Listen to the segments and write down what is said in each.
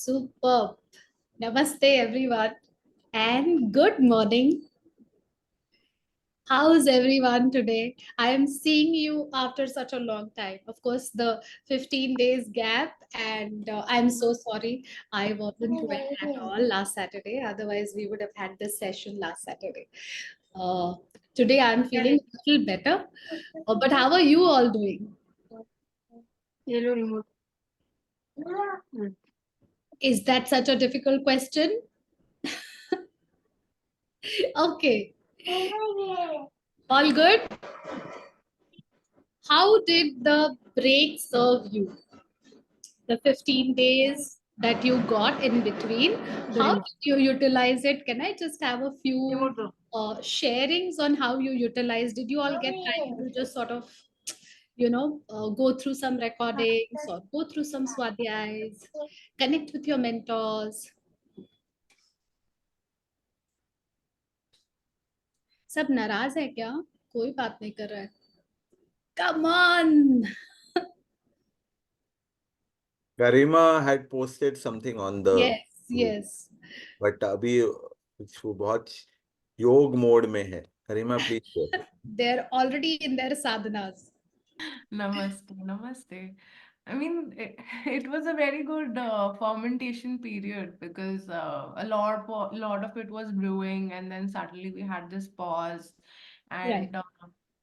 Superb. Namaste, everyone, and good morning. How's everyone today? I am seeing you after such a long time. Of course, the 15 days gap, and I'm so sorry I wasn't well at all last Saturday. Otherwise, we would have had this session last Saturday. Uh, Today, I'm feeling a little better. But how are you all doing? Yellow remote. Is that such a difficult question? Okay, all good. How did the break serve you? The 15 days that you got in between, how did you utilize it? Can I just have a few sharings on how you utilized? Did you all get time to just sort of, go through some recordings or go through some swadhyayas, connect with your mentors? सब नाराज है क्या? कोई बात नहीं कर रहा है. Come on. Garima had posted something on the Yes, group, yes. but अभी वो बहुत योग मोड में है. Garima, please share. They're already in their sadhanas. Namaste, namaste. I mean, it was a very good fermentation period because lot of it was brewing, and then suddenly we had this pause, Right. and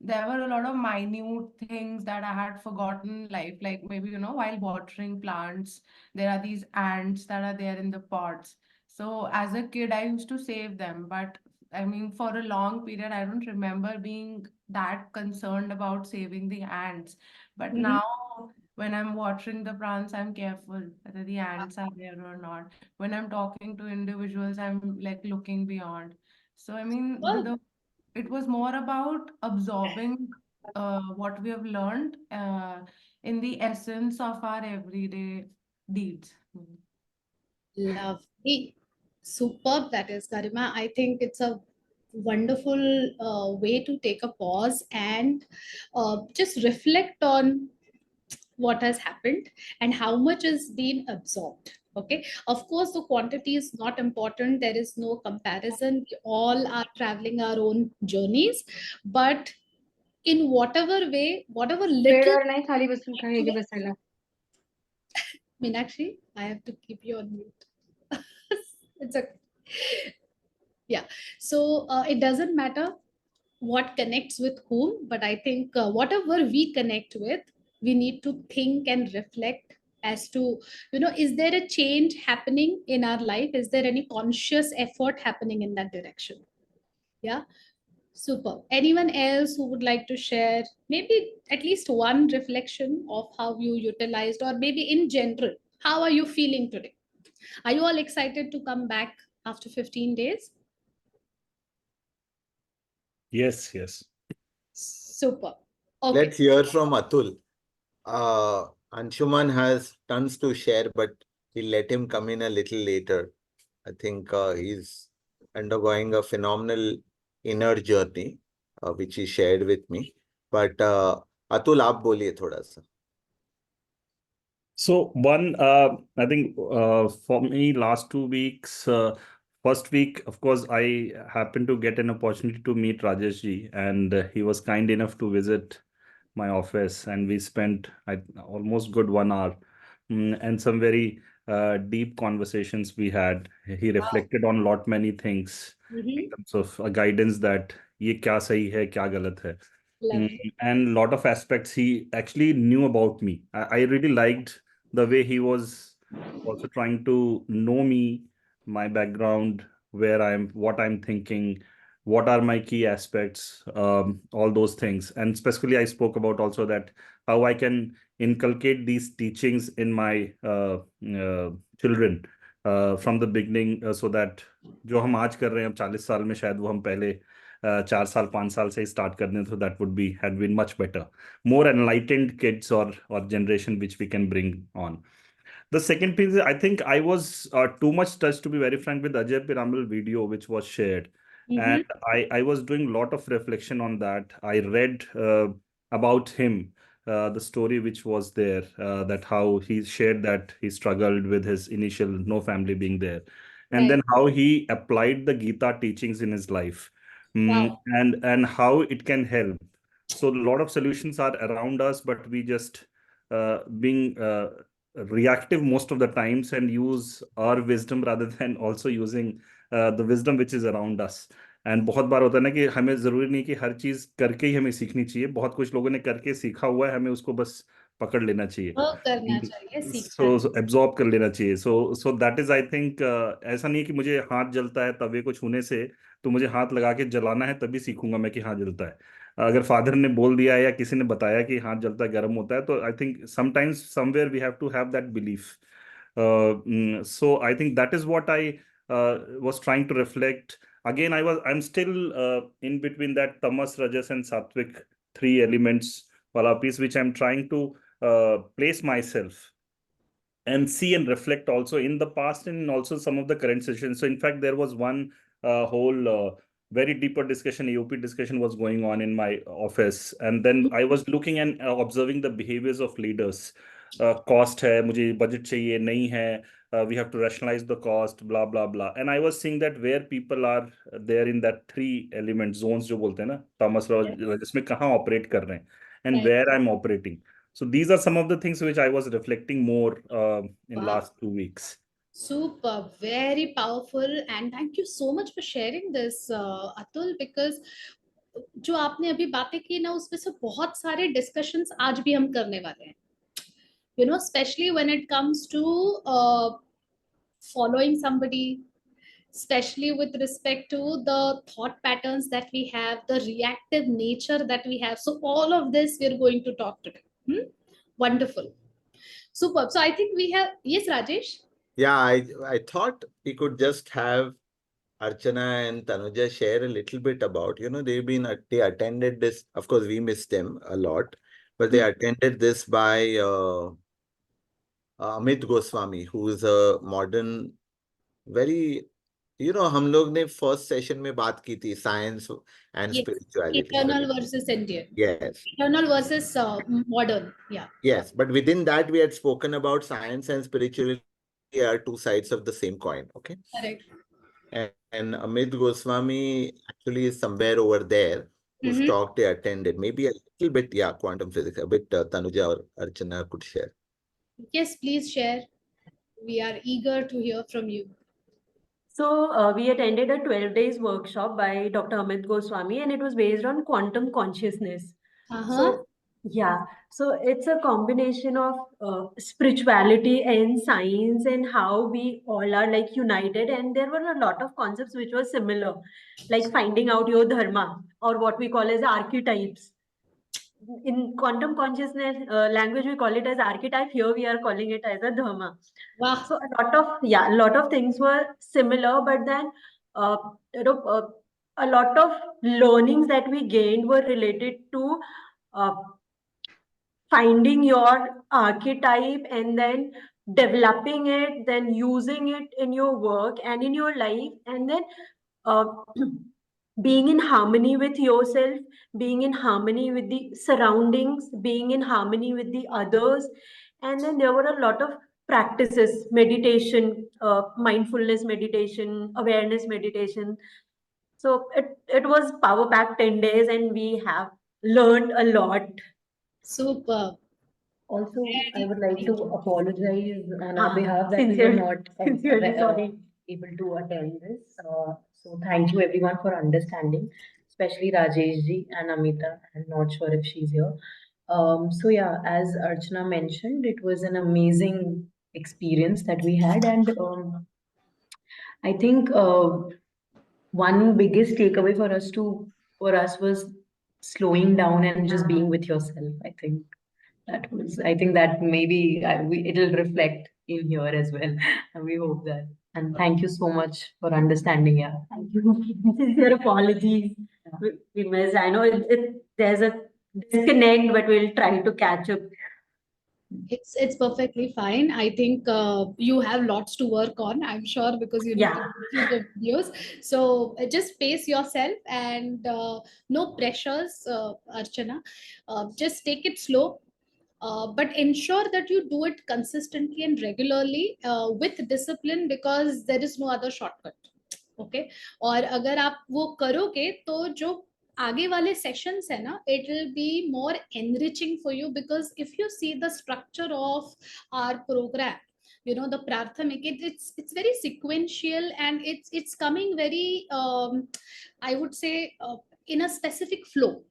there were a lot of minute things that I had forgotten, like maybe while watering plants, there are these ants that are there in the pots. So as a kid, I used to save them, but I mean, for a long period, I don't remember being that concerned about saving the ants. But Mhm. now, when I'm watering the plants, I'm careful whether the ants are there or not. When I'm talking to individuals, I'm like looking beyond. So, I mean, Well, it was more about absorbing what we have learned in the essence of our everyday deeds. lovely. Superb, that is, Garima. I think it's a wonderful way to take a pause and just reflect on what has happened and how much is being absorbed. Okay, of course, the quantity is not important. There is no comparison. We all are traveling our own journeys, but in whatever way, whatever little. Meenakshi, I have to keep you on mute. It's a yeah. So it doesn't matter what connects with whom, but I think whatever we connect with, we need to think and reflect as to, is there a change happening in our life? Is there any conscious effort happening in that direction? Yeah. Super. Anyone else who would like to share maybe at least one reflection of how you utilized, or maybe in general, how are you feeling today? Are you all excited to come back after 15 days? Yes, yes. Super. Okay. Let's hear from Atul. Anshuman has tons to share, but we'll let him come in a little later. I think he's undergoing a phenomenal inner journey, which he shared with me. But Atul, आप बोलिए थोड़ा सा. So I think for me, last 2 weeks, first week, of course, I happened to get an opportunity to meet Rajesh ji, and he was kind enough to visit my office, and we spent almost good 1 hour, and some very deep conversations we had. He reflected on many things in terms of a guidance that ये क्या सही है, क्या गलत है. And lot of aspects he actually knew about me. I really liked the way he was also trying to know me, my background, where what I'm thinking, what are my key aspects, all those things. And specifically, I spoke about also that how I can inculcate these teachings in my children from the beginning, so that जो हम आज कर रहे हैं अब 40 साल में शायद वो हम पहले 4 साल 5 साल से स्टार्ट कर दें, तो that would be had been much better, more enlightened kids or generation which we can bring on. The second piece, I think I was too much touched, to be very frank, with Ajay Piramal video which was shared. And I was doing a lot of reflection on that. I read about him, the story which was there, that how he shared that he struggled with his initial no family being there, and Right. then how he applied the Gita teachings in his life, Wow. and how it can help. So a lot of solutions are around us, but we just being reactive most of the times and use our wisdom rather than also using the wisdom which is around us. And बहुत बार होता है ना कि हमें जरूरी नहीं कि हर चीज करके ही हमें सीखनी चाहिए, बहुत कुछ लोगों ने करके सीखा हुआ है, हमें उसको बस पकड़ लेना चाहिए, वो करना चाहिए, सीखना सो एब्जॉर्ब कर लेना चाहिए. So that is I think, ऐसा नहीं है कि मुझे हाथ जलता है तवे को छूने से तो मुझे हाथ लगा के जलाना है तभी सीखूंगा मैं कि हाथ जलता है. अगर फादर ने बोल दिया है या किसी ने बताया कि हाथ जलता है, गर्म होता है, तो I think sometimes somewhere we have to have that belief. So I think that is what I was trying to reflect. Again, I'm still in between that tamas, rajas, and sattvic three elements wala piece, which I'm trying to place myself and see and reflect also in the past and also some of the current sessions. So in fact, there was one whole very deeper discussion, AOP discussion was going on in my office. And then I was looking and observing the behaviors of leaders. Cost hai, mujhe budget chahiye, nahi hai, we have to rationalize the cost, blah, blah, blah. And I was seeing that where people are there in that three element zones, jo bolte hain na, tamas, rajas mein kahan operate kar rahe hain, and Right. where I'm operating. So these are some of the things which I was reflecting more in Wow. last 2 weeks. Super, very powerful, and thank you so much for sharing this, Atul, because जो आपने अभी बातें की ना उसमें से बहुत सारे डिस्कशंस आज भी हम करने वाले हैं, you know, especially when it comes to following somebody, especially with respect to the thought patterns that we have, the reactive nature that we have. So all of this we're going to talk today. Wonderful. Superb. So I think we have, yes, Rajesh? Yeah, I thought we could just have Archana and Tanuja share a little bit about, they attended this. Of course, we missed them a lot, but they attended this by Amit Goswami, who is a modern, very, हम लोग ने first session में बात की थी science and Yes. spirituality. Eternal versus Indian. Yes. Eternal versus modern. Yeah. Yes, but within that, we had spoken about science and spirituality are two sides of the same coin. Okay. Correct. And Amit Goswami actually is somewhere over there whose talk they attended. Maybe a little bit, yeah, quantum physics, a bit Tanuja or Archana could share. Yes, please share. We are eager to hear from you. So we attended a 12 days workshop by Dr. Amit Goswami, and it was based on quantum consciousness. So yeah, so it's a combination of spirituality and science and how we all are like united. And there were a lot of concepts which were similar, like finding out your dharma, or what we call as archetypes. In quantum consciousness language, we call it as archetype. Here we are calling it as a dharma. Wow. So a lot of things were similar, but then a lot of learnings that we gained were related to finding your archetype and then developing it, then using it in your work and in your life, and then being in harmony with yourself, being in harmony with the surroundings, being in harmony with the others. And then there were a lot of practices, meditation, mindfulness meditation, awareness meditation. So it was power packed 10 days, and we have learned a lot. Super. Also, I would like to apologize on our behalf that Sincerely, we were not sincerely sorry. able to attend this. So thank you everyone for understanding, especially Rajesh ji and Amita. I'm not sure if she's here. So yeah, as Archana mentioned, it was an amazing experience that we had, and I think one biggest takeaway for us was slowing down and just being with yourself. I think that maybe it'll reflect in here as well. And we hope that. And thank you so much for understanding. Yeah. Thank you. Sincere apologies. We missed. I know there's a disconnect, but we'll try to catch up. It's perfectly fine. I think you have lots to work on, I'm sure, because you need to go through the videos. So just pace yourself and no pressures, Archana. Just take it slow. But ensure that you do it consistently and regularly with discipline, because there is no other shortcut. Okay. और अगर आप वो करोगे तो जो आगे वाले sessions है ना, it will be more enriching for you, because if you see the structure of our program, you know, the Praathamik, it's very sequential, and it's coming very I would say in a specific flow.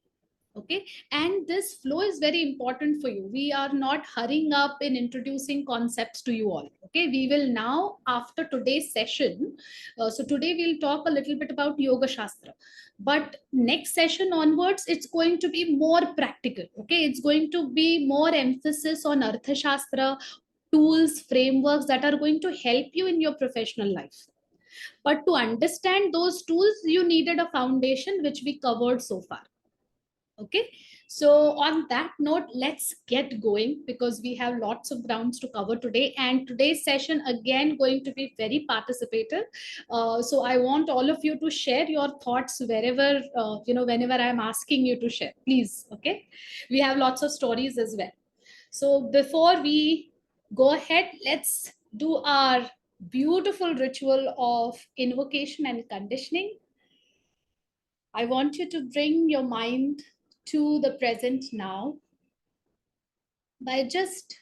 Okay. And this flow is very important for you. We are not hurrying up in introducing concepts to you all. Okay. We will now, after today's session, so today we'll talk a little bit about Yoga Shastra, but next session onwards, it's going to be more practical. Okay. It's going to be more emphasis on Artha Shastra, tools, frameworks that are going to help you in your professional life. But to understand those tools, you needed a foundation, which we covered so far. Okay, so on that note, let's get going, because we have lots of grounds to cover today, and today's session again going to be very participative. So I want all of you to share your thoughts wherever you know, whenever I'm asking you to share, please. Okay, we have lots of stories as well. So before we go ahead, let's do our beautiful ritual of invocation and conditioning. I want you to bring your mind to the present now by just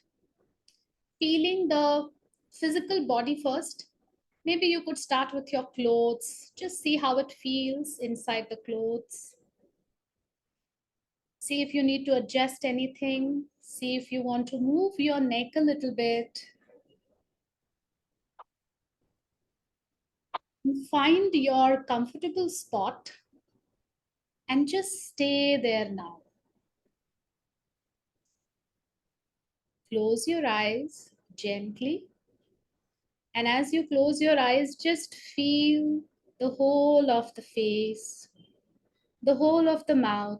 feeling the physical body first. Maybe you could start with your clothes. Just see how it feels inside the clothes. See if you need to adjust anything. See if you want to move your neck a little bit. Find your comfortable spot and just stay there now. Close your eyes gently. And as you close your eyes, just feel the whole of the face, the whole of the mouth.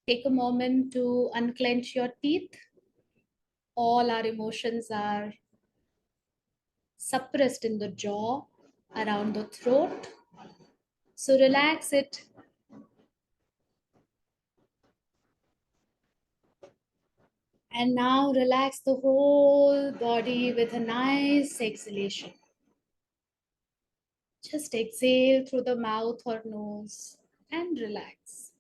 Take a moment to unclench your teeth. All our emotions are suppressed in the jaw, around the throat. So relax it. And now relax the whole body with a nice exhalation. Just exhale through the mouth or nose and relax.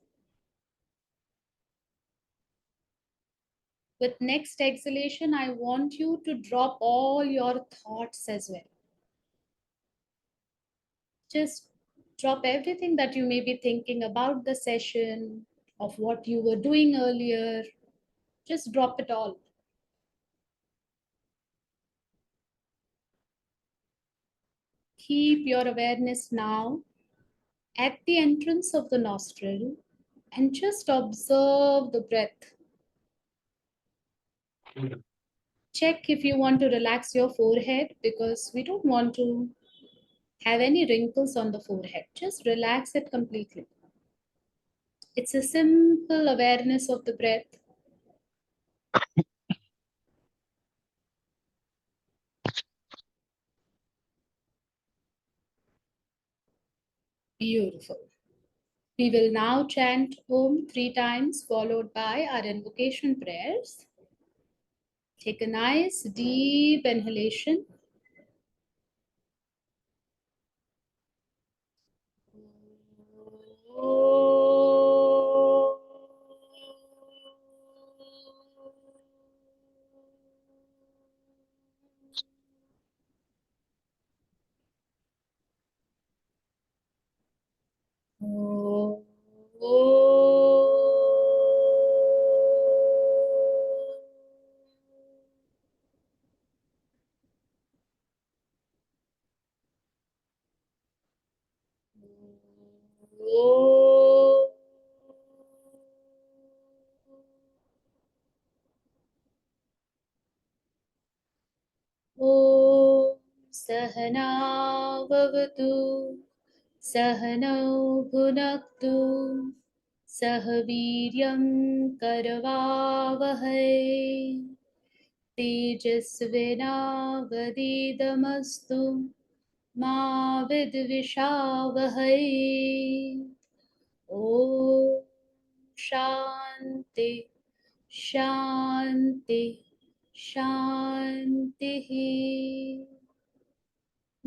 With next exhalation, I want you to drop all your thoughts as well. Just drop everything that you may be thinking about the session, of what you were doing earlier. Just drop it all. Keep your awareness now at the entrance of the nostril and just observe the breath. Check if you want to relax your forehead, because we don't want to have any wrinkles on the forehead. Just relax it completely. It's a simple awareness of the breath. Beautiful. We will now chant Om 3 times, followed by our invocation prayers. Take a nice deep inhalation. Om Sahana Vavatu Sahano Bhunaktu Sahaviryam Karavavahai Tejasvinavadidamastu Ma Vidvishavahai. Om Shanti Shanti. Shanti.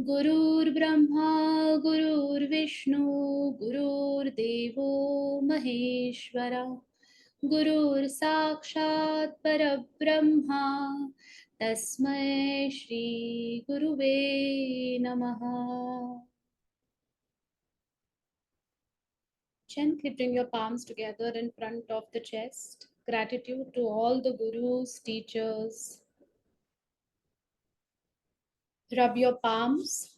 Gurur Brahma, Gurur Vishnu, Gurur Devo Maheshwara, Gurur Sakshat Parabrahma, Tasmai Shri Guruve Namaha. Gently bring your palms together in front of the chest. Gratitude to all the gurus, teachers. Rub your palms.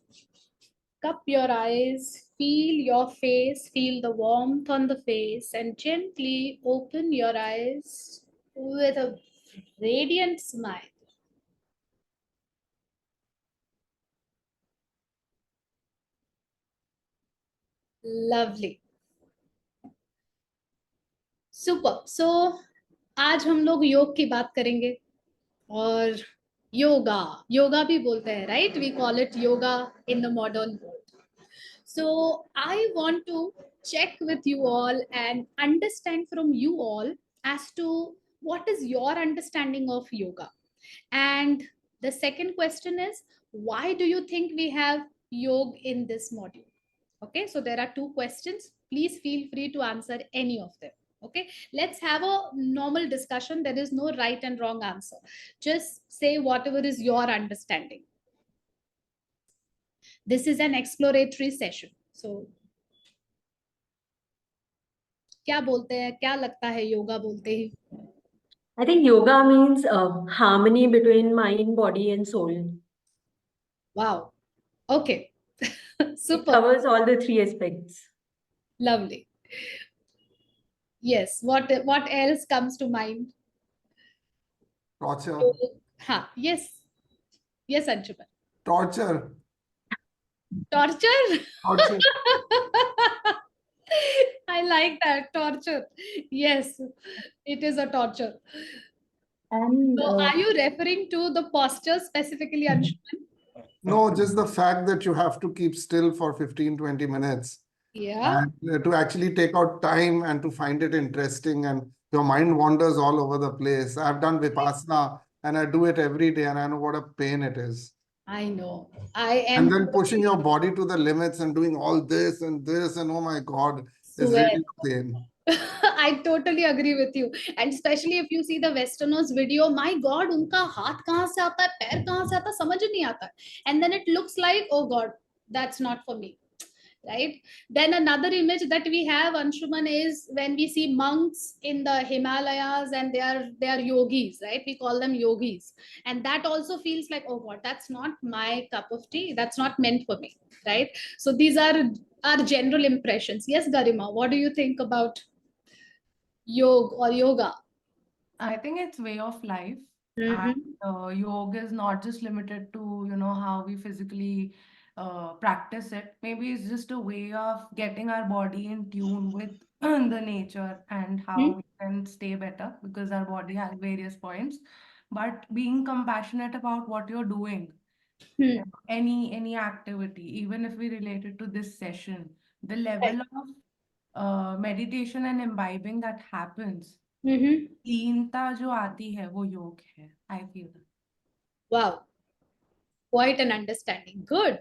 Cup your eyes, feel your face, feel the warmth on the face, and gently open your eyes with a radiant smile. Lovely. Super. So, आज हम लोग योग की बात करेंगे और योगा भी बोलते हैं, right? We call it yoga in the modern world. So I want to check with you all and understand from you all as to what is your understanding of yoga. And the second question is, why do you think we have yoga in this module? Okay, so there are two questions. Please feel free to answer any of them. Okay, let's have a normal discussion. There is no right and wrong answer. Just say whatever is your understanding. This is an exploratory session. So क्या बोलते हैं, क्या लगता है योगा बोलते ही? I think yoga means harmony between mind, body, and soul. Wow. Okay. Super. It covers all the three aspects. Lovely. Yes. What else comes to mind? Torture. Ha. Yes. Yes, Anshuman. Torture. Torture? Torture. I like that. Torture. Yes, it is a torture. And So are you referring to the posture specifically, Anshuman? No, just the fact that you have to keep still for 15-20 minutes. Yeah. And to actually take out time and to find it interesting, and your mind wanders all over the place. I've done Vipassana and I do it every day, and I know what a pain it is. I know. I am. And then pushing your body to the limits and doing all this, and oh my God, it's really a pain. I totally agree with you. And especially if you see the Westerners video, my God, उनका हाथ कहाँ से आता है, पैर कहाँ से आता है, समझ नहीं आता. And then it looks like, oh God, that's not for me. Right? Then another image that we have, Anshuman, is when we see monks in the Himalayas and they are yogis, right? We call them yogis. And that also feels like, oh God, that's not my cup of tea. That's not meant for me, right? So these are our general impressions. Yes, Garima, what do you think about yoga? I think it's way of life. Mm-hmm. And yoga is not just limited to, how we physically practice it. Maybe it's just a way of getting our body in tune with the nature and how we can stay better, because our body has various points. But being compassionate about what you're doing, any activity, even if we relate it to this session, the level of meditation and imbibing that happens, लीनता जो आती है वो योग है, I feel that. Wow, quite an understanding. Good.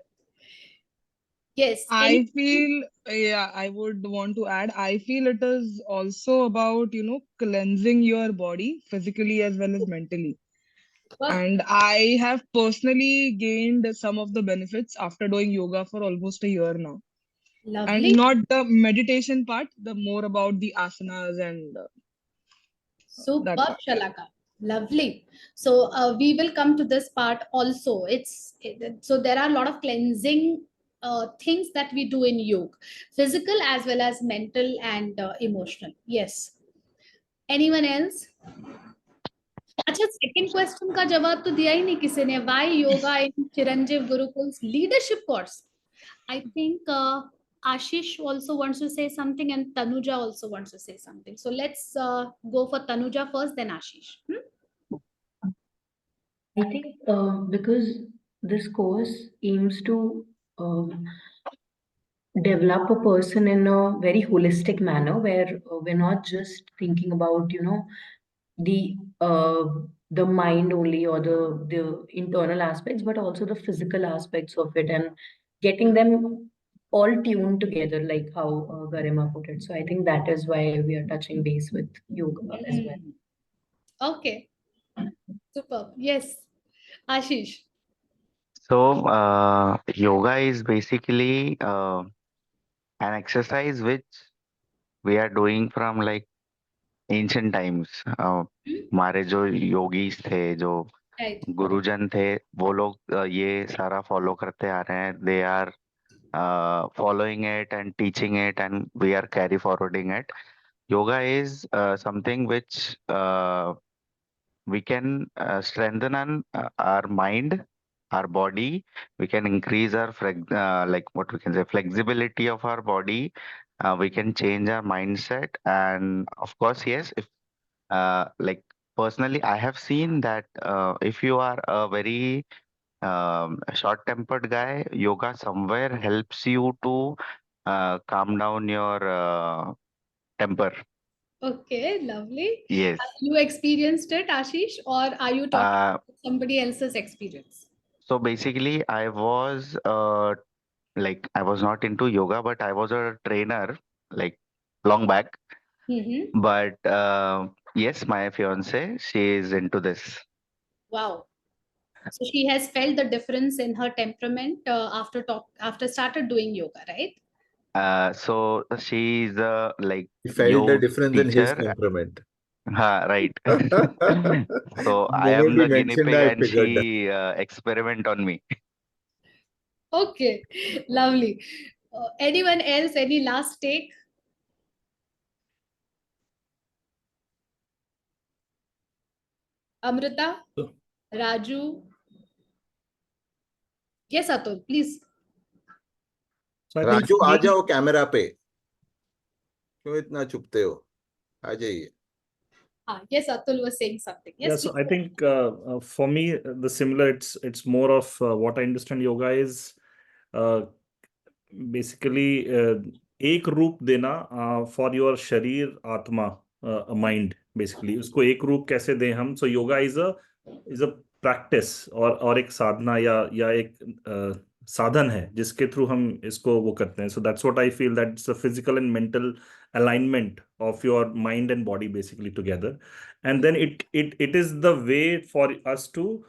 Yes. I feel, yeah, I would want to add, I feel it is also about, cleansing your body physically as well as mentally. And I have personally gained some of the benefits after doing yoga for almost a year now. Lovely. And not the meditation part, the more about the asanas and Superb, Shalaka. Lovely. So we will come to this part also. So there are a lot of cleansing things that we do in yoga, physical as well as mental and emotional. Yes. Anyone else? अच्छा, second question का जवाब तो दिया ही नहीं किसी ने. Why yoga in Chiranjeev Gurukul's leadership course? I think Ashish also wants to say something and Tanuja also wants to say something. So let's go for Tanuja first, then Ashish. I think because this course aims to develop a person in a very holistic manner, where we're not just thinking about, the mind only, or the internal aspects, but also the physical aspects of it, and getting them all tuned together, like how Garima put it. So I think that is why we are touching base with yoga as well. Okay, super. Yes, Ashish. So, yoga is basically an exercise which we are doing from like ancient times. हमारे जो yogis थे, जो Right. गुरुजन थे, वो लोग ये सारा फॉलो करते आ रहे हैं. They are following it and teaching it, and we are carry forwarding it. Yoga is something which we can strengthen our mind, our body. We can increase our like what we can say flexibility of our body. We can change our mindset, and of course, yes, if like personally, I have seen that if you are a very short-tempered guy, yoga somewhere helps you to calm down your temper. Okay, lovely. Yes. You experienced it, Ashish, or are you talking Uh, about somebody else's experience? so basically, I was like I was not into yoga, but I was a trainer like long back. Mm-hmm. But yes, my fiance, she is into this. Wow. So she has felt the difference in her temperament after started doing yoga, right? So she's a like He felt the yoga difference in his teacher. temperament. Right. The So I am moment he the guinea mentioned, pig I and figured. she experiment on me. Okay, lovely. Anyone else? Any last take? Amrita, Raju. Yes, Atul, please. So I think Raju for आ me, जाओ camera पे, क्यों इतना चुपते हो? आ जाइए. Yes, Atul was saying something. yeah, Yes, so please. I think for me the similar, it's more of what I understand yoga is basically एक रूप देना for your शरीर आत्मा mind basically, उसको एक रूप कैसे दें हम. So yoga is a practice और एक साधना या एक साधन है जिसके थ्रू हम इसको वो करते हैं. So that's what I feel, that it's a physical and mental alignment of your mind and body basically together, and then it is the way for us to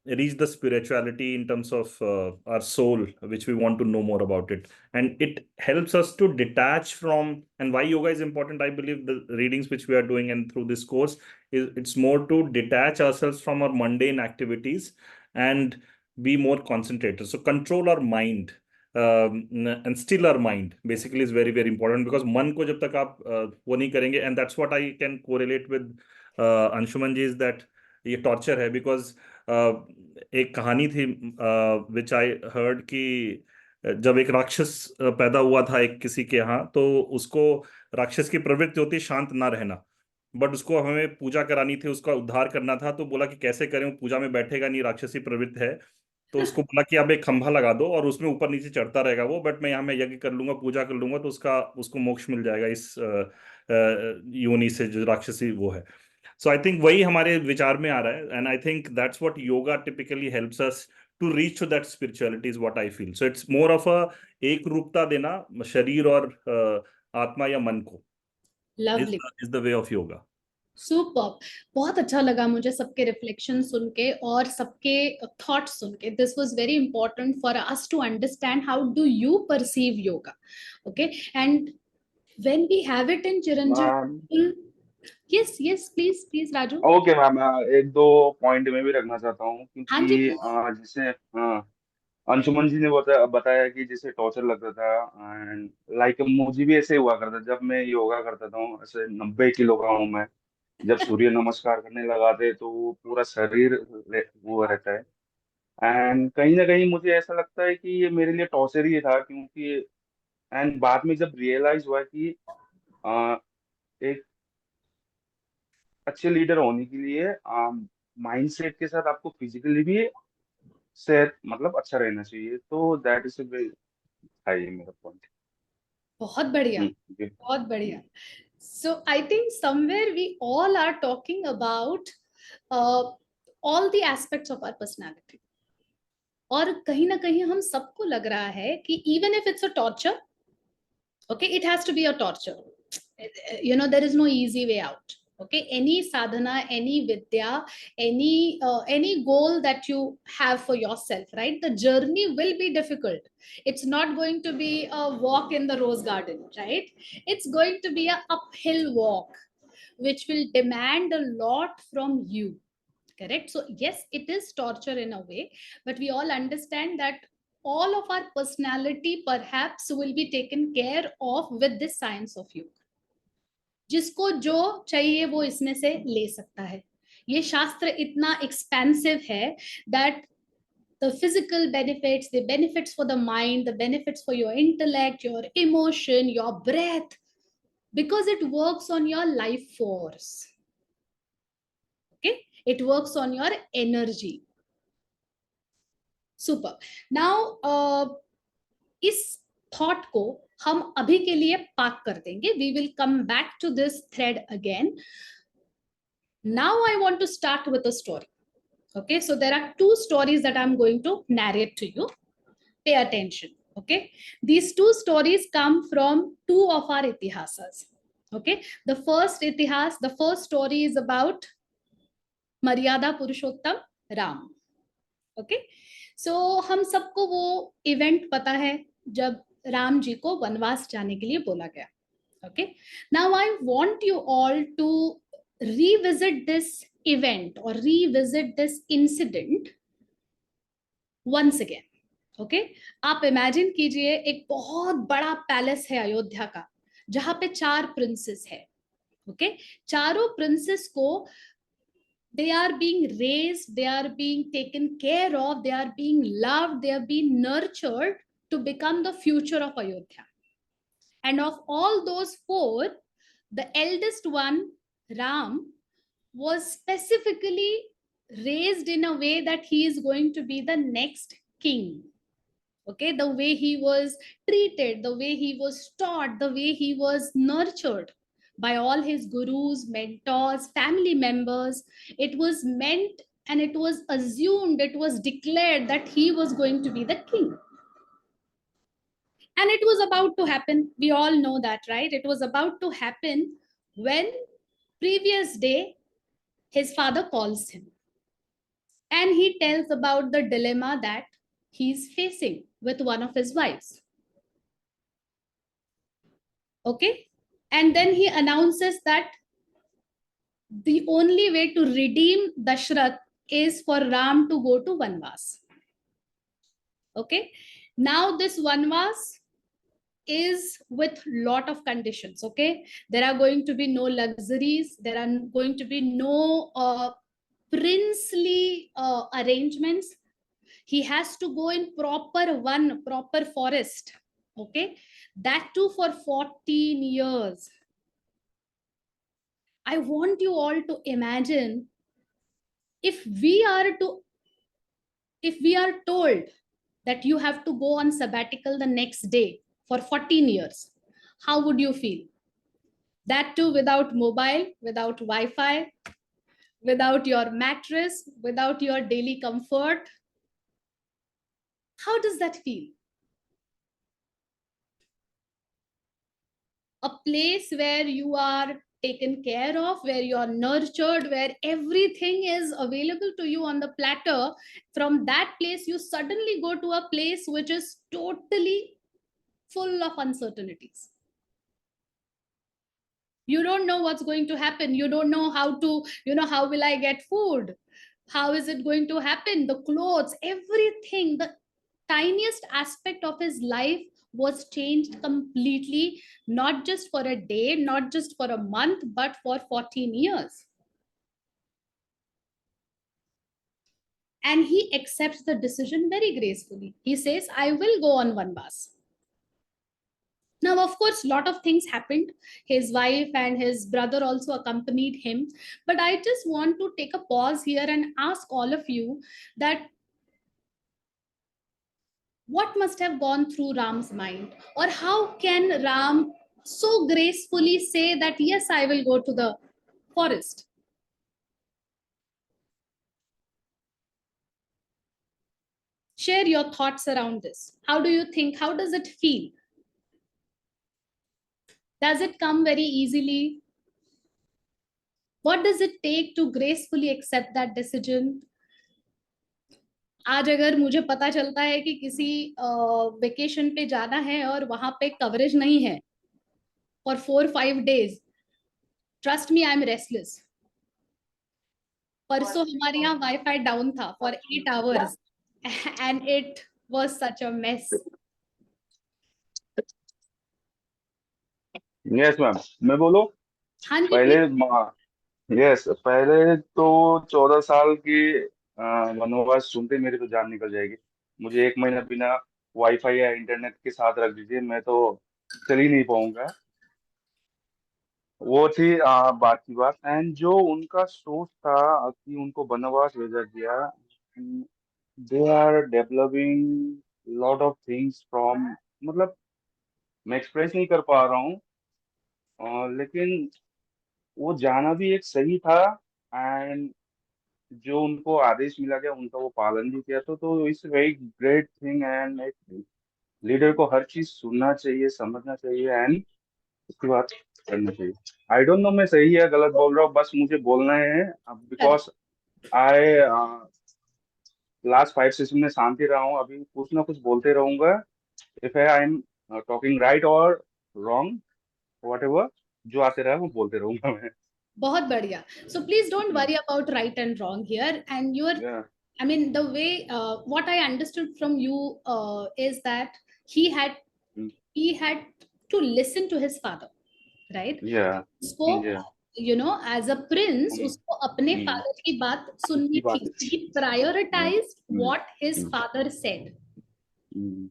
reach the spirituality in terms of our soul, which we want to know more about it. And it helps us to detach from, and why yoga is important, I believe the readings which we are doing and through this course is, it's more to detach ourselves from our mundane activities and be more concentrated. So control our mind and still our mind basically is very very important, because मन को जब तक आप वो नहीं करेंगे, and that's what I can correlate with Anshuman ji, is that ये torture है. बिकॉज एक कहानी थी विच आई हर्ड कि जब एक राक्षस पैदा हुआ था एक किसी के यहाँ, तो उसको राक्षस की प्रवृत्ति होती शांत ना रहना, बट उसको हमें पूजा करानी थी, उसका उद्धार करना था. तो बोला कि कैसे करें, वो पूजा में बैठेगा नहीं, राक्षसी प्रवृत्ति है. तो उसको बोला कि अब एक खंभा लगा दो और उसमें ऊपर नीचे चढ़ता रहेगा वो, बट मैं यहाँ में यज्ञ कर लूंगा, पूजा कर लूंगा, तो उसको मोक्ष मिल जाएगा इस योनि से जो राक्षसी वो है. सो आई थिंक वही हमारे विचार में आ रहा है, and I think that's what yoga typically helps us to reach to that spirituality, is what I feel. So it's more of a एक रूपता देना शरीर और आत्मा या मन को, Lovely. Is the way of yoga. Super. बहुत अच्छा लगा मुझे सबके रिफ्लेक्शन सुन के और सबके थॉट्स सुन के. This was very important for us to understand how do you perceive yoga. Okay, and when we have it in Chiranjeev. Yes yes, please please Raju. Okay ma'am, एक दो पॉइंट में भी रखना चाहता हूँ, हाँ जी, क्योंकि जैसे अंशुमन जी ने बताया कि जैसे टॉर्चर लगता था, एंड लाइक मुझे भी ऐसे हुआ करता जब मैं योगा करता था. ऐसे 90 किलो का हूँ मैं. जब सूर्य नमस्कार करने लगा थे तो वो पूरा शरीर वो रहता है, एंड कहीं ना कहीं मुझे ऐसा लगता है कि ये मेरे लिए टॉर्चर ही था, क्योंकि एंड बाद में जब रियलाइज हुआ कि अ, एक अच्छे लीडर होने के लिए माइंड सेट के साथ आपको फिजिकली भी सेहत मतलब अच्छा रहना चाहिए. तो दैट इज है ये मेरा पॉइंट. बहुत बढ़िया, जी. बहुत बढ़िया. So I think somewhere we all are talking about all the aspects of our personality. और कहीं ना कहीं हम सबको लग रहा है कि even if it's a torture, okay, it has to be a torture. You know, there is no easy way out. Okay, any sadhana, any vidya, any goal that you have for yourself, right? The journey will be difficult. It's not going to be a walk in the rose garden, right? It's going to be an uphill walk, which will demand a lot from you. Correct? So yes, it is torture in a way, but we all understand that all of our personality perhaps will be taken care of with this science of yoga. जिसको जो चाहिए वो इसमें से ले सकता है. ये शास्त्र इतना एक्सपेंसिव है that the physical benefits, the benefits for the mind, the benefits for your intellect, your emotion, your breath, because it works on your life force. Okay, it works on your energy. Super. Now, इस thought को हम अभी के लिए park कर देंगे. We will come back to this thread again. Now I want to start with a story. Okay, so there are two stories that I'm going to narrate to you. Pay attention. Okay, these two stories come from two of our itihasas. Okay, the first story is about Maryada Purushottam Ram. Okay, so हम सबको वो event पता है जब राम जी को वनवास जाने के लिए बोला गया. Okay, now I want you all to revisit this event or revisit this incident once again. Okay, आप imagine कीजिए एक बहुत बड़ा पैलेस है अयोध्या का जहां पे 4 प्रिंसेस है. Okay, चारों प्रिंसेस को they are being raised, they are being taken care of, they are being loved, they are being nurtured to become the future of Ayodhya. And of all those 4, the eldest one, Ram, was specifically raised in a way that he is going to be the next king. Okay, the way he was treated, the way he was taught, the way he was nurtured by all his gurus, mentors, family members, it was meant and it was assumed, it was declared that he was going to be the king. And it was about to happen. We all know that, right? It was about to happen when previous day his father calls him and he tells about the dilemma that he's facing with one of his wives. Okay, and then he announces that the only way to redeem Dashrath is for Ram to go to Vanvas. Okay, now this Vanvas is with lot of conditions. Okay, there are going to be no luxuries, there are going to be no princely arrangements. He has to go in proper forest. Okay, that too for 14 years. I want you all to imagine if we are told that you have to go on sabbatical the next day for 14 years, how would you feel? That too without mobile, without Wi-Fi, without your mattress, without your daily comfort. How does that feel? A place where you are taken care of, where you are nurtured, where everything is available to you on the platter. From that place, you suddenly go to a place which is totally full of uncertainties. You don't know what's going to happen. You don't know how to, how will I get food? How is it going to happen? The clothes, everything, the tiniest aspect of his life was changed completely, not just for a day, not just for a month, but for 14 years. And he accepts the decision very gracefully. He says, I will go on Vanvas. Now, of course, a lot of things happened. His wife and his brother also accompanied him. But I just want to take a pause here and ask all of you that what must have gone through Ram's mind? Or how can Ram so gracefully say that, yes, I will go to the forest? Share your thoughts around this. How do you think? How does it feel? Does it come very easily? What does it take to gracefully accept that decision? आज अगर मुझे पता चलता है कि किसी vacation पे जाना है और वहां पे कवरेज नहीं है for 4-5 days, trust me, I am restless. परसों हमारे यहाँ वाईफाई डाउन था for 8 hours and it was such a mess. Yes ma'am, मैं बोलो. हाँ जी, पहले please. यस, पहले तो 14 साल की वनवास सुनते मेरी तो जान निकल जाएगी. मुझे 1 महीना बिना वाईफाई या इंटरनेट के साथ रख दीजिए, मैं तो चल ही नहीं पाऊंगा. वो थी बात की बात. एंड जो उनका सोच था कि उनको वनवास भेजा गया, they are developing lot of things from, मतलब मैं एक्सप्रेस नहीं कर पा रहा हूँ. लेकिन वो जाना भी एक सही था. एंड जो उनको आदेश मिला गया उनका वो पालन भी किया. तो it's very great thing. And एक लीडर को हर चीज सुनना चाहिए, समझना चाहिए एंड उसके बाद करना चाहिए. आई डोंट नो मैं सही या गलत बोल रहा हूँ, बस मुझे बोलना है बिकॉज आई लास्ट 5 सेशन में शांति रहा हूँ. अभी कुछ ना कुछ बोलते रहूंगा. If I am talking right और रॉन्ग, वट एवर, जो आते रहे वो बोलते रहूंगा मैं. बहुत बढ़िया. So please don't worry about right and wrong here. And you're, Yeah. I mean, the way what I understood from you is that he had Mm. he had to listen to his father, right? Yeah. उसको, Yeah. you know, as a prince, Mm. उसको अपने Mm. father की बात सुननी की बात. थी. He prioritized Mm. what his Mm. father said, Mm.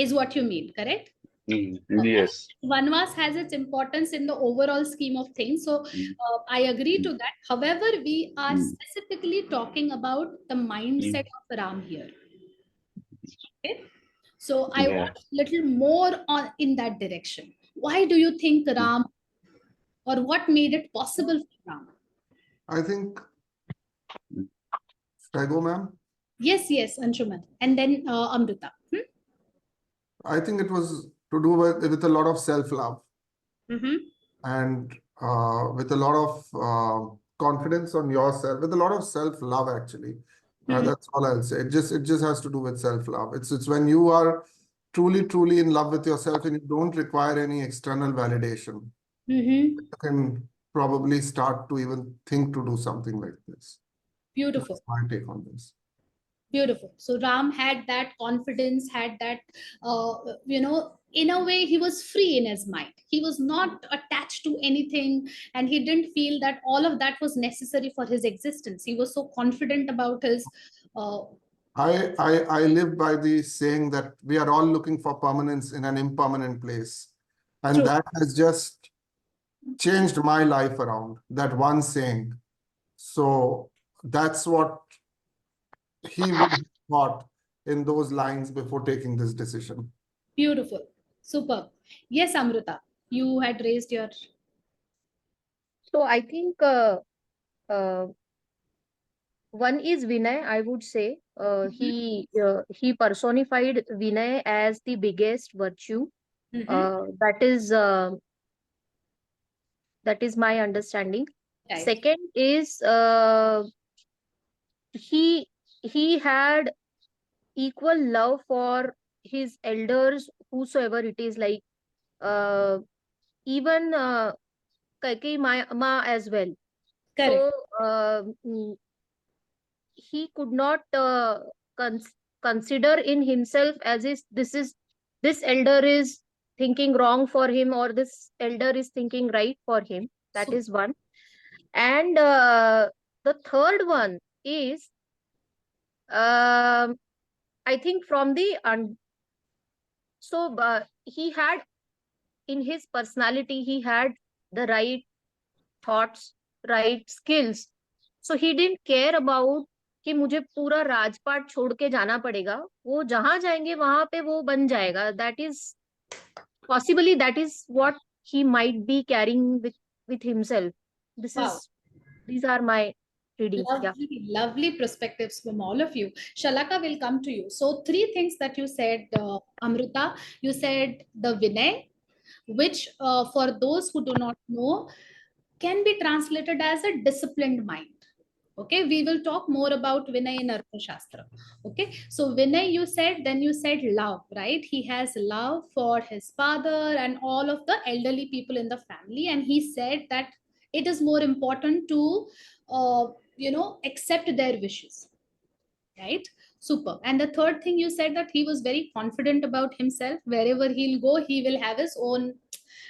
is what you mean, correct? Mm. Yes. Vanvas has its importance in the overall scheme of things. So Mm. I agree to Mm. that. However, we are Mm. specifically talking about the mindset Mm. of Ram here. Okay? So I Yeah. want a little more on in that direction. Why do you think Ram, or what made it possible for Ram? I think, should I go, ma'am? Yes, yes, Anshuman. And then Amrita. I think it was to do with a lot of self-love Mm-hmm. and with a lot of confidence on yourself, with a lot of self-love actually. Mhm. That's all I'll say. It just has to do with self-love. It's when you are truly in love with yourself and you don't require any external validation. Mm-hmm. You can probably start to even think to do something like this. Beautiful. That's my take on this. Beautiful. So Ram had that confidence, had that, you know, in a way, he was free in his mind. He was not attached to anything, and he didn't feel that all of that was necessary for his existence. He was so confident about his. I live by the saying that we are all looking for permanence in an impermanent place. And True. that has just changed my life around, that one saying. So that's what he would have thought in those lines before taking this decision. Beautiful. Superb. Yes, Amrita, you had raised your. So I think one is Vinay, I would say. He personified Vinay as the biggest virtue. That is my understanding. Right. Second is he had equal love for his elders, whosoever it is, like even Kaikeyi Ma as well. Correct. So he could not consider in himself as is this elder is thinking wrong for him, or this elder is thinking right for him. That is one. And the third one is I think from the he had in his personality, he had the right thoughts, right skills. So he didn't care about कि मुझे पूरा राजपाट छोड़ के जाना पड़ेगा. वो जहां जाएंगे वहां पे वो बन जाएगा. That is possibly that is what he might be carrying with himself. Wow. These are my readings. Yeah. Lovely perspectives from all of you. Shalaka will come to you. So 3 things that you said, Amrita. You said the Vinay, which for those who do not know, can be translated as a disciplined mind. Okay, we will talk more about Vinay in Arthashastra. Okay, so Vinay, you said, then you said love, right? He has love for his father and all of the elderly people in the family, and he said that it is more important to, accept their wishes, right? Super. And the third thing you said that he was very confident about himself. Wherever he'll go, he will have his own,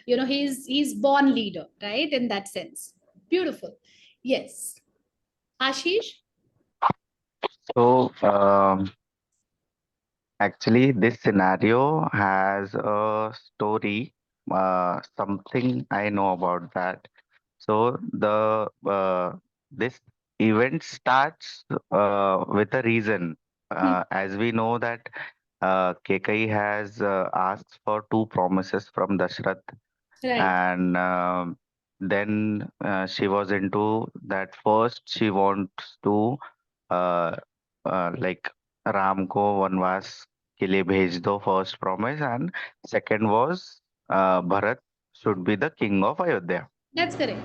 he's born leader, right? In that sense. Beautiful. Yes. Ashish? So, actually, this scenario has a story, something I know about that. So this event starts with a reason. As we know that Kekai has asked for 2 promises from Dashrath, Right. and then she was into that. First, she wants to uh, like Ram को वनवास के लिए भेज दो, first promise, and second was Bharat should be the king of Ayodhya. That's correct.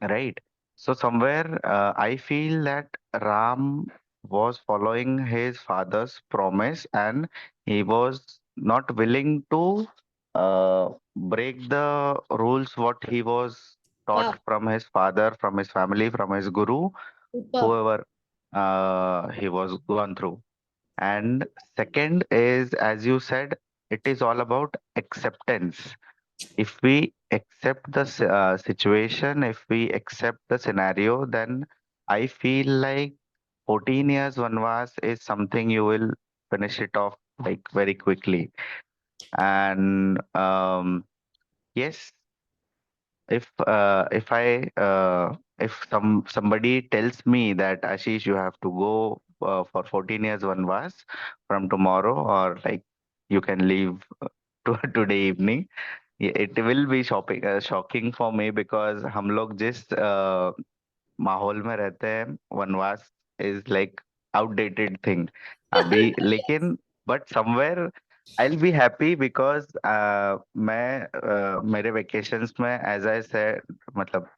Right. So somewhere I feel that Ram was following his father's promise, and he was not willing to break the rules what he was taught Wow. from his father, from his family, from his guru, Super. whoever he was gone through. And second is, as you said, it is all about acceptance. If we accept the situation, if we accept the scenario, then I feel like 14 years vanvas is something you will finish it off like very quickly. And yes, if somebody tells me that Ashish, you have to go for 14 years vanvas from tomorrow, or like you can leave to today evening, it will be shocking for me, because हम लोग जिस माहौल में रहते हैं, वनवास is like outdated thing अभी, लेकिन but somewhere I'll be happy because मेरे vacations में, as I said, मतलब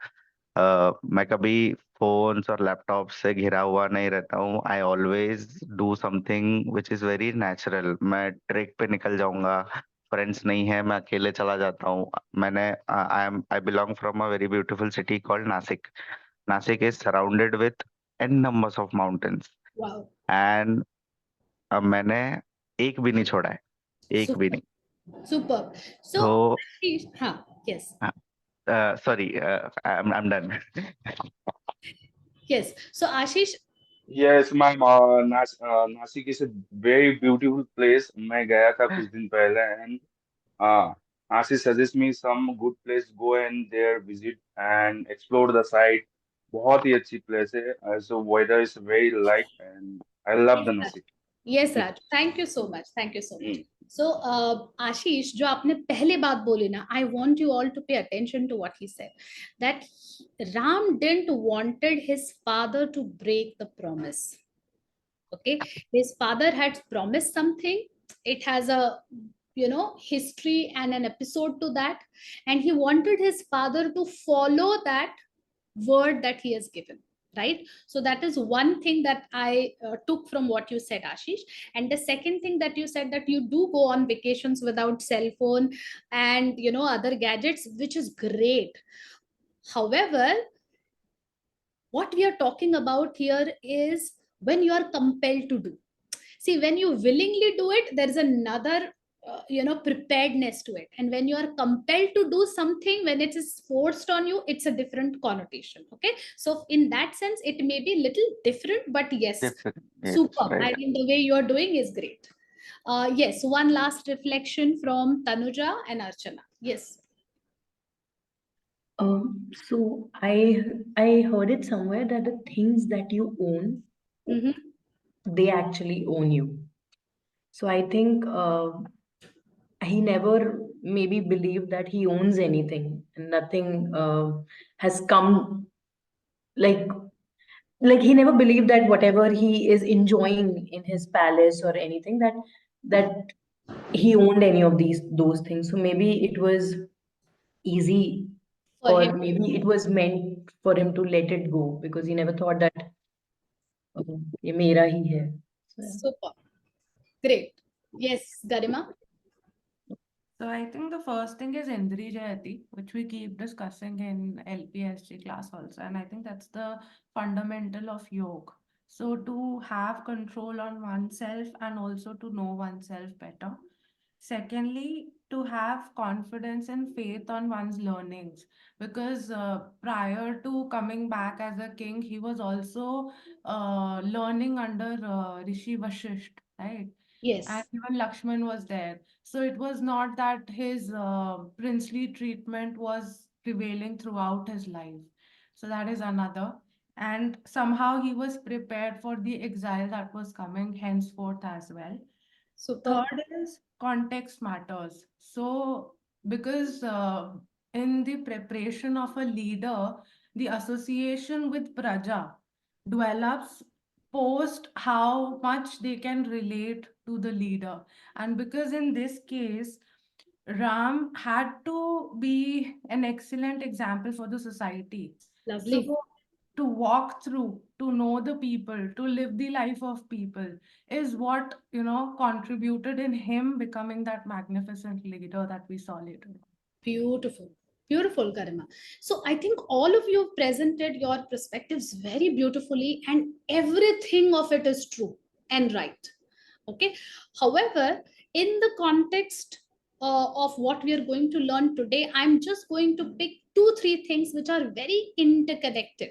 मैं कभी फोन्स और लैपटॉप से घिरा हुआ नहीं रहता हूँ. I always do something which is very natural. मैं ट्रेक पे निकल जाऊंगा, फ्रेंड्स नहीं है, मैं अकेले चला जाता हूँ. I belong from a very beautiful city called Nashik. Nashik is surrounded with an numbers of mountains, Wow. And मैंने एक भी नहीं छोड़ा है, एक भी नहीं. Super. So, तो Ashish, yes. sorry, I'm done. Yes. So, Ashish, Yes, ma'am. Nasik is a very beautiful place. मैं गया था कुछ दिन पहले, and Ashish suggest me some good place. Go and there visit and explore the site. बहुत ही अच्छी place है. So weather is very light, and I love the Nasik. yes, Raj. Thank you so much. Thank you so much. So, Ashish, जो आपने पहले बात बोली ना, I want you all to pay attention to what he said. That Ram didn't wanted his father to break the promise. Okay, his father had promised something. It has a history and an episode to that, and he wanted his father to follow that word that he has given, right? So that is one thing that I took from what you said, Ashish. And the second thing that you said, that you do go on vacations without cell phone and other gadgets, which is great. However, what we are talking about here is when you are compelled to do. See, when you willingly do it, there is another preparedness to it. And when you are compelled to do something, when it is forced on you, it's a different connotation. Okay, so in that sense it may be little different, but yes, Yes, super. right. I mean, the way you are doing is great. Yes, one last reflection from Tanuja and Archana. Yes. So I heard it somewhere that the things that you own, they actually own you. So I think he never maybe believed that he owns anything, and nothing has come like he never believed that whatever he is enjoying in his palace or anything, that he owned any of those things. So maybe it was easy, For or him. maybe it was meant for him to let it go, because he never thought that ये मेरा ही है. So, yeah. Super. Great. Yes, Garima. So I think the first thing is Indri Jayati, which we keep discussing in LPSG class also. And I think that's the fundamental of yoga. So to have control on oneself and also to know oneself better. Secondly, to have confidence and faith on one's learnings, because prior to coming back as a king, he was also learning under Rishi Vashisht, right? Yes. And even Lakshman was there. So it was not that his princely treatment was prevailing throughout his life. So that is another. And somehow he was prepared for the exile that was coming henceforth as well. Super. Third is context matters. So, because in the preparation of a leader, the association with Praja develops post how much they can relate to the leader. And because in this case, Ram had to be an excellent example for the society. Lovely. So, to walk through, to know the people, to live the life of people is what, contributed in him becoming that magnificent leader that we saw later. Beautiful. Beautiful, Garima. So I think all of you have presented your perspectives very beautifully, and everything of it is true and right. Okay. However, in the context of what we are going to learn today, I'm just going to pick 2-3 things which are very interconnected.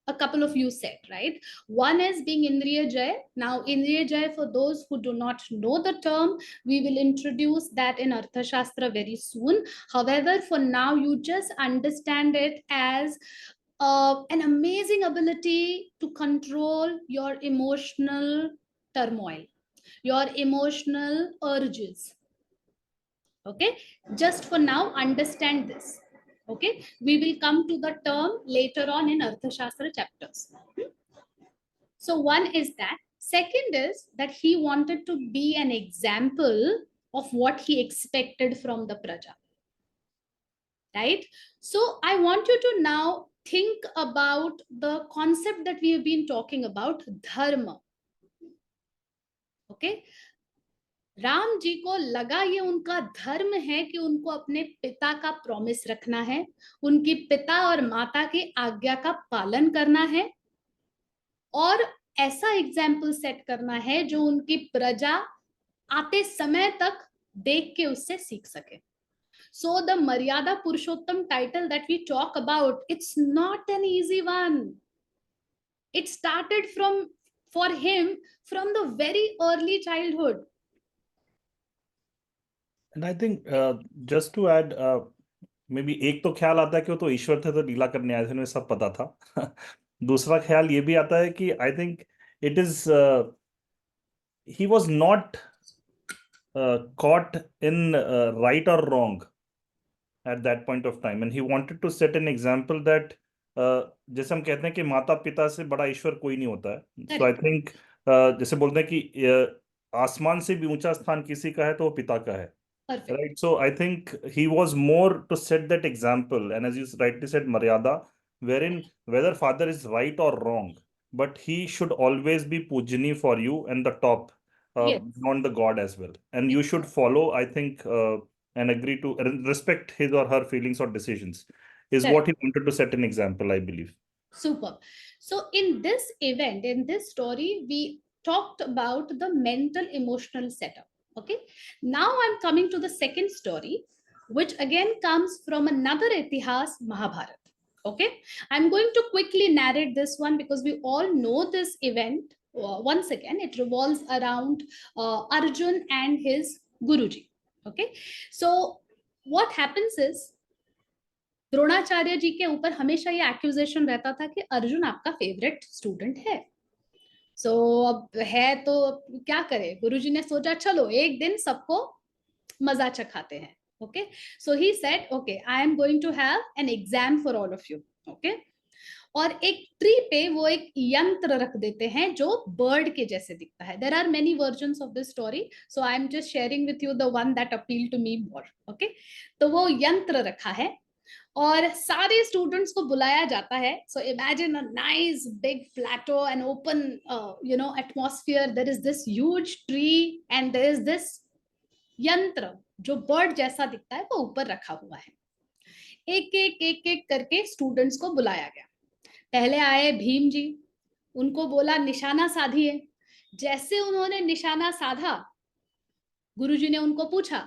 A couple of you said, right? One is being Indriya Jay. Now, Indriya Jay, for those who do not know the term, we will introduce that in Arthashastra very soon. However, for now, you just understand it as an amazing ability to control your emotional turmoil, your emotional urges. Okay, just for now, understand this. Okay, we will come to the term later on in Arthashastra chapters. So one is that. Second is that he wanted to be an example of what he expected from the Praja. Right? So I want you to now think about the concept that we have been talking about, dharma. Okay? Ram ji को लगा ये उनका धर्म है कि उनको अपने पिता का प्रॉमिस रखना है, उनकी पिता और माता की आज्ञा का पालन करना है और ऐसा एग्जाम्पल सेट करना है जो उनकी प्रजा आते समय तक देख के उससे सीख सके. So the Maryada Purushottam title that we talk about, it's not an easy one. It started for him from the very early childhood. And I think just to add, maybe एक तो ख्याल आता है कि वो तो ईश्वर थे तो लीला करने आए थे, उन्हें सब पता था. दूसरा ख्याल ये भी आता है कि I think it is he was not caught in right or wrong at that point of time, and he wanted to set an example that जैसे हम कहते हैं कि माता पिता से बड़ा ईश्वर कोई नहीं होता है. So I think जैसे बोलते हैं कि आसमान से भी ऊंचा स्थान किसी का है तो वो पिता का है. Perfect. Right. So I think he was more to set that example, and as you rightly said, Maryada, wherein whether father is right or wrong, but he should always be pujani for you and the top, Yes. beyond the God as well. And you should follow, I think, and agree to respect his or her feelings or decisions, is Correct. what he wanted to set an example, I believe. Super. So in this event, in this story, we talked about the mental emotional setup. Okay. Now I'm coming to the second story, which again comes from another Itihas, Mahabharata. Okay. I'm going to quickly narrate this one because we all know this event. Once again, it revolves around Arjun and his Guruji. Okay. So what happens is, Dronacharya जी के ऊपर हमेशा ये accusation रहता था कि अर्जुन आपका favourite student है. सो अब है तो क्या करे, गुरुजी ने सोचा चलो एक दिन सबको मजा चखाते हैं. Okay, so he said, okay, I am going to have an exam for all of you. Okay, और एक ट्री पे वो एक यंत्र रख देते हैं जो बर्ड के जैसे दिखता है. There are many versions of this story, so I am just sharing with you the one that appeal to me more. Okay, तो वो यंत्र रखा है और सारे स्टूडेंट्स को बुलाया जाता है. So imagine a nice big plateau and open atmosphere. There is this huge tree and there is this यंत्र जो बर्ड जैसा दिखता है, वो ऊपर रखा हुआ है. एक एक एक एक करके स्टूडेंट्स को बुलाया गया. पहले आए भीम जी, उनको बोला निशाना साधिए. जैसे उन्होंने निशाना साधा, गुरुजी ने उनको पूछा,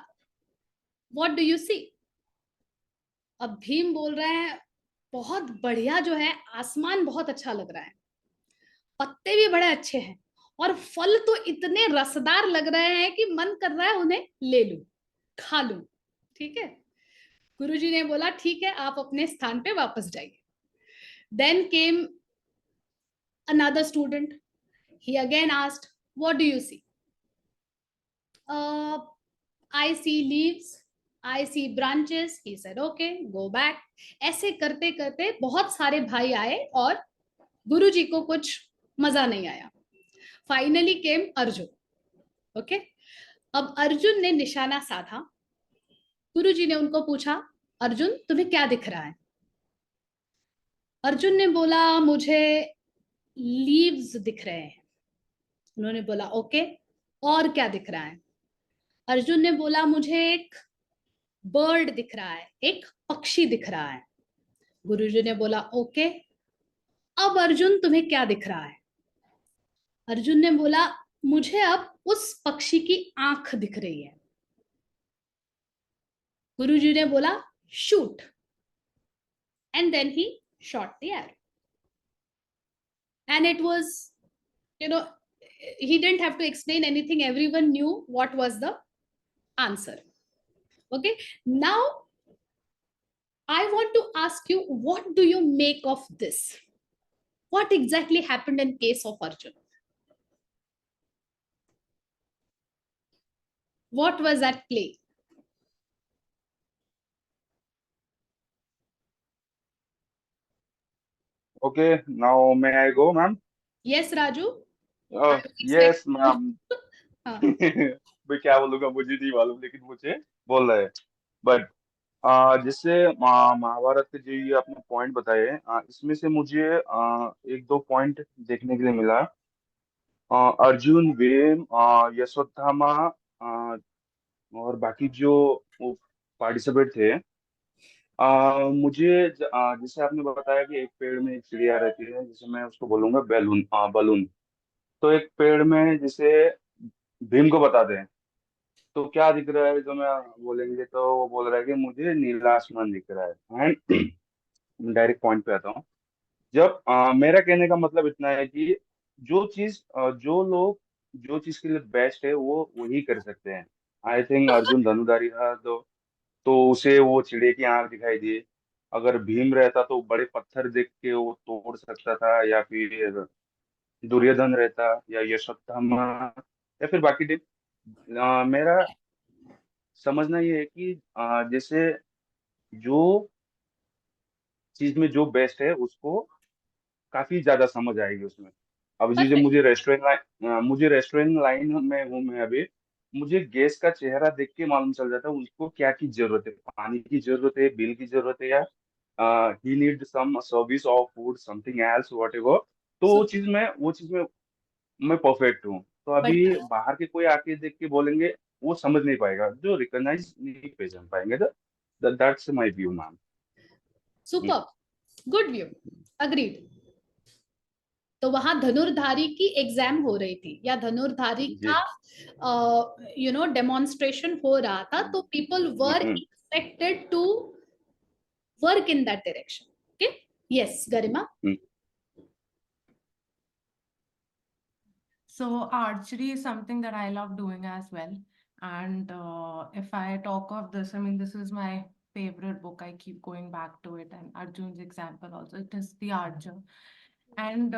व्हाट डू यू सी? अब भीम बोल रहे हैं, बहुत बढ़िया जो है, आसमान बहुत अच्छा लग रहा है, पत्ते भी बड़े अच्छे हैं और फल तो इतने रसदार लग रहे हैं कि मन कर रहा है उन्हें ले लूं, खा लूं. ठीक है, गुरुजी ने बोला ठीक है, आप अपने स्थान पे वापस जाइए. Then came another student. He again asked, what do you see? I see leaves, I see branches. He said, okay, go back. ऐसे करते करते बहुत सारे भाई आए और गुरुजी को कुछ मजा नहीं आया. Finally came Arjun. ओके, अब अर्जुन ने निशाना साधा. गुरुजी ने उनको पूछा, अर्जुन तुम्हें क्या दिख रहा है? अर्जुन ने बोला, मुझे लीव्स दिख रहे हैं. उन्होंने बोला ओके, और क्या दिख रहा है? अर्जुन ने बोला, मुझे एक बर्ड दिख रहा है, एक पक्षी दिख रहा है. गुरुजी ने बोला ओके, अब अर्जुन तुम्हें क्या दिख रहा है? अर्जुन ने बोला, मुझे अब उस पक्षी की आंख दिख रही है. गुरुजी ने बोला shoot, and then he shot the arrow. And it was, he didn't have to explain anything. Everyone knew what was the answer. Okay, now I want to ask you, what do you make of this? What exactly happened in case of Arjun? What was at play? Okay, now may I go, ma'am? Yes, Raju. Yes, ma'am. हाँ. मैं क्या बोलूंगा मुझे नहीं मालूम, लेकिन मुझे बोल रहे हैं. बट जैसे महाभारत के जो ये आपने पॉइंट बताए, इसमें से मुझे एक दो पॉइंट देखने के लिए मिला. अर्जुन, भीम, यशोत्थामा, और बाकी जो पार्टिसिपेट थे, मुझे जैसे आपने बताया कि एक पेड़ में एक चिड़िया रहती है, जिसे मैं उसको बोलूंगा बैलून, बलून. तो एक पेड़ में जैसे भीम को बताते हैं तो क्या दिख रहा है, जो मैं बोलेंगे तो वो बोल रहा है कि मुझे नीला आसमान दिख रहा है. एंड डायरेक्ट पॉइंट पे आता हूँ. जब मेरा कहने का मतलब इतना है कि जो चीज जो लोग जो चीज के लिए बेस्ट है वो वही कर सकते हैं. आई थिंक अर्जुन धनुधारी था तो उसे वो चिड़िया की आंख दिखाई दी. अगर भीम रहता तो बड़े पत्थर देख के वो तोड़ सकता था, या फिर दुर्योधन रहता, या यशोत्थामा, या फिर बाकी टीम. मेरा समझना ये है कि जैसे जो चीज में जो बेस्ट है उसको काफी ज्यादा समझ आएगी उसमें. अब जी मुझे रेस्टोरेंट लाइन में हूँ मैं अभी. मुझे गेस्ट का चेहरा देख के मालूम चल जाता है उसको क्या की जरूरत है, पानी की जरूरत है, बिल की जरूरत है, या he need some service of food something else whatever. तो वो चीज में मैं परफेक्ट हूँ. तो अभी बाहर के कोई आके देख के बोलेंगे वो समझ नहीं पाएगा, जो रिकॉग्नाइज नहीं पहचान पाएंगे. That's my view, ma'am. Super good view, agreed. तो वहां धनुर्धारी की एग्जाम हो रही थी, या धनुर्धारी का डेमोन्स्ट्रेशन हो रहा था. तो people were expected to work in that direction. Okay, yes Garima. So archery is something that I love doing as well. And if I talk of this, I mean, this is my favorite book. I keep going back to it. And Arjun's example also, it is The Archer. And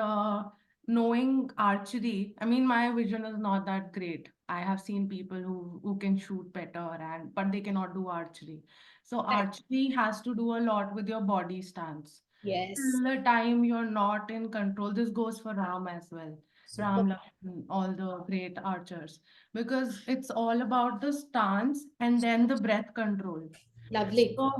knowing archery, I mean, my vision is not that great. I have seen people who can shoot better but they cannot do archery. So archery has to do a lot with your body stance. Yes. Till the time you're not in control, this goes for Ram as well. Ram, Lakshman, all the great archers, because it's all about the stance and then the breath control. Lovely. So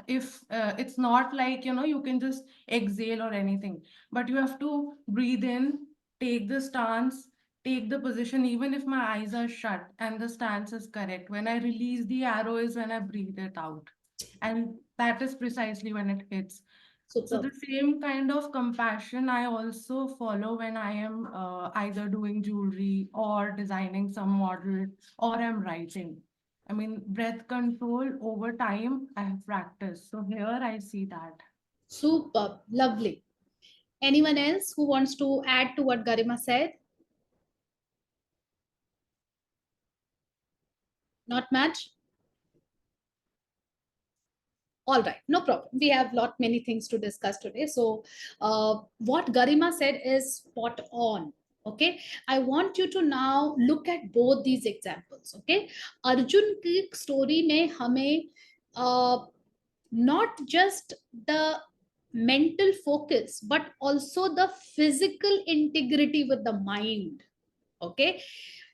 if it's not like, you can just exhale or anything, but you have to breathe in, take the stance, take the position, even if my eyes are shut and the stance is correct. When I release the arrow is when I breathe it out. And that is precisely when it hits. So the same kind of compassion I also follow when I am either doing jewelry or designing some model or I'm writing. I mean, breath control over time, I have practiced. So here I see that. Superb. Lovely. Anyone else who wants to add to what Garima said? Not much? All right, no problem. We have many things to discuss today. So what Garima said is spot on. Okay, I want you to now look at both these examples. Okay, Arjun ki story mein hame not just the mental focus but also the physical integrity with the mind. Okay,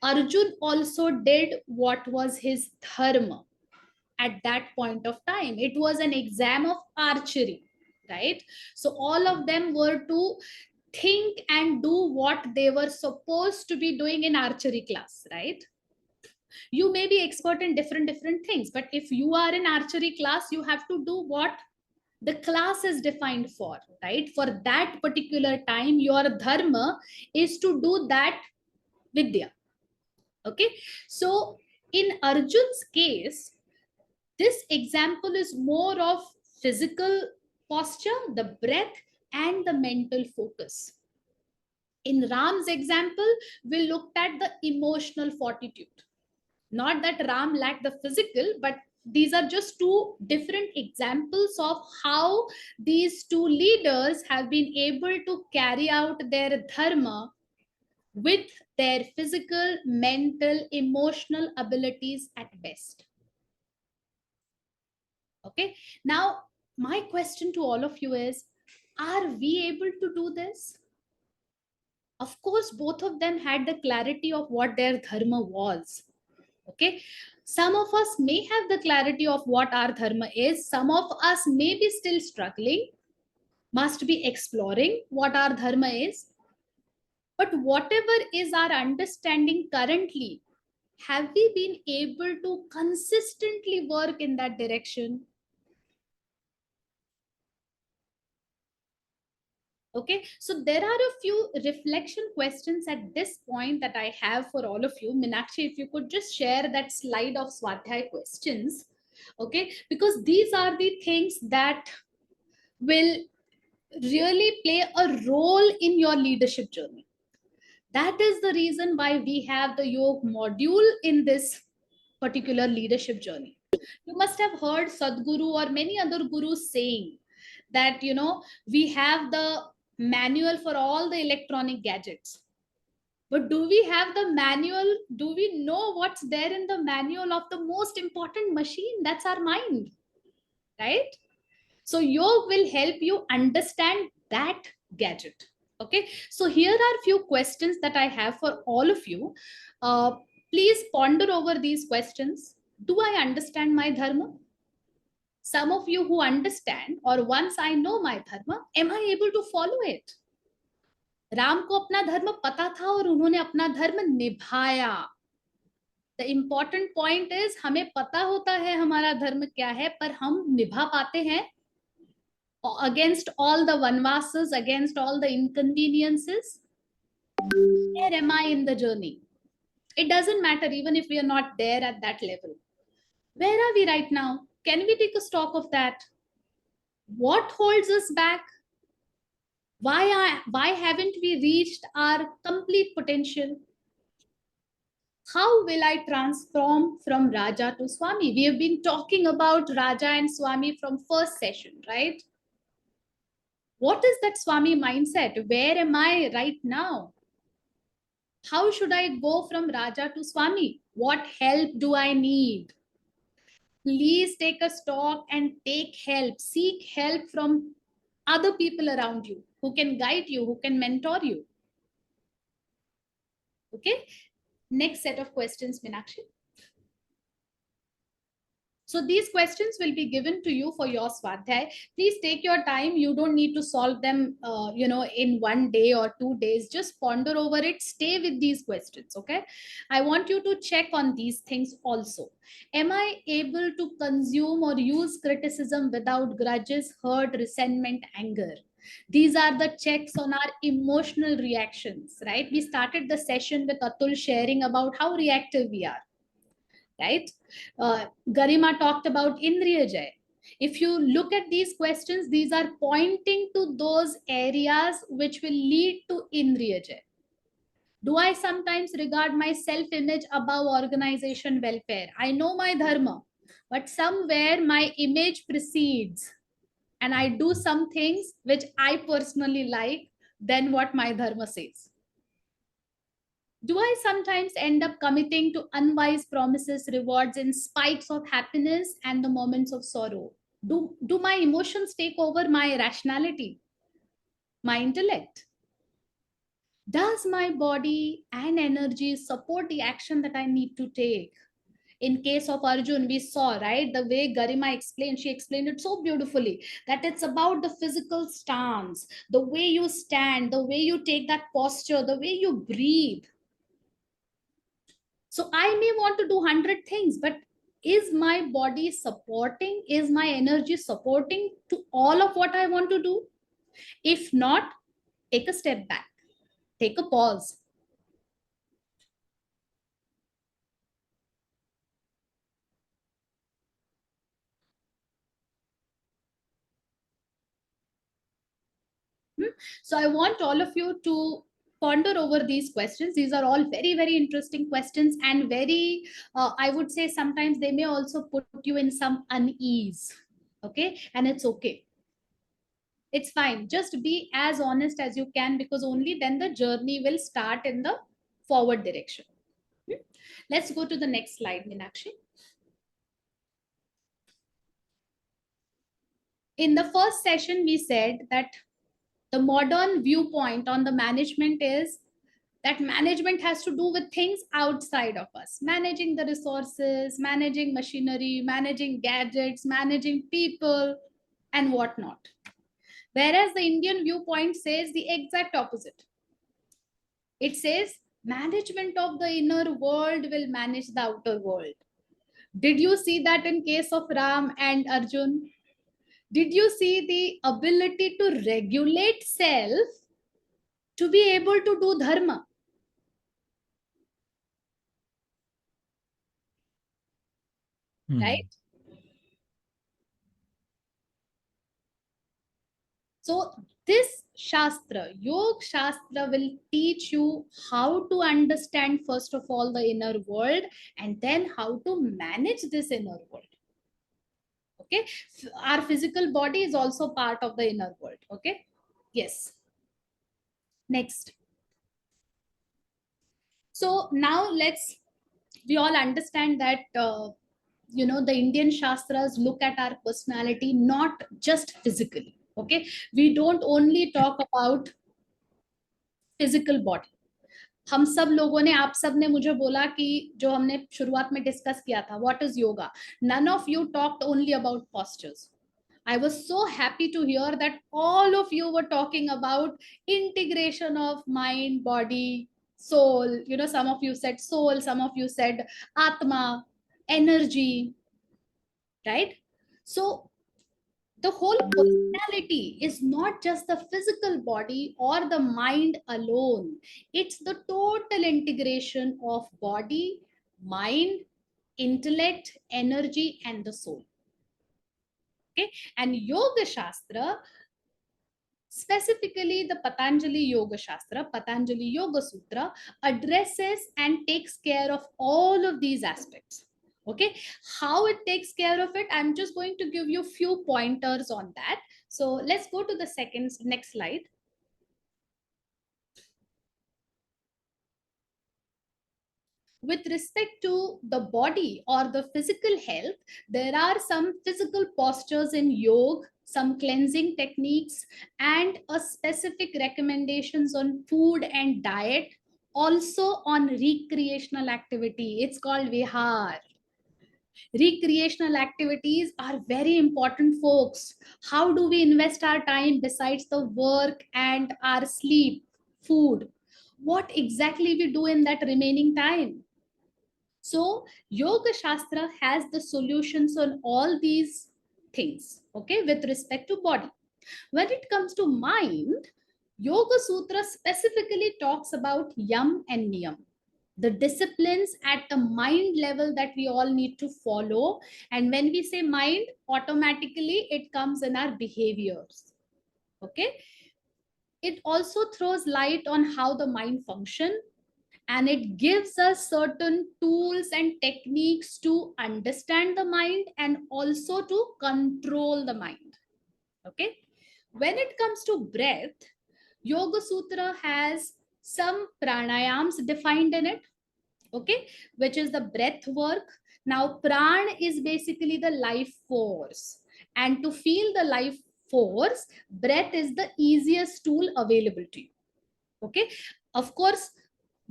Arjun also did what was his dharma at that point of time. It was an exam of archery, right? So all of them were to think and do what they were supposed to be doing in archery class, right? You may be expert in different things, but if you are in archery class, you have to do what the class is defined for, right? For that particular time, your dharma is to do that vidya. Okay, so in Arjun's case, this example is more of physical posture, the breath, and the mental focus. In Ram's example, we looked at the emotional fortitude. Not that Ram lacked the physical, but these are just two different examples of how these two leaders have been able to carry out their dharma with their physical, mental, emotional abilities at best. Okay, now my question to all of you is, are we able to do this? Of course, both of them had the clarity of what their dharma was. Okay, some of us may have the clarity of what our dharma is, some of us may be still struggling, must be exploring what our dharma is. But whatever is our understanding currently, have we been able to consistently work in that direction? Okay, so there are a few reflection questions at this point that I have for all of you. Meenakshi, if you could just share that slide of Swadhyay questions. Okay, because these are the things that will really play a role in your leadership journey. That is the reason why we have the yoga module in this particular leadership journey. You must have heard Sadhguru or many other gurus saying that, we have the manual for all the electronic gadgets. But do we have the manual? Do we know what's there in the manual of the most important machine? That's our mind, right? So yoga will help you understand that gadget. Okay, so here are few questions that I have for all of you. Please ponder over these questions. Do I understand my dharma? Some of you who understand, or once I know my dharma, am I able to follow it? Ram को अपना धर्म पता था और उन्होंने अपना धर्म निभाया. The important point is, हमें पता होता है हमारा धर्म क्या है, पर हम निभा पाते हैं against all the vanvasas, against all the inconveniences? Where am I in the journey? It doesn't matter even if we are not there at that level. Where are we right now? Can we take a stock of that? What holds us back? Why haven't we reached our complete potential? How will I transform from Raja to Swami? We have been talking about Raja and Swami from first session, right? What is that Swami mindset? Where am I right now? How should I go from Raja to Swami? What help do I need? Please take a stock and take help. Seek help from other people around you who can guide you, who can mentor you. Okay. Next set of questions, Meenakshi. So these questions will be given to you for your Swadhyay. Please take your time. You don't need to solve them, in 1 day or 2 days. Just ponder over it. Stay with these questions, okay? I want you to check on these things also. Am I able to consume or use criticism without grudges, hurt, resentment, anger? These are the checks on our emotional reactions, right? We started the session with Atul sharing about how reactive we are. Right? Garima talked about Indriya Jay. If you look at these questions, these are pointing to those areas which will lead to Indriya Jay. Do I sometimes regard my self-image above organization welfare? I know my dharma, but somewhere my image precedes, and I do some things which I personally like than what my dharma says. Do I sometimes end up committing to unwise promises, rewards in spite of happiness and the moments of sorrow? Do my emotions take over my rationality, my intellect? Does my body and energy support the action that I need to take? In case of Arjun, we saw, right, the way Garima explained, she explained it so beautifully, that it's about the physical stance, the way you stand, the way you take that posture, the way you breathe. So I may want to do 100 things, but is my body supporting? Is my energy supporting to all of what I want to do? If not, take a step back, take a pause. So I want all of you to ponder over these questions. These are all very, very interesting questions, and very, I would say sometimes they may also put you in some unease. Okay. And it's okay. It's fine. Just be as honest as you can, because only then the journey will start in the forward direction. Let's go to the next slide, Meenakshi. In the first session, we said that the modern viewpoint on the management is that management has to do with things outside of us, managing the resources, managing machinery, managing gadgets, managing people, and whatnot. Whereas the Indian viewpoint says the exact opposite. It says management of the inner world will manage the outer world. Did you see that in case of Ram and Arjun? Did you see the ability to regulate self to be able to do dharma? Right? So this Shastra, Yoga Shastra, will teach you how to understand, first of all, the inner world, and then how to manage this inner world. Okay. Our physical body is also part of the inner world. Okay. Yes. Next. So now we all understand that, the Indian Shastras look at our personality, not just physically. Okay. We don't only talk about physical body. हम सब लोगों ने, आप सब ने मुझे बोला कि जो हमने शुरुआत में डिस्कस किया था, what is yoga? None of you talked only about postures. I was so happy to hear that all of you were talking about integration of mind, body, soul. Some of you said soul, some of you said atma, energy, right? So the whole personality is not just the physical body or the mind alone. It's the total integration of body, mind, intellect, energy, and the soul. Okay. And Yoga Shastra, specifically the Patanjali Yoga Shastra, Patanjali Yoga Sutra, addresses and takes care of all of these aspects. Okay, how it takes care of it, I'm just going to give you few pointers on that. So let's go to the next slide. With respect to the body or the physical health, there are some physical postures in yoga, some cleansing techniques, and a specific recommendations on food and diet, also on recreational activity. It's called vihar. Recreational activities are very important, folks. How do we invest our time besides the work and our sleep, food? What exactly we do in that remaining time? So Yoga Shastra has the solutions on all these things, okay, with respect to body. When it comes to mind, Yoga Sutra specifically talks about yam and niyam, the disciplines at the mind level that we all need to follow. And when we say mind, automatically it comes in our behaviors, okay. It also throws light on how the mind functions, and it gives us certain tools and techniques to understand the mind and also to control the mind. Okay, when it comes to breath, Yoga Sutra has some pranayams defined in it, okay, which is the breath work. Now pran is basically the life force, and to feel the life force, breath is the easiest tool available to you. Okay, of course,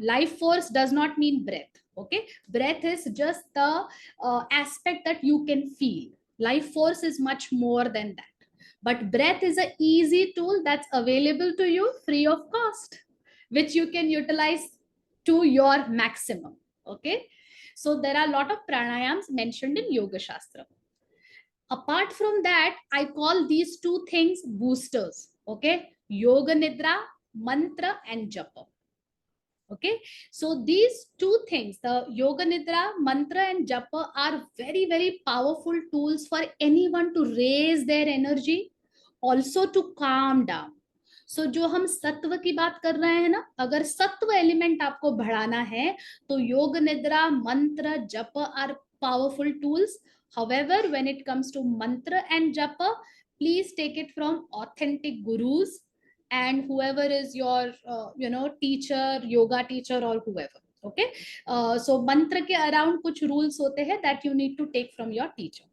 life force does not mean breath. Okay, breath is just the aspect that you can feel. Life force is much more than that, but breath is an easy tool that's available to you free of cost, which you can utilize to your maximum. Okay, so there are a lot of pranayams mentioned in Yoga Shastra. Apart from that, I call these two things boosters. Okay, Yoga Nidra, mantra and japa. Okay, so these two things, the Yoga Nidra, mantra and japa, are very, very powerful tools for anyone to raise their energy, also to calm down. So जो हम सत्व की बात कर रहे हैं ना, अगर सत्व एलिमेंट आपको बढ़ाना है तो योग निद्रा, मंत्र, जप are powerful tools. However, when it comes to mantra and japa, please take it from authentic gurus and whoever is your teacher, yoga teacher or whoever. Okay, so mantra ke around kuch rules hote hain that you need to take from your teacher.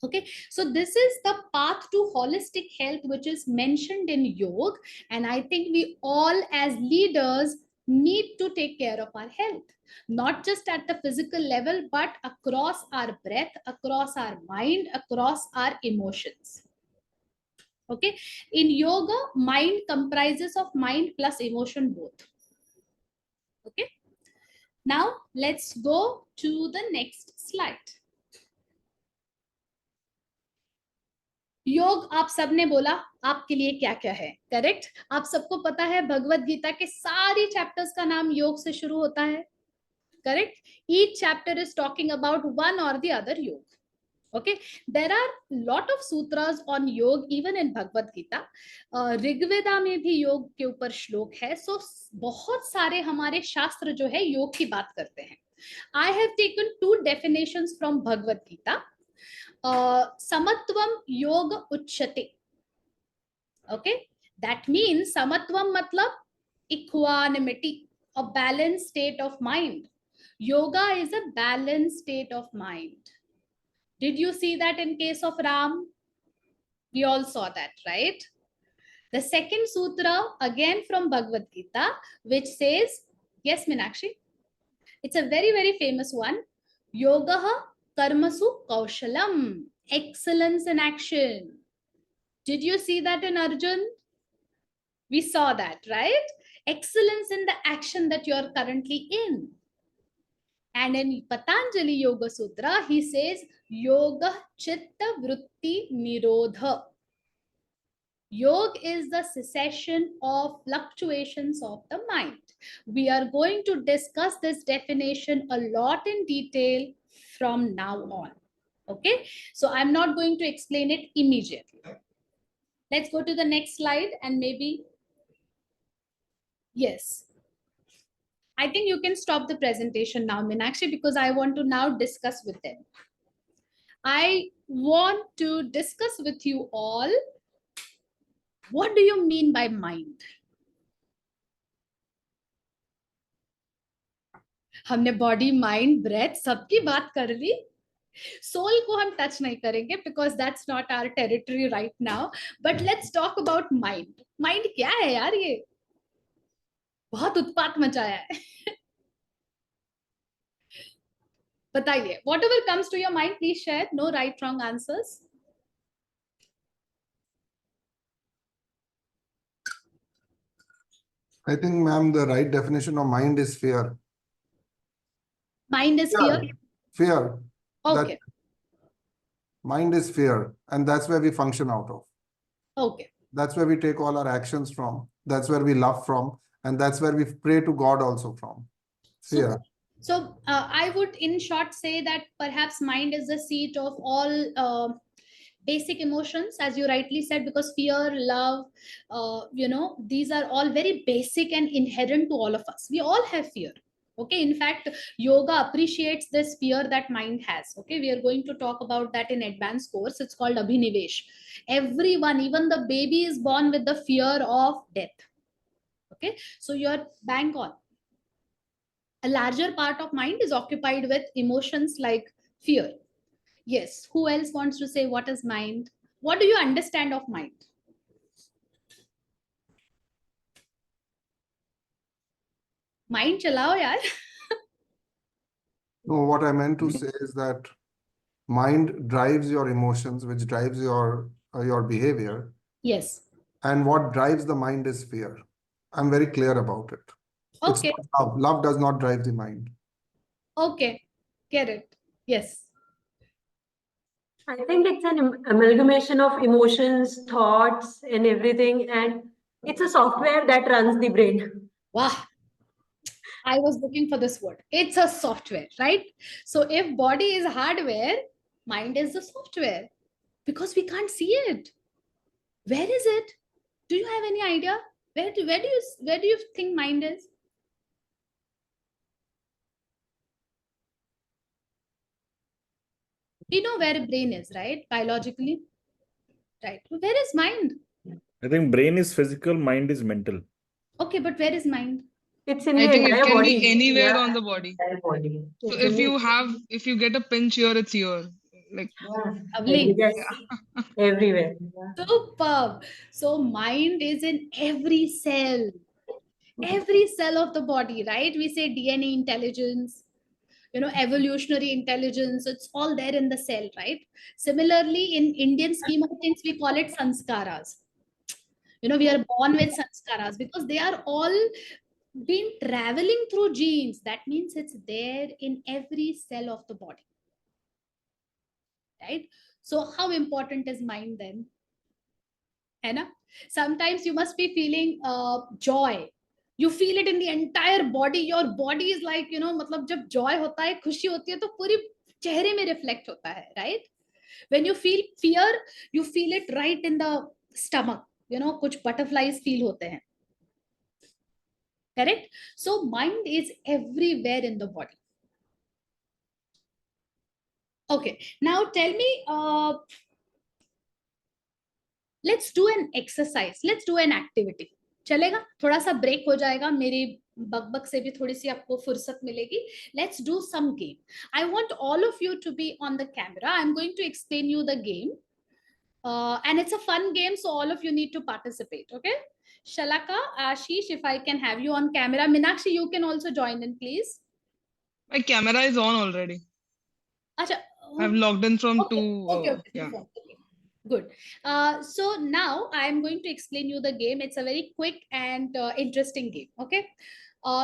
Okay, so this is the path to holistic health which is mentioned in yoga, and I think we all as leaders need to take care of our health, not just at the physical level but across our breath, across our mind, across our emotions. Okay, in yoga, mind comprises of mind plus emotion both. Okay, now let's go to the next slide. योग आप सबने बोला आपके लिए क्या क्या है, correct? आप सबको पता है भगवत गीता के सारी चैप्टर्स का नाम योग से शुरू होता है, correct? Each chapter is talking about one और द अदर योग. Okay, there are lot of sutras on योग even in भगवत गीता. ऋग्वेदा में भी योग के ऊपर श्लोक है. So बहुत सारे हमारे शास्त्र जो है योग की बात करते हैं. I have taken two definitions from Bhagavad Gita. समत्वम योग उच्यते. Okay, that means samatvam matlab equanimity, a balanced state of mind. Yoga is a balanced state of mind. Did you see that in case of Ram? We all saw that, right? The second sutra, again from Bhagavad Gita, which says, yes, Meenakshi, it's a very, very famous one. Yogaha karmasu kaushalam, excellence in action. Did you see that in Arjun? We saw that, right? Excellence in the action that you are currently in. And in Patanjali Yoga Sutra, he says, Yoga Chitta Vritti Nirodha. Yoga is the cessation of fluctuations of the mind. We are going to discuss this definition a lot in detail from now on. Okay, so I'm not going to explain it immediately. Let's go to the next slide and maybe, yes. I think you can stop the presentation now, Meenakshi, because I want to now discuss with them. I want to discuss with you all, what do you mean by mind? हमने body mind breath सबकी बात कर ली, soul को हम touch नहीं करेंगे because that's not our territory right now, but let's talk about mind. Mind क्या है यार, ये बहुत उत्पात मचाया है. बताइए, whatever comes to your mind, please share. No right wrong answers. I think, ma'am, the right definition of mind is fear. Mind is fear. Fear. Okay. Mind is fear, and that's where we function out of. Okay. That's where we take all our actions from. That's where we love from, and that's where we pray to God also from. Fear. So I would, in short, say that perhaps mind is the seat of all basic emotions, as you rightly said, because fear, love, these are all very basic and inherent to all of us. We all have fear. Okay, in fact, yoga appreciates this fear that mind has. Okay, we are going to talk about that in advanced course. It's called Abhinivesh. Everyone, even the baby, is born with the fear of death. Okay, so you're bang on. A larger part of mind is occupied with emotions like fear. Yes, who else wants to say what is mind? What do you understand of mind? Mind chalao yaar. No, what I meant to say is that mind drives your emotions, which drives your behavior. Yes. And what drives the mind is fear. I'm very clear about it. Okay. It's not love. Love does not drive the mind. Okay, get it. Yes. I think it's an amalgamation of emotions, thoughts, and everything, and it's a software that runs the brain. Wow. I was looking for this word. It's a software, right? So if body is hardware, mind is the software, because we can't see it. Where is it? Do you have any idea? Where do you think mind is? We know where brain is, right? Biologically. Right. Where is mind? I think brain is physical, mind is mental. Okay, but where is mind? It's in I the think it entire can body. be anywhere Yeah, on the body. entire body. So It's in if you get a pinch here, it's here. Like Lovely. yes, everywhere. Yeah. Superb. So mind is in every cell of the body, right? We say DNA intelligence, evolutionary intelligence, it's all there in the cell, right? Similarly, in Indian scheme of things, we call it sanskaras. We are born with sanskaras because they are all been traveling through genes. That means it's there in every cell of the body, right? So how important is mind then? Anna? Sometimes you must be feeling joy. You feel it in the entire body. Your body is like, मतलब जब joy होता है, खुशी होती है, तो पूरी चेहरे में reflect होता है, right? When you feel fear, you feel it right in the stomach. कुछ butterflies feel होते हैं. Correct? So mind is everywhere in the body. Okay, now tell me, let's do an exercise. Let's do an activity. चलेगा? थोड़ा सा break हो जाएगा, मेरी बकबक से भी थोड़ी सी आपको फुर्सत मिलेगी. Let's do some game. I want all of you to be on the camera. I'm going to explain you the game. And it's a fun game, so all of you need to participate, okay? Shalaka, Ashish, if I can have you on camera. Meenakshi, you can also join in, please. my camera is on already. Acha, I've logged in from okay, two. okay. Yeah. Good. So now I'm going to explain you the game. It's a very quick and interesting game, okay?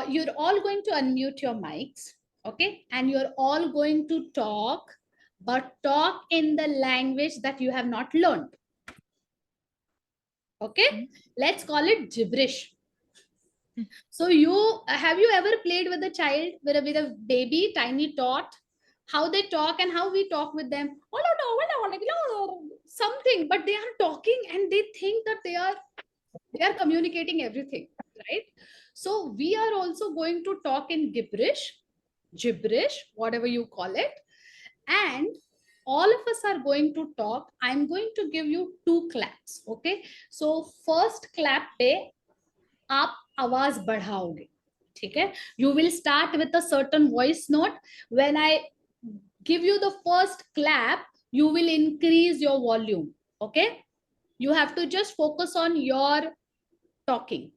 You're all going to unmute your mics, okay? And you're all going to talk, but talk in the language that you have not learned. Okay? Let's call it gibberish. So have you ever played with a child, with a baby, tiny tot? How they talk and how we talk with them? Something, but they are talking and they think that they are communicating everything, right? So we are also going to talk in gibberish, whatever you call it. And all of us are going to talk. I'm going to give you 2 claps. Okay. So first clap पे आप आवाज बढ़ाओगे. ठीक है. You will start with a certain voice note. When I give you the first clap, you will increase your volume. Okay. You have to just focus on your talking.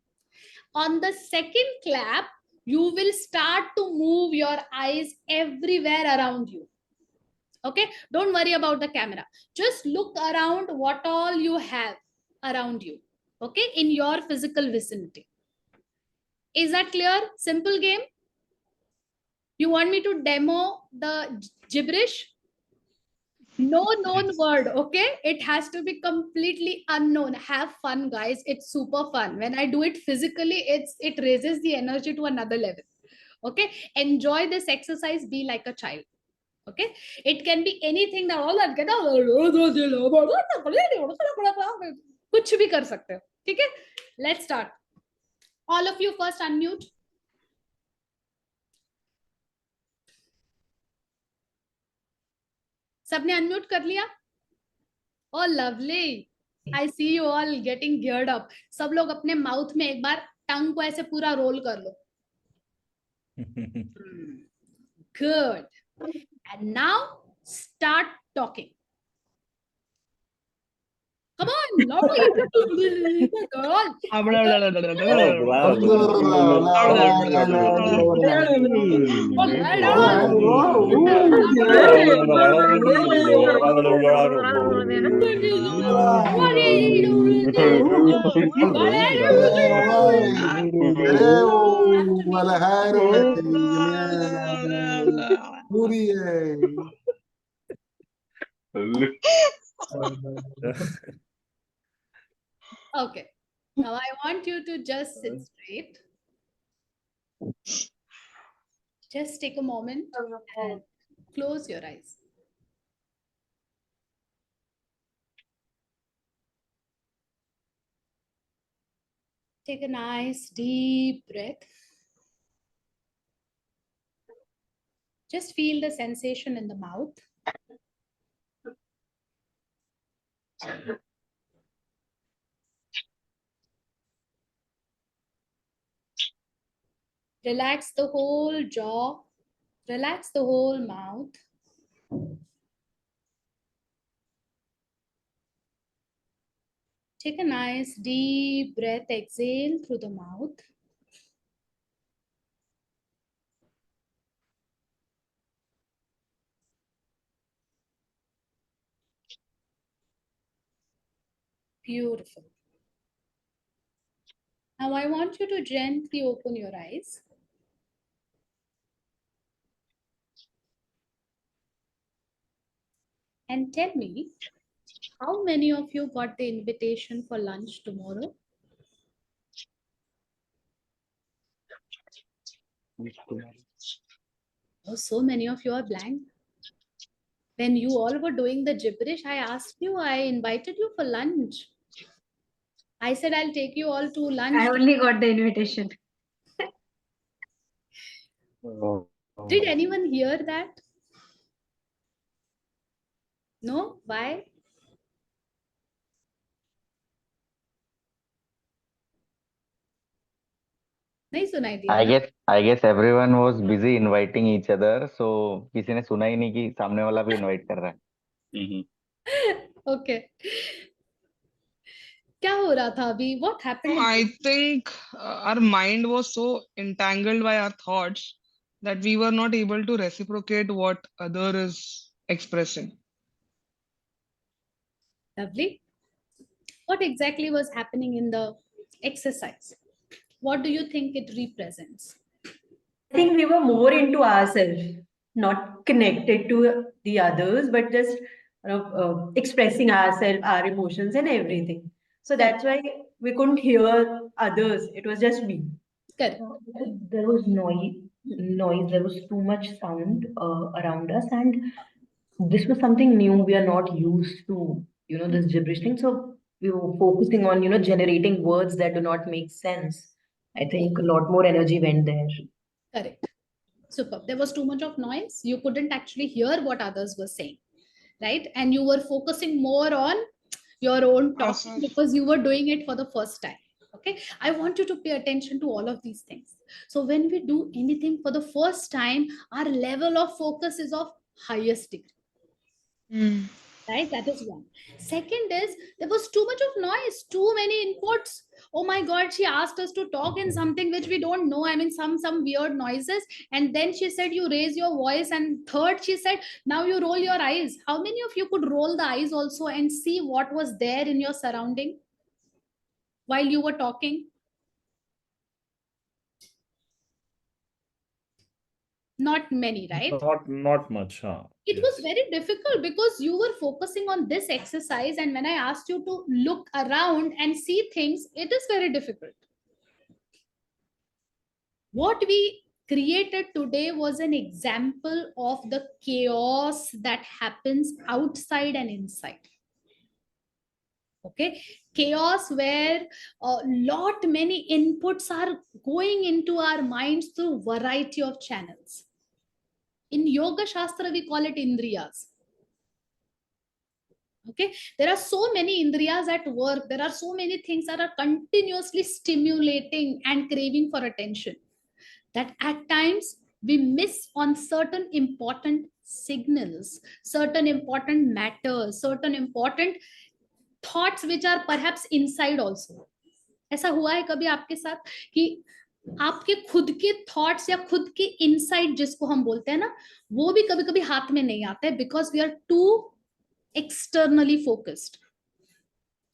On the second clap, you will start to move your eyes everywhere around you. Okay, don't worry about the camera. Just look around what all you have around you. Okay, in your physical vicinity. Is that clear? Simple game. You want me to demo the gibberish? No known word. Okay, it has to be completely unknown. Have fun, guys. It's super fun. When I do it physically, it raises the energy to another level. Okay, enjoy this exercise. Be like a child. Okay, it can be anything that all that कुछ भी कर सकते हो. ठीक है, let's start. All of you first unmute. सबने unmute कर लिया? Oh, lovely. I see you all getting geared up. सब लोग अपने माउथ में एक बार टंग को ऐसे पूरा रोल कर लो. Good. And now start talking. Come on, Okay. Now I want you to just sit straight. Just take a moment and close your eyes. Take a nice deep breath. Just feel the sensation in the mouth. Relax the whole jaw. Relax the whole mouth. Take a nice deep breath. Exhale through the mouth. Beautiful. Now I want you to gently open your eyes. And tell me, how many of you got the invitation for lunch tomorrow? Oh, so many of you are blank. When you all were doing the gibberish, I asked you, I invited you for lunch. I said, I'll take you all to lunch. I only got the invitation. Did anyone hear that? No? Why? नहीं सुनाई दिया ना? I guess everyone was busy inviting each other, so किसी ने सुना ही नहीं कि सामने वाला भी invite कर रहा है. Okay. क्या हो रहा था अभी? What happened? I think our mind was so entangled by our thoughts that we were not able to reciprocate what other is expressing. Lovely. What exactly was happening in the exercise? What do you think it represents? I think we were more into ourselves, not connected to the others, but just expressing ourselves, our emotions, and everything. So that's why we couldn't hear others. It was just me. Good. There was noise. There was too much sound around us, and this was something new. We are not used to, this gibberish thing. So we were focusing on, generating words that do not make sense. I think a lot more energy went there. Correct. Super. There was too much of noise. You couldn't actually hear what others were saying, right? And you were focusing more on your own talking because you were doing it for the first time. Okay. I want you to pay attention to all of these things. So when we do anything for the first time, our level of focus is of highest degree. Right? That is one. Second is there was too much of noise, too many inputs. Oh my God, she asked us to talk in something which we don't know. I mean, some weird noises. And then she said, you raise your voice. And third, she said, now you roll your eyes. How many of you could roll the eyes also and see what was there in your surrounding while you were talking? Not many, right? Not much. It was very difficult because you were focusing on this exercise, and when I asked you to look around and see things, it is very difficult. What we created today was an example of the chaos that happens outside and inside. Okay, chaos where a lot many inputs are going into our minds through variety of channels. In Yoga Shastra, we call it Indriyas. Okay, there are so many Indriyas at work. There are so many things that are continuously stimulating and craving for attention, that at times we miss on certain important signals, certain important matters, certain important thoughts which are perhaps inside also. ऐसा हुआ है कभी आपके साथ कि आपके खुद के थॉट्स या खुद के इनसाइट जिसको हम बोलते हैं ना, वो भी कभी कभी हाथ में नहीं आते because we are too externally focused,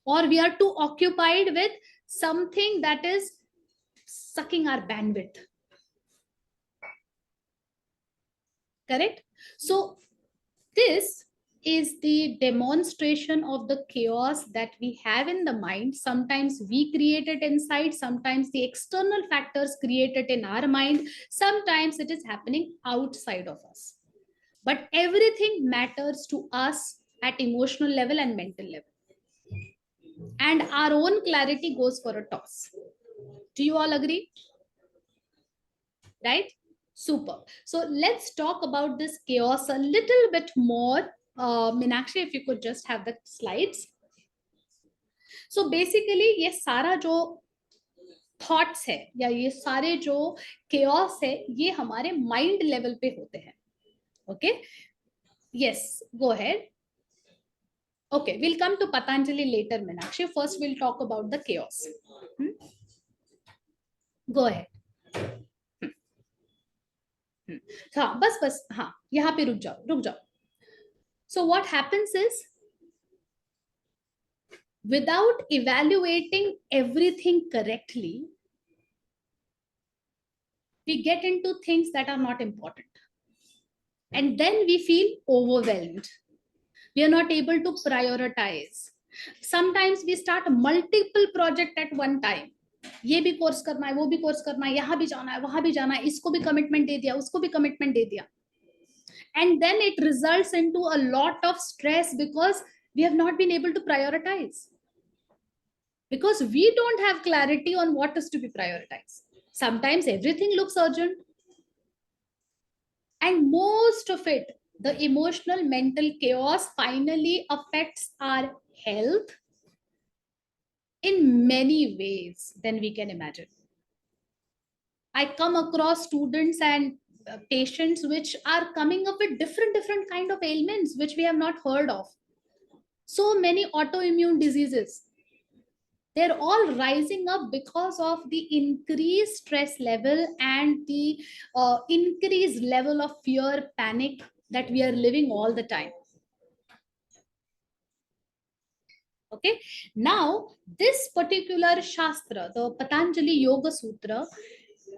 or we are too occupied with something that is sucking our bandwidth. Correct? So this is the demonstration of the chaos that we have in the mind. Sometimes we create it inside, sometimes the external factors create it in our mind, sometimes it is happening outside of us. But everything matters to us at emotional level and mental level. And our own clarity goes for a toss. Do you all agree? Right? Super. So let's talk about this chaos a little bit more. Meenakshi, if you could just have the slides. So basically, ये सारा जो thoughts है या ये सारे जो chaos है, ये हमारे mind level पे होते हैं. Okay? Yes, go ahead. Okay, we'll come to Patanjali later, Meenakshi. First, we'll talk about the chaos. Go ahead. हाँ, बस हाँ, यहाँ पे रुक जाओ. So what happens is, without evaluating everything correctly, we get into things that are not important. And then we feel overwhelmed. We are not able to prioritize. Sometimes we start multiple projects at one time. ये भी course करना है, वो भी course करना है, यहाँ भी जाना है, वहां भी जाना है, इसको भी कमिटमेंट दे दिया, उसको भी कमिटमेंट दे दिया. And then it results into a lot of stress because we have not been able to prioritize. Because we don't have clarity on what is to be prioritized. Sometimes everything looks urgent. And most of it, the emotional mental chaos finally affects our health in many ways than we can imagine. I come across students and patients which are coming up with different kind of ailments which we have not heard of. So many autoimmune diseases. They're all rising up because of the increased stress level and the increased level of fear, panic that we are living all the time. Okay, now this particular Shastra, the Patanjali Yoga Sutra,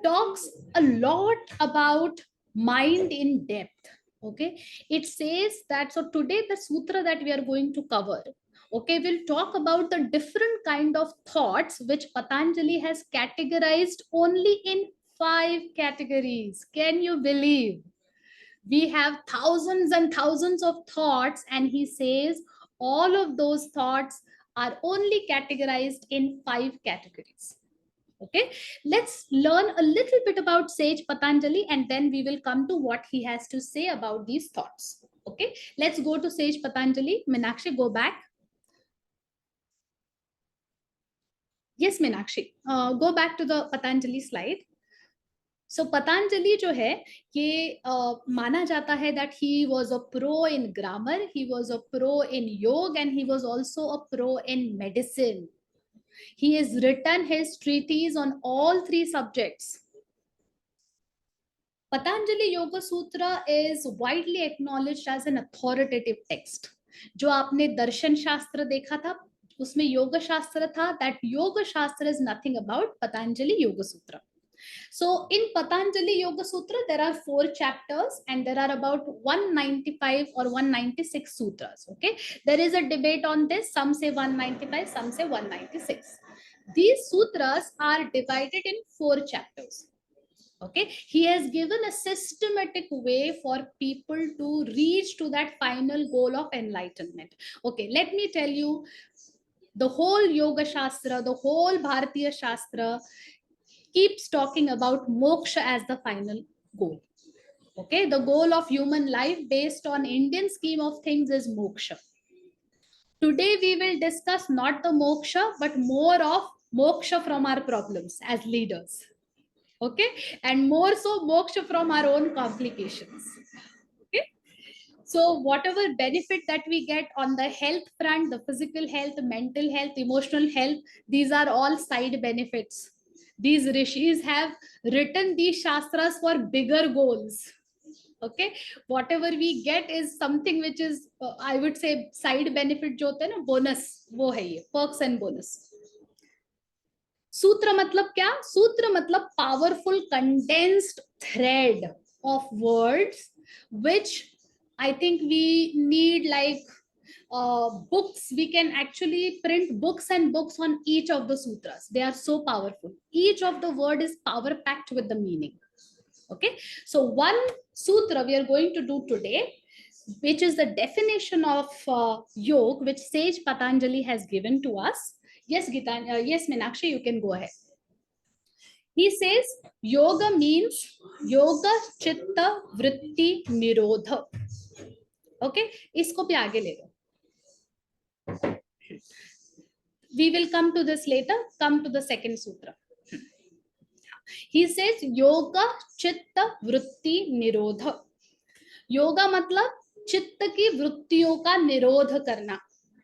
talks a lot about mind in depth. Okay, it says that, so today the sutra that we are going to cover, okay, we'll talk about the different kind of thoughts which Patanjali has categorized only in 5 categories. Can you believe? We have thousands and thousands of thoughts, and he says all of those thoughts are only categorized in 5 categories. Okay, let's learn a little bit about sage Patanjali, and then we will come to what he has to say about these thoughts. Okay, let's go to sage Patanjali. Meenakshi, go back. Yes, Meenakshi, go back to the Patanjali slide. So Patanjali जो है ये माना जाता है that he was a pro in grammar, he was a pro in yoga, and he was also a pro in medicine. He has written his treatise on all three subjects. Patanjali Yoga Sutra is widely acknowledged as an authoritative text. जो आपने दर्शन शास्त्र देखा था उसमें योग शास्त्र था, that yoga shastra is nothing about Patanjali Yoga Sutra. So in Patanjali Yoga Sutra, there are 4 chapters and there are about 195 or 196 sutras. Okay, there is a debate on this. Some say 195, some say 196. These sutras are divided in 4 chapters. Okay, he has given a systematic way for people to reach to that final goal of enlightenment. Okay, let me tell you, the whole Yoga Shastra, the whole Bharatiya Shastra keeps talking about moksha as the final goal. Okay, the goal of human life based on Indian scheme of things is moksha. Today we will discuss not the moksha but more of moksha from our problems as leaders. Okay, and more so moksha from our own complications. Okay, so whatever benefit that we get on the health front, the physical health, mental health, emotional health, these are all side benefits. These rishis have written these shastras for bigger goals. Okay, whatever we get is something which is I would say side benefit जो होता है ना, bonus, वो है ये perks and bonus. सूत्र मतलब क्या? सूत्र मतलब powerful condensed thread of words which I think we need like books. We can actually print books and books on each of the sutras. They are so powerful. Each of the word is power packed with the meaning. Okay, so one sutra we are going to do today, which is the definition of yoga, which sage Patanjali has given to us. Yes, yes, Meenakshi, you can go ahead. He says yoga means yoga chitta vritti nirodha. Okay, isko bhi aage le lo. We will come to this later. Come to the second sutra. He says yoga chitta vritti nirodha. Yoga मतलब चित्त की वृत्तियों का निरोध करना.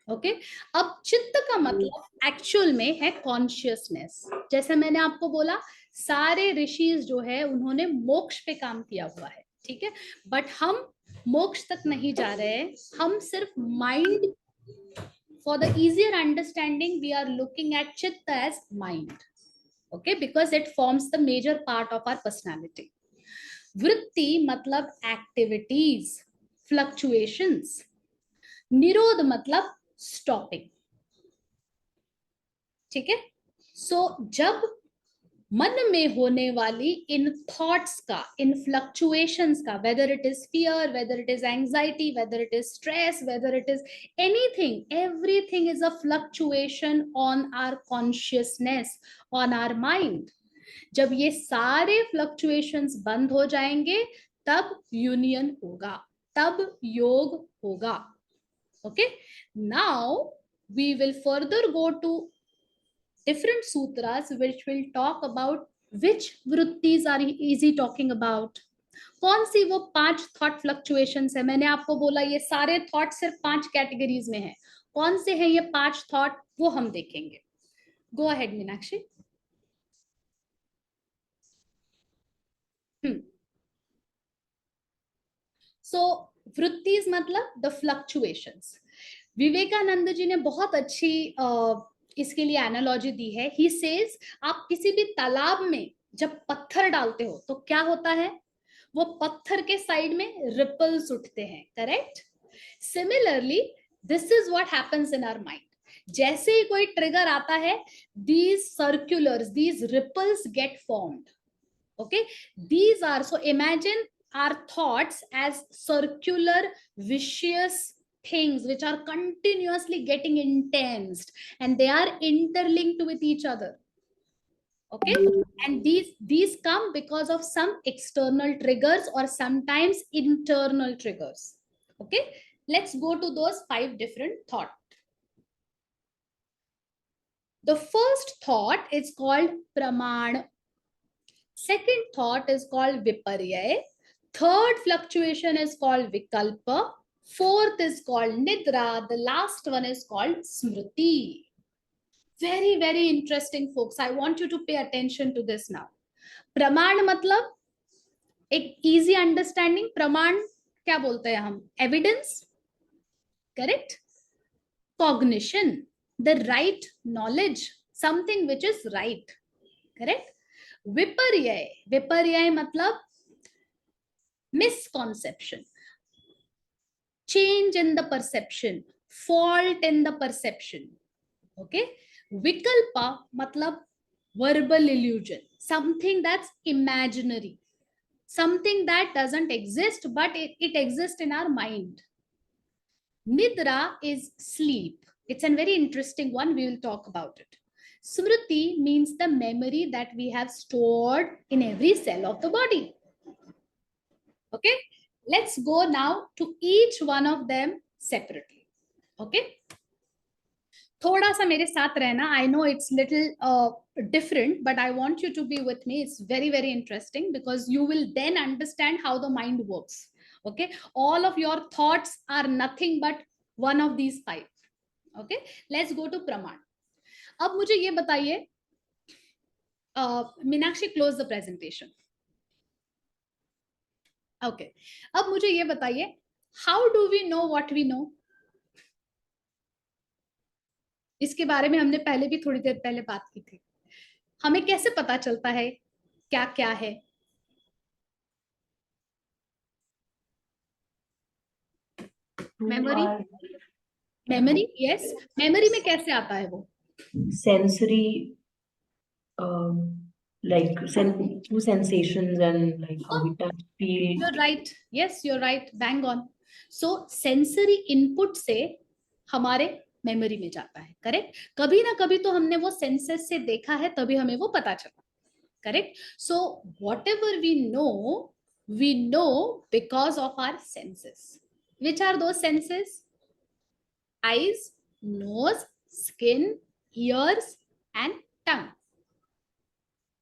Okay, अब चित्त का मतलब एक्चुअल में है कॉन्शियसनेस. जैसे मैंने आपको बोला सारे ऋषिज जो है उन्होंने मोक्ष पे काम किया हुआ है, ठीक है, बट हम मोक्ष तक नहीं जा रहे हैं. हम सिर्फ mind, for the easier understanding we are looking at चित्त as mind. Okay, because it forms the major part of our personality. वृत्ति मतलब एक्टिविटीज, फ्लक्चुएशंस. निरोध मतलब स्टॉपिंग. ठीक है, सो जब मन में होने वाली इन थॉट्स का, इन फ्लक्चुएशंस का, whether it is fear, whether it is anxiety, whether it is stress, whether it is anything, everything is a fluctuation on our consciousness, on our mind. जब ये सारे फ्लक्चुएशंस बंद हो जाएंगे तब यूनियन होगा, तब योग होगा. Okay, now we will further go to different sutras which will talk about which vrittis are easy talking about. कौन सी वो 5 थॉट फ्लक्चुएशंस है? मैंने आपको बोला ये सारे थॉट सिर्फ 5 कैटेगरीज में है. कौन से हैं ये 5 थॉट, वो हम देखेंगे. Go ahead Meenakshi. सो वृत्तिज मतलब द फ्लक्चुएशंस. विवेकानंद जी ने बहुत अच्छी इसके लिए एनालॉजी दी है. ही सेज आप किसी भी तालाब में जब पत्थर डालते हो तो क्या होता है? वो पत्थर के साइड में रिपल्स उठते हैं, correct? Similarly this is what happens in our mind. जैसे ही कोई ट्रिगर आता है, these circulars, these ripples get formed. Okay, these are, so imagine our thoughts as circular vicious things which are continuously getting intense and they are interlinked with each other. Okay, and these come because of some external triggers or sometimes internal triggers. Okay, let's go to those 5 different thoughts. The first thought is called praman. Second thought is called viparya. Third fluctuation is called vikalpa. Fourth is called nidra. The last one is called smriti. Very, very interesting, folks. I want you to pay attention to this now. प्रमाण मतलब एक easy understanding. प्रमाण क्या बोलते हैं हम? Evidence, correct? Cognition, the right knowledge, something which is right, correct? विपर्यय, विपर्यय मतलब misconception, change in the perception, fault in the perception. Okay, vikalpa matlab verbal illusion, something that's imaginary, something that doesn't exist but it exists in our mind. Nidra is sleep. It's a very interesting one. We will talk about it. Smriti means the memory that we have stored in every cell of the body. Okay, let's go now to each one of them separately. Okay, थोड़ा सा मेरे साथ रहना. I know it's little different, but I want you to be with me. It's very, very interesting because you will then understand how the mind works. Okay, all of your thoughts are nothing but one of these 5. Okay, let's go to praman. अब मुझे ये बताइए, Meenakshi, close the presentation. Okay, अब मुझे ये बताइए, how do we know what we know? इसके बारे में हमने पहले भी थोड़ी देर पहले बात की थी. हमें कैसे पता चलता है क्या क्या है? Memory, memory, yes. मेमोरी में कैसे आता है वो? Sensory, like through sensations and like how we touch, feel. You're right. Yes, you're right. Bang on. So sensory input से हमारे मेमोरी में जाता है, करेक्ट? कभी ना कभी तो हमने वो सेंसेस से देखा है, तभी हमें वो पता चला, correct? So whatever we know because of our senses. Which are those senses? Eyes, nose, skin, ears, and tongue.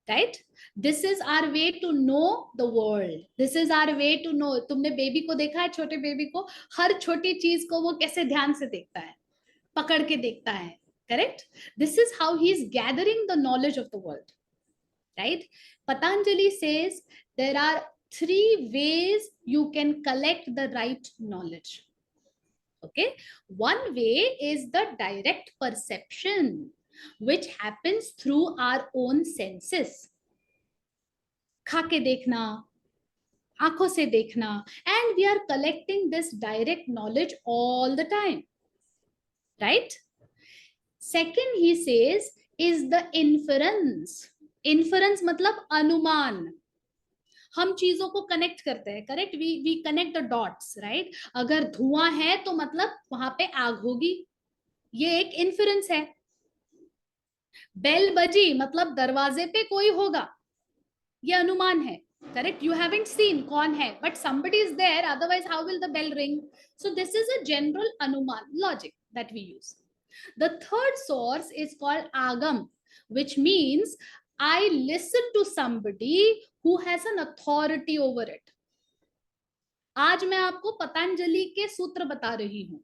Right? This is our way to know the world. This is our way to know. तुमने baby को देखा है, छोटे baby को, हर छोटी चीज को वो कैसे ध्यान से देखता है, पकड़ के देखता है, correct? This is how he is gathering the knowledge of the world, right? Patanjali says there are 3 ways you can collect the right knowledge. Okay, one way is the direct perception, which happens through our own senses. खा के देखना, आंखों से देखना, and we are collecting this direct knowledge all the time, right? Second, he says, is the inference. Inference मतलब अनुमान. हम चीजों को कनेक्ट करते हैं, correct? We connect the dots, right? अगर धुआं है तो मतलब वहां पे आग होगी, ये एक इन्फरेंस है. बेल बजी मतलब दरवाजे पे कोई होगा, ये अनुमान है, करेक्ट? यू हैवंट सीन कौन है, but somebody is there, otherwise how will the bell ring? So this is a general anuman logic that we use. The third source is called agam, which means I listen to somebody who has an authority over it. आज मैं आपको पतंजलि के सूत्र बता रही हूं,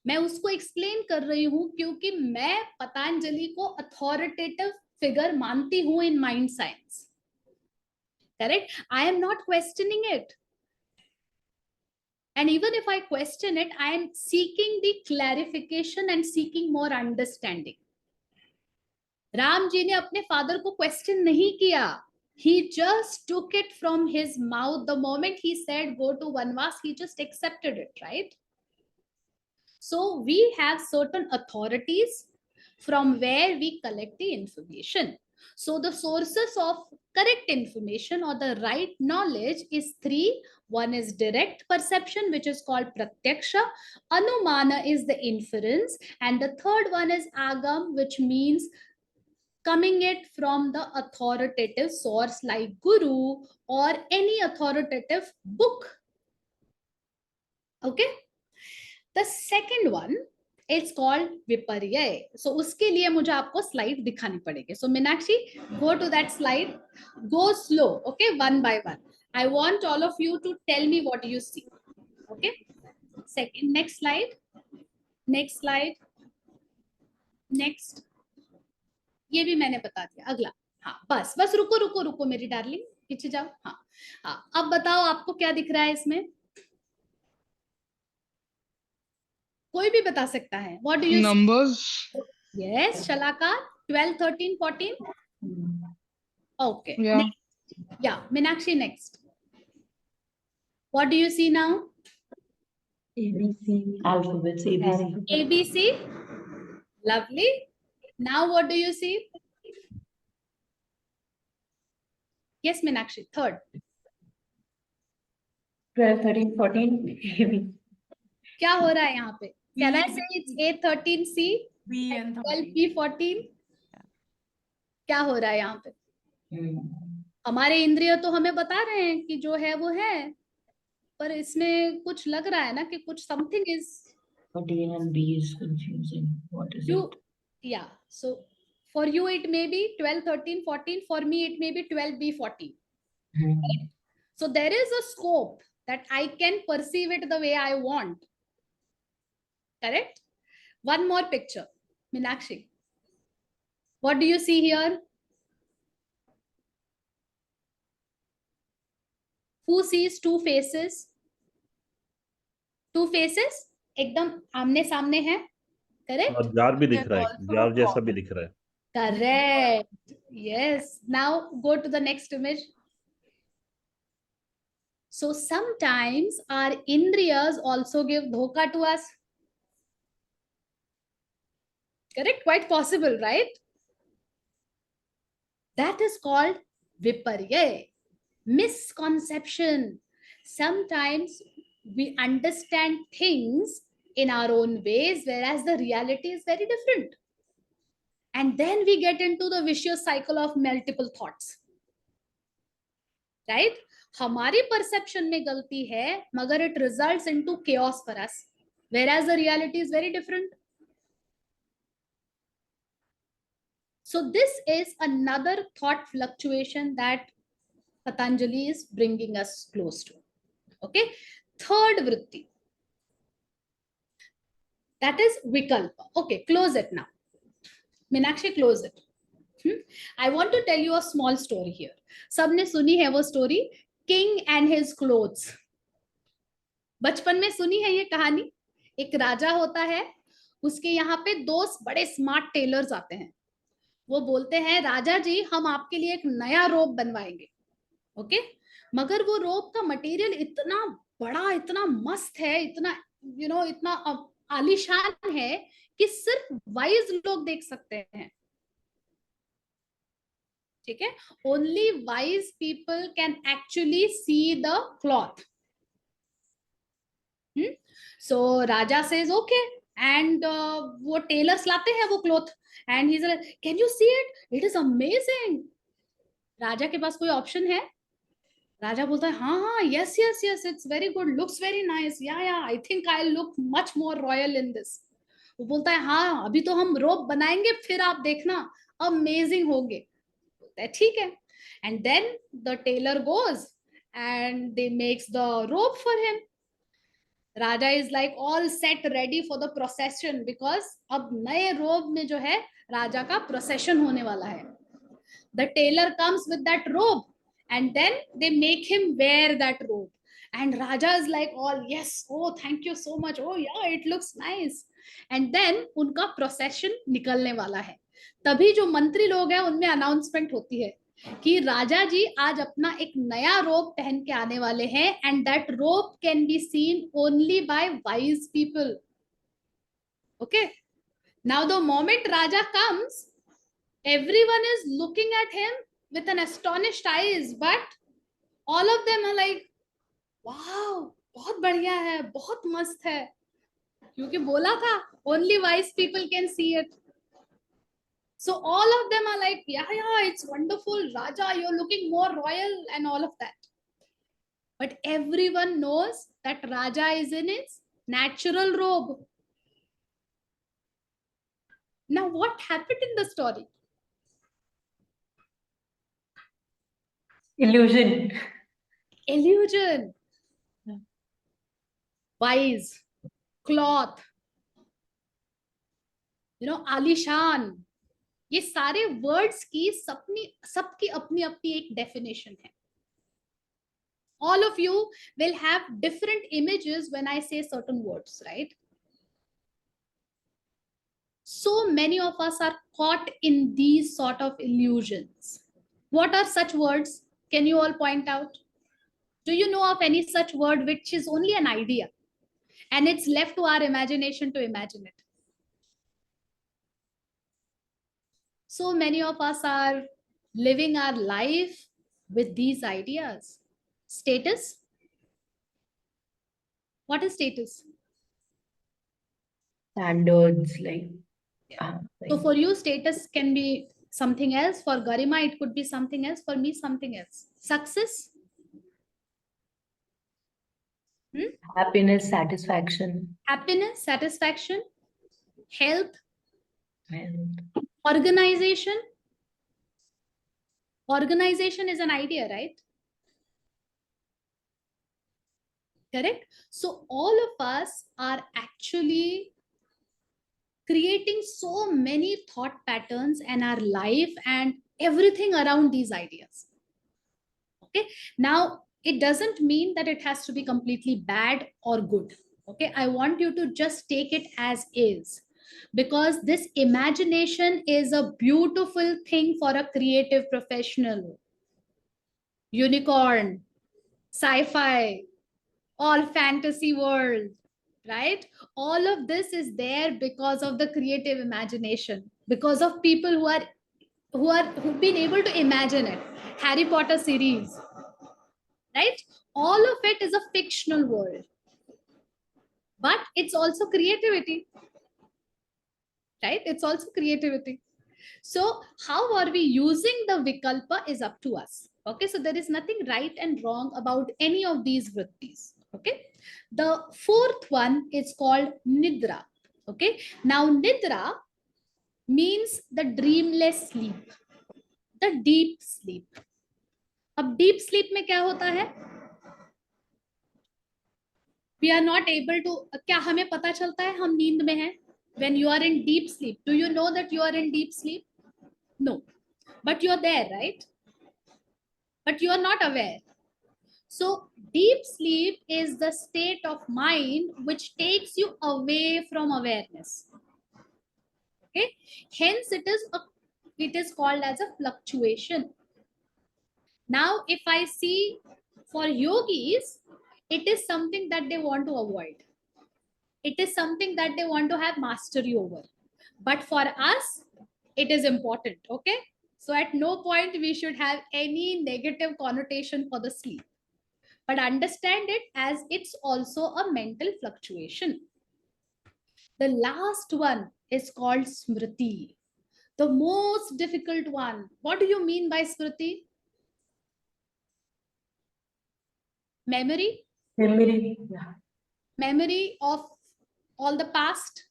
मैं उसको एक्सप्लेन कर रही हूं क्योंकि मैं पतंजलि को अथॉरिटेटिव फिगर मानती हूं in mind science, correct? I am not questioning it. And even if I question it, I am seeking the clarification and seeking more understanding. Ram ji ने अपने फादर को क्वेश्चन नहीं किया. He just took it from his mouth. The moment he said go to Vanvas, he just accepted it, right? So we have certain authorities from where we collect the information. So the sources of correct information or the right knowledge is 3. One is direct perception, which is called pratyaksha. Anumana is the inference. And the third one is agam, which means coming it from the authoritative source like Guru or any authoritative book. Okay. The second one is called Viparya. So उसके लिए मुझे आपको slide दिखानी पड़ेगी. So Meenakshi, go to that slide. Go slow. Okay, one by one. I want all of you to tell me what you see. Okay. Second, next slide. Next slide. Next. ये भी मैंने बता दिया. अगला. हाँ, बस बस रुको रुको रुको मेरी डार्लिंग, पीछे जाओ. हाँ हाँ, अब बताओ आपको क्या दिख रहा है इसमें. कोई भी बता सकता है. What do you see? Numbers. Yes, Shalaka. 12, 13, 14. Okay. Yeah. Next. Yeah, Meenakshi next. What do you see now? ABC. Alphabets, ABC. ABC. Lovely. Now what do you see? Yes, Meenakshi. Third. 12, 13, 14. AB. क्या हो रहा है यहाँ पे? Can I say it's A, 13, C? B and 12, 13. P, 14? क्या हो रहा है यहाँ पे? हमारे इंद्रिय तो हमें बता रहे हैं कि जो है वो है, पर इसमें कुछ लग रहा है ना कि कुछ something is. But A and B is confusing. What is You, it? yeah. So for you it may be 12, 13, 14. For me it may be 12, B, 14. Right? So there is a scope that I can perceive it the way I want. Correct? One more picture. Meenakshi. What do you see here? Who sees two faces? Two faces? एकदम आमने सामने है. Correct? और jar भी दिख रहा है, jar जैसा भी दिख रहा है. Correct. Yes. Now go to the next image. So sometimes our indriyas also give dhoka to us. Correct? Quite possible, right? That is called viparya, misconception. Sometimes we understand things in our own ways, whereas the reality is very different. And then we get into the vicious cycle of multiple thoughts. Right? हमारी perception में गलती है, मगर it results into chaos for us, whereas the reality is very different. So this is another thought fluctuation that Patanjali is bringing us close to. Okay. Third vritti. That is vikalpa. Okay, close it now. Meenakshi, close it. I want to tell you a small story here. सबने सुनी है वो story, King and his clothes. बचपन में सुनी है ये कहानी. एक राजा होता है, उसके यहाँ पे दो बड़े स्मार्ट टेलर्स आते हैं. वो बोलते हैं, राजा जी हम आपके लिए एक नया रोब बनवाएंगे. ओके, मगर वो रोब का मटेरियल इतना बड़ा, इतना मस्त है, इतना इतना आलीशान है कि सिर्फ वाइज लोग देख सकते हैं. ठीक है, only wise people can actually see the cloth. So Raja says okay, and वो टेलर्स लाते हैं वो cloth, and he is, can you see it, it is amazing. राजा के पास कोई ऑप्शन है? राजा बोलता है हाँ हाँ, yes yes yes, it's very good, looks very nice, yeah I think I look much more royal in this. वो बोलता है हाँ, अभी तो हम रोब बनाएंगे, फिर आप देखना अमेजिंग होंगे. ठीक है, and then the tailor goes and they makes the robe for him. Raja is like all set ready for the procession, because अब नए रोब में जो है राजा का प्रोसेशन होने वाला है. The tailor comes with that robe and then they make him wear that robe, and Raja is like all yes, oh thank you so much, oh yeah it looks nice. And then उनका procession निकलने वाला है. तभी जो मंत्री लोग हैं उनमें अनाउंसमेंट होती है कि राजा जी आज अपना एक नया रोब पहन के आने वाले हैं, and that robe can be seen only by wise people. Okay, now the moment Raja comes, everyone is looking at him with an astonished eyes, but all of them are like, wow, बहुत बढ़िया है, बहुत मस्त है, क्योंकि बोला था only wise people can see it. So all of them are like, yeah, it's wonderful, Raja, you're looking more royal and all of that. But everyone knows that Raja is in his natural robe. Now, what happened in the story? Illusion. Illusion. Wise, cloth, आलीशान, ये सारे words की सबकी अपनी अपनी एक definition है. All of you will have different images when I say certain words, right? So many of us are caught in these sort of illusions. What are such words? Can you all point out? Do you know of any such word which is only an idea and it's left to our imagination to imagine it? So many of us are living our life with these ideas. Status? What is status? Standards, So for you, status can be something else. For Garima, it could be something else. For me, something else. Success? happiness, satisfaction, Happiness, satisfaction, health, and organization. Organization is an idea, right? Correct? So all of us are actually creating so many thought patterns in our life and everything around these ideas. Okay, now it doesn't mean that it has to be completely bad or good. Okay, I want you to just take it as is, because this imagination is a beautiful thing for a creative professional. Unicorn, sci-fi, all fantasy world, right? All of this is there because of the creative imagination, because of people who've been able to imagine it. Harry Potter series, right? All of it is a fictional world, but it's also creativity, right? It's also creativity. So how are we using the vikalpa is up to us. Okay, so there is nothing right and wrong about any of these vrittis. Okay, the fourth one is called nidra. Okay, now nidra means the dreamless sleep, the deep sleep. अब deep sleep में क्या होता है? We are not able to, क्या हमें पता चलता है हम नींद में हैं? When you are in deep sleep, do you know that you are in deep sleep? No, but you're there, right? But you are not aware. So deep sleep is the state of mind which takes you away from awareness. Okay, hence it is called as a fluctuation. Now, if I see for yogis, it is something that they want to avoid. It is something that they want to have mastery over. But for us, it is important. Okay, so at no point we should have any negative connotation for the sleep, but understand it as it's also a mental fluctuation. The last one is called smriti, the most difficult one. What do you mean by smriti? Memory? memory. Yeah. Memory of all the past,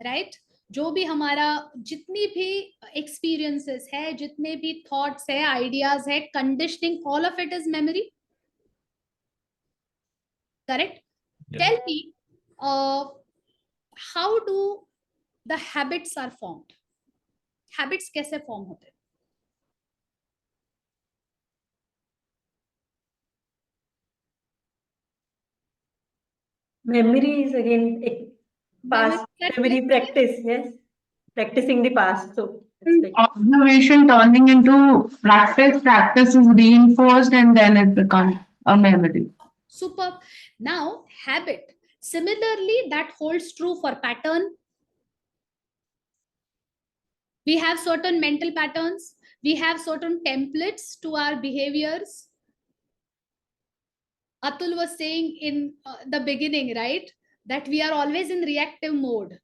right? जो भी हमारा जितनी भी experiences है, जितने भी thoughts है, ideas है, conditioning, all of it is memory. Correct? Yeah. Tell me, how do the habits are formed? Habits कैसे form होते हैं? Memory is again past memory practice, yes. Practicing the past. So it's like Observation turning into practice, practice is reinforced, and then it becomes a memory. Super. Now, habit. Similarly, that holds true for pattern. We have certain mental patterns. We have certain templates to our behaviors. Atul was saying in the beginning, right, that we are always in reactive mode.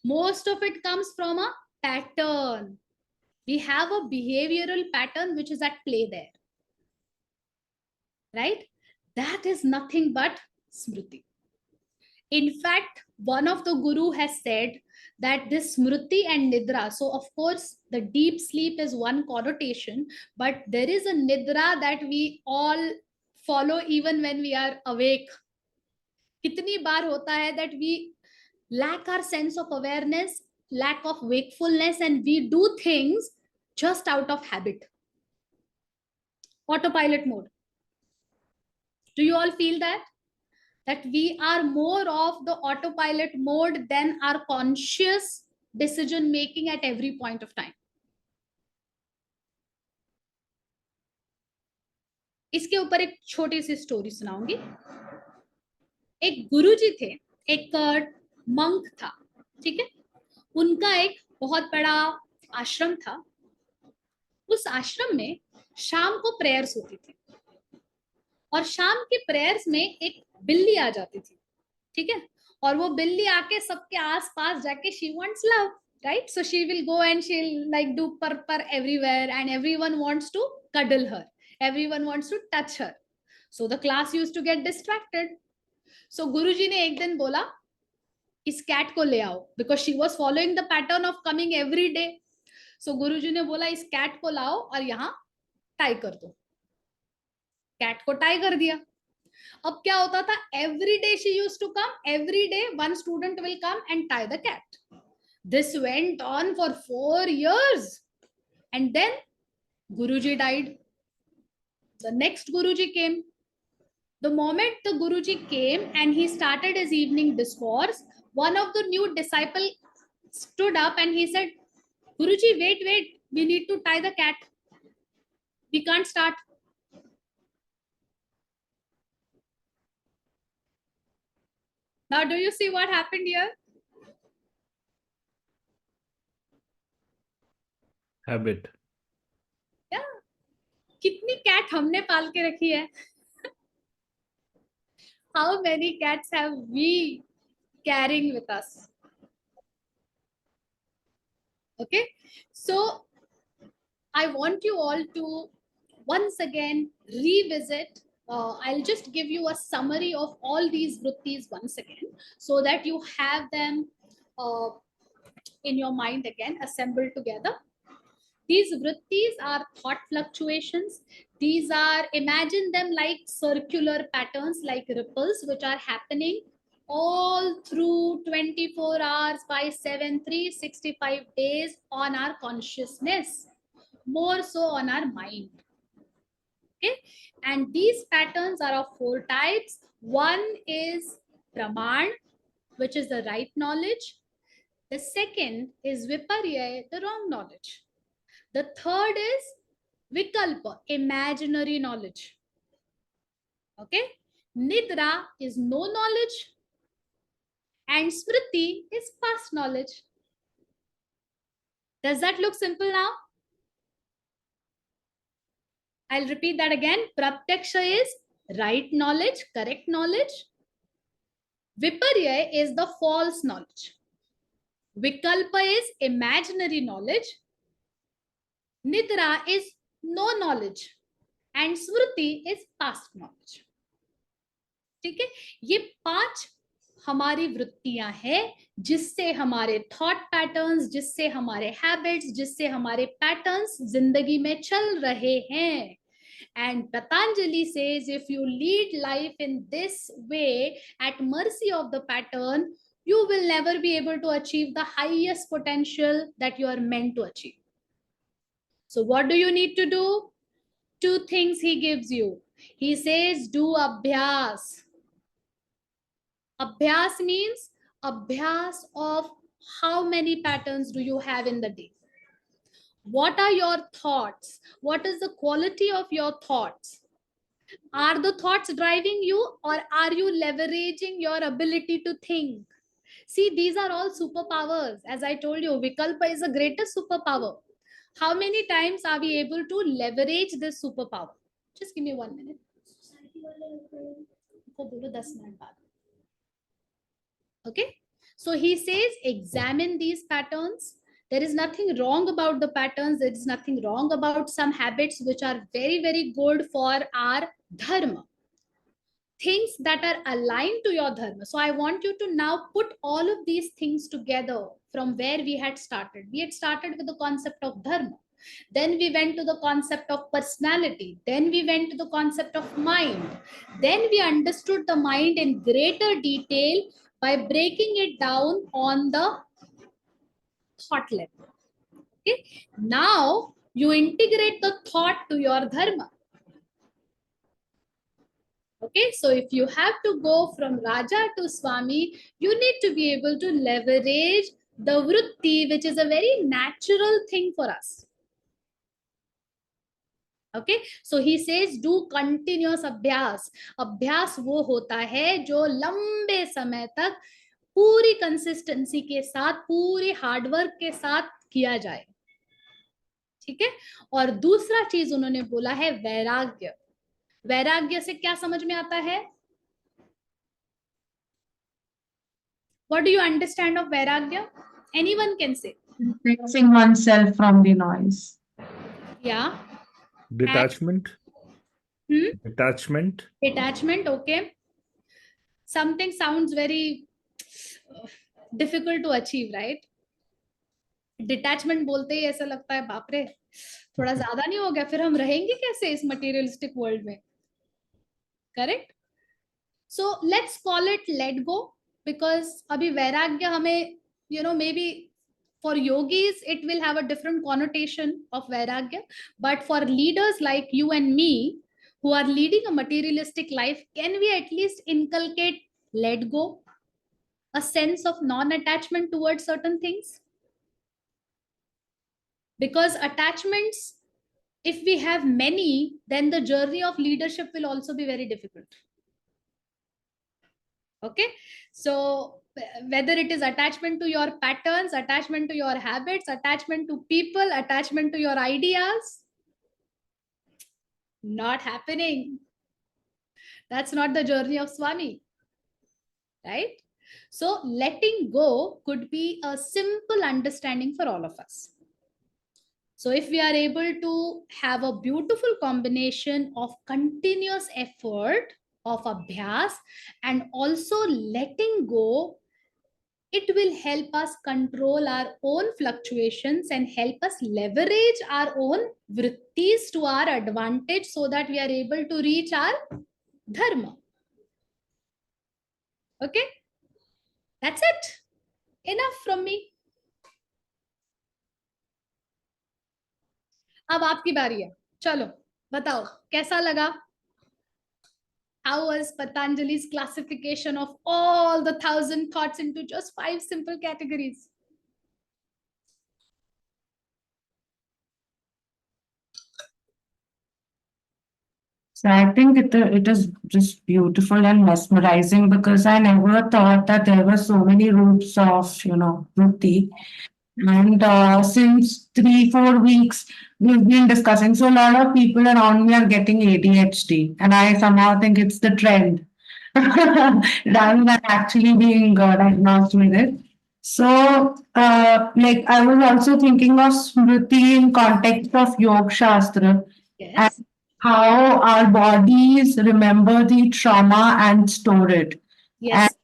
Most of it comes from a pattern. We have a behavioral pattern which is at play there. Right? That is nothing but smriti. In fact, one of the guru has said that this smriti and nidra, so of course the deep sleep is one connotation, but there is a nidra that we all follow even when we are awake. Kitni baar hota hai that we lack our sense of awareness, lack of wakefulness, and we do things just out of habit. Autopilot mode. Do you all feel that? That we are more of the autopilot mode than our conscious decision making at every point of time. इसके ऊपर एक छोटी सी story सुनाऊंगी. एक गुरुजी थे, एक monk था, ठीक है. उनका एक बहुत बड़ा आश्रम था. उस आश्रम में शाम को प्रेयर्स होती थी और शाम के प्रेयर्स में एक बिल्ली आ जाती थी, ठीक है. और वो बिल्ली आके सबके आसपास जाके she wants love, right? So she will go and she'll like do purr everywhere and everyone wants to cuddle her. Everyone wants to touch her. So the class used to get distracted. So Guruji ने एक दिन बोला इस cat को ले आओ, because she was following the pattern of coming every day. So Guruji ने बोला इस कैट को लाओ और यहाँ टाई कर दो. कैट को टाई कर दिया. अब क्या होता था, every day she used to come, every day one student will come and tie the cat. This went on for 4 years and then Guruji died. The next Guruji came. The moment the Guruji came and he started his evening discourse, one of the new disciple stood up and he said, Guruji, wait, we need to tie the cat. We can't start. Now, do you see what happened here? Habit. Yeah. कितनी cat हमने पाल के रखी है? How many cats have we carrying with us? Okay, so I want you all to once again revisit. I'll just give you a summary of all these vrittis once again so that you have them in your mind again, assembled together. These vrittis are thought fluctuations. These are, imagine them like circular patterns, like ripples, which are happening all through 24 hours by 7, 365 days on our consciousness, more so on our mind. Okay, and these patterns are of 4 types. One is praman, which is the right knowledge. The second is viparya, the wrong knowledge. The third is vikalpa, imaginary knowledge. Okay, nidra is no knowledge and smriti is past knowledge. Does that look simple now? I'll repeat that again. Pratyaksha is right knowledge, correct knowledge. Viparya is the false knowledge. Vikalpa is imaginary knowledge. Nidra is no knowledge. And smriti is past knowledge. ठीक है, ये 5 हमारी वृत्तियां हैं जिससे हमारे thought patterns, जिससे हमारे हैबिट्स, जिससे हमारे पैटर्न्स जिंदगी में चल रहे हैं. And Patanjali says, if you lead life in this way, at mercy of the pattern, you will never be able to achieve the highest potential that you are meant to achieve. So what do you need to do? 2 things he gives you. He says, do abhyas. Abhyas means abhyas of how many patterns do you have in the day? What are your thoughts? What is the quality of your thoughts? Are the thoughts driving you or are you leveraging your ability to think? See, these are all superpowers. As I told you, Vikalpa is the greatest superpower. How many times are we able to leverage this superpower? Just give me 1 minute. Okay, so he says, examine these patterns, There is nothing wrong about the patterns. There is nothing wrong about some habits which are very, very good for our dharma. Things that are aligned to your dharma. So I want you to now put all of these things together from where we had started. We had started with the concept of dharma. Then we went to the concept of personality. Then we went to the concept of mind. Then we understood the mind in greater detail by breaking it down on the thought level. Okay. Now you integrate the thought to your dharma. Okay, so if you have to go from Raja to Swami, you need to be able to leverage the vritti, which is a very natural thing for us. Okay, so he says do continuous abhyas. Abhyas वो होता है जो लंबे समय तक पूरी consistency के साथ, पूरी हार्डवर्क के साथ किया जाए. ठीक है. और दूसरा चीज उन्होंने बोला है वैराग्य. वैराग्य से क्या समझ में आता है? What do you understand of vairagya? Anyone can say. Detaching oneself from the noise. Yeah. Detachment. Detachment. Detachment, okay. Something sounds very difficult to achieve, right? Detachment बोलते ही ऐसा लगता है बाप रे थोड़ा ज्यादा नहीं हो गया, फिर हम रहेंगे कैसे इस materialistic world में? Correct? So let's call it let go, because abhi vairagya hame, maybe for yogis it will have a different connotation of vairagya, but for leaders like you and me who are leading a materialistic life, can we at least inculcate let go, a sense of non-attachment towards certain things? Because attachments, if we have many, then the journey of leadership will also be very difficult. Okay, so whether it is attachment to your patterns, attachment to your habits, attachment to people, attachment to your ideas, not happening. That's not the journey of Swami, right? So letting go could be a simple understanding for all of us. So if we are able to have a beautiful combination of continuous effort of abhyas and also letting go, it will help us control our own fluctuations and help us leverage our own vrittis to our advantage so that we are able to reach our dharma. Okay, that's it. Enough from me. अब आपकी बारी है, चलो बताओ कैसा लगा? How was Patanjali's classification of all the 1,000 thoughts into just 5 simple categories? So I think it is just beautiful and mesmerizing, because I never thought that there were so many roots of, vritti. And since 3-4 weeks, we've been discussing. So a lot of people around me are getting ADHD, and I somehow think it's the trend rather than actually being diagnosed with it. So, like I was also thinking of Smriti in context of Yoga Shastra. Yes. And how our bodies remember the trauma and store it. Yes. And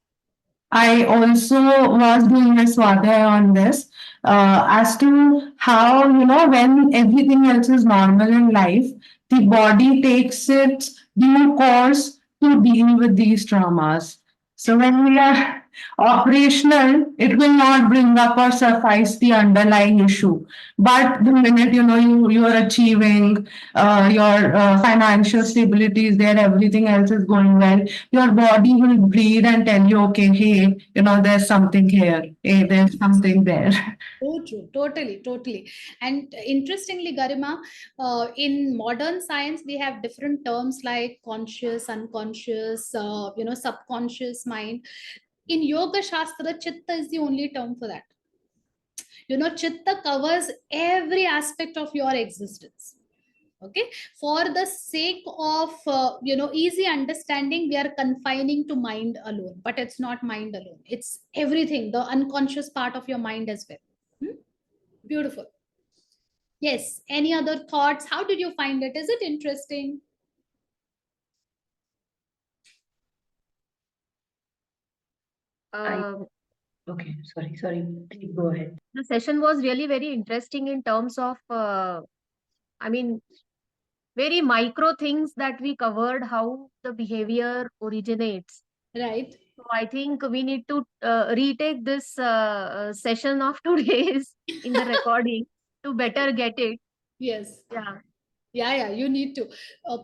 I also was doing a swadhyaya on this, as to how, when everything else is normal in life, the body takes its due course to deal with these traumas. So when we are operational, it will not bring up or suffice the underlying issue. But the minute you are achieving your financial stability is there, everything else is going well, your body will breathe and tell you, okay, hey, there's something here, hey, there's something there. So true, totally. And interestingly, Garima, in modern science, we have different terms like conscious, unconscious, subconscious mind. In Yoga Shastra, Chitta is the only term for that. Chitta covers every aspect of your existence. Okay, for the sake of easy understanding, we are confining to mind alone, but it's not mind alone, it's everything, the unconscious part of your mind as well. Beautiful. Yes. Any other thoughts? How did you find it? Is it interesting? Okay, sorry. Please go ahead. The session was really very interesting in terms of, I mean, very micro things that we covered, how the behavior originates. Right. So I think we need to retake this session of 2 days in the recording to better get it. Yes. Yeah. Yeah, you need to.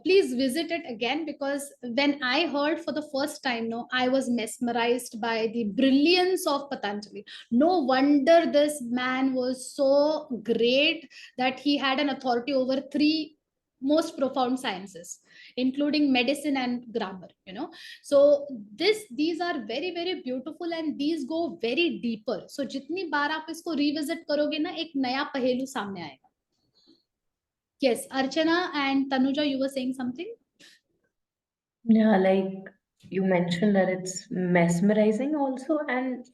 Please visit it again, because when I heard for the first time, no, I was mesmerized by the brilliance of Patanjali. No wonder this man was so great that he had an authority over three most profound sciences, including medicine and grammar, so these are very very beautiful, and these go very deeper. So jitni baar aap isko revisit karoge na, ek naya pahelu samne aayega. Yes, Archana and Tanuja, you were saying something? Yeah, like you mentioned that it's mesmerizing also, and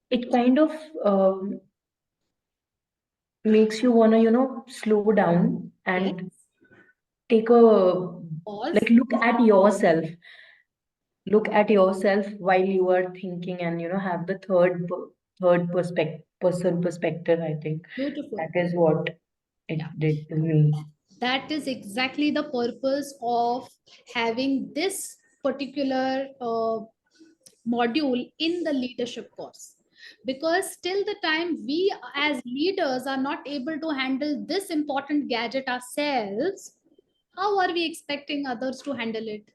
it kind of makes you wanna, slow down Yes. and take a Pause. look at yourself. Look at yourself while you are thinking, and have the third person perspective. I think Beautiful. that is what it Yeah. did to me. That is exactly the purpose of having this particular module in the leadership course. Because till the time we as leaders are not able to handle this important gadget ourselves, how are we expecting others to handle it?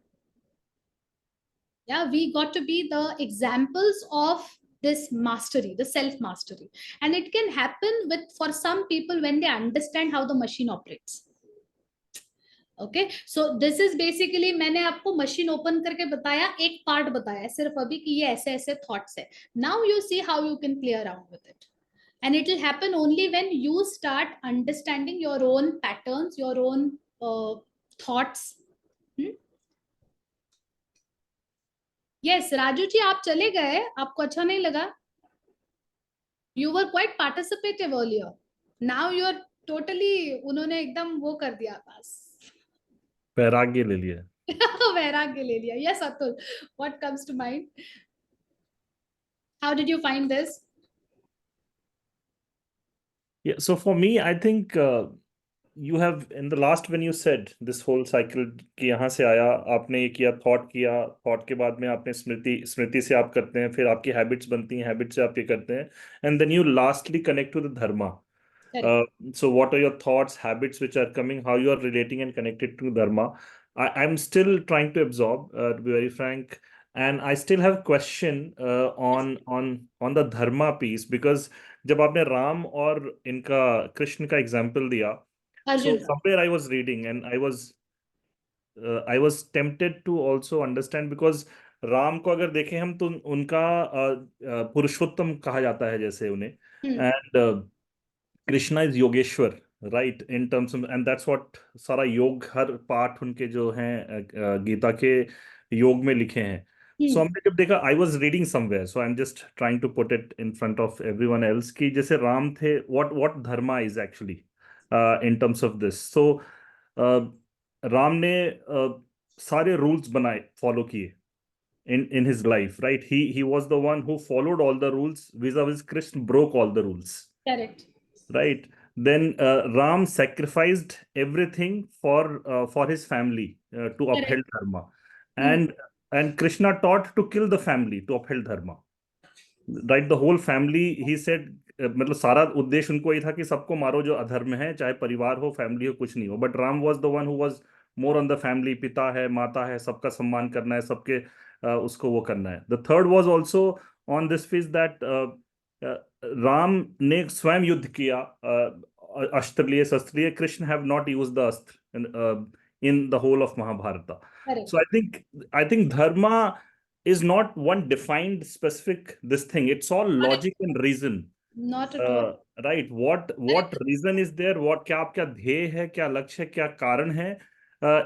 Yeah, we got to be the examples of this mastery, the self mastery. And it can happen with, for some people, when they understand how the machine operates. Okay, so this is basically, मैंने आपको machine open करके बताया, एक part बताया सिर्फ अभी कि ये ऐसे ऐसे thoughts है. Now you see how you can play around with it. And it will happen only when you start understanding your own patterns, your own thoughts. Yes, Raju ji, आप चले गए, आपको अच्छा नहीं लगा? You were quite participative earlier. Now you're totally, उन्होंने एकदम वो कर दिया बस. वैराग्य ले लिया. वैराग्य ले लिया. Yes, Atul. What comes to mind? How did you find this? Yeah, so for me, I think you have, in the last when you said this whole cycle कि यहाँ से आया, आपने ये किया, thought के बाद में आपने स्मृति से आप करते हैं, फिर आपकी habits बनती हैं, habits से आप ये करते हैं, and then you lastly connect to the dharma. So what are your thoughts, habits which are coming, how you are relating and connected to dharma? I'm still trying to absorb, to be very frank, and I still have question on the dharma piece, because जब आपने राम और इनका कृष्ण का example दिया, so somewhere I was reading and I was tempted to also understand, because Ram को अगर देखें हम तो उनका पुरुषोत्तम कहा जाता है जैसे उन्हें, and Krishna is Yogeshwar, right? In terms of, and that's what सारा योग, हर पाठ उनके जो हैं गीता के योग में लिखे हैं. So हमने जब देखा, I was reading somewhere, so I'm just trying to put it in front of everyone else कि जैसे राम थे, what dharma is actually in terms of this. So Ram ने सारे rules बनाए, follow किए in his life, right? He was the one who followed all the rules, vis-a-vis Krishna broke all the rules. Correct. Right. Then Ram sacrificed everything for his family to uphold dharma, and Krishna taught to kill the family to uphold dharma. Right, the whole family, he said, मतलब सारा उद्देश्य उनको ये था कि सबको मारो जो अधर्म है, चाहे परिवार हो, फैमिली हो, कुछ नहीं हो. But Ram was the one who was more on the family. पिता है, माता है, सबका सम्मान करना है, सबके उसको वो करना है. The third was also on this phase that Ram ने स्वयं युद्ध किया, अस्त्र लिए, शस्त्र लिए. Krishna have not used the अस्त्र in the whole of Mahabharata. So I think dharma is not one defined specific this thing. It's all logic and reason. Not at all. Right. What reason is there? What क्या आपका ध्येय है, क्या लक्ष्य है, क्या कारण है,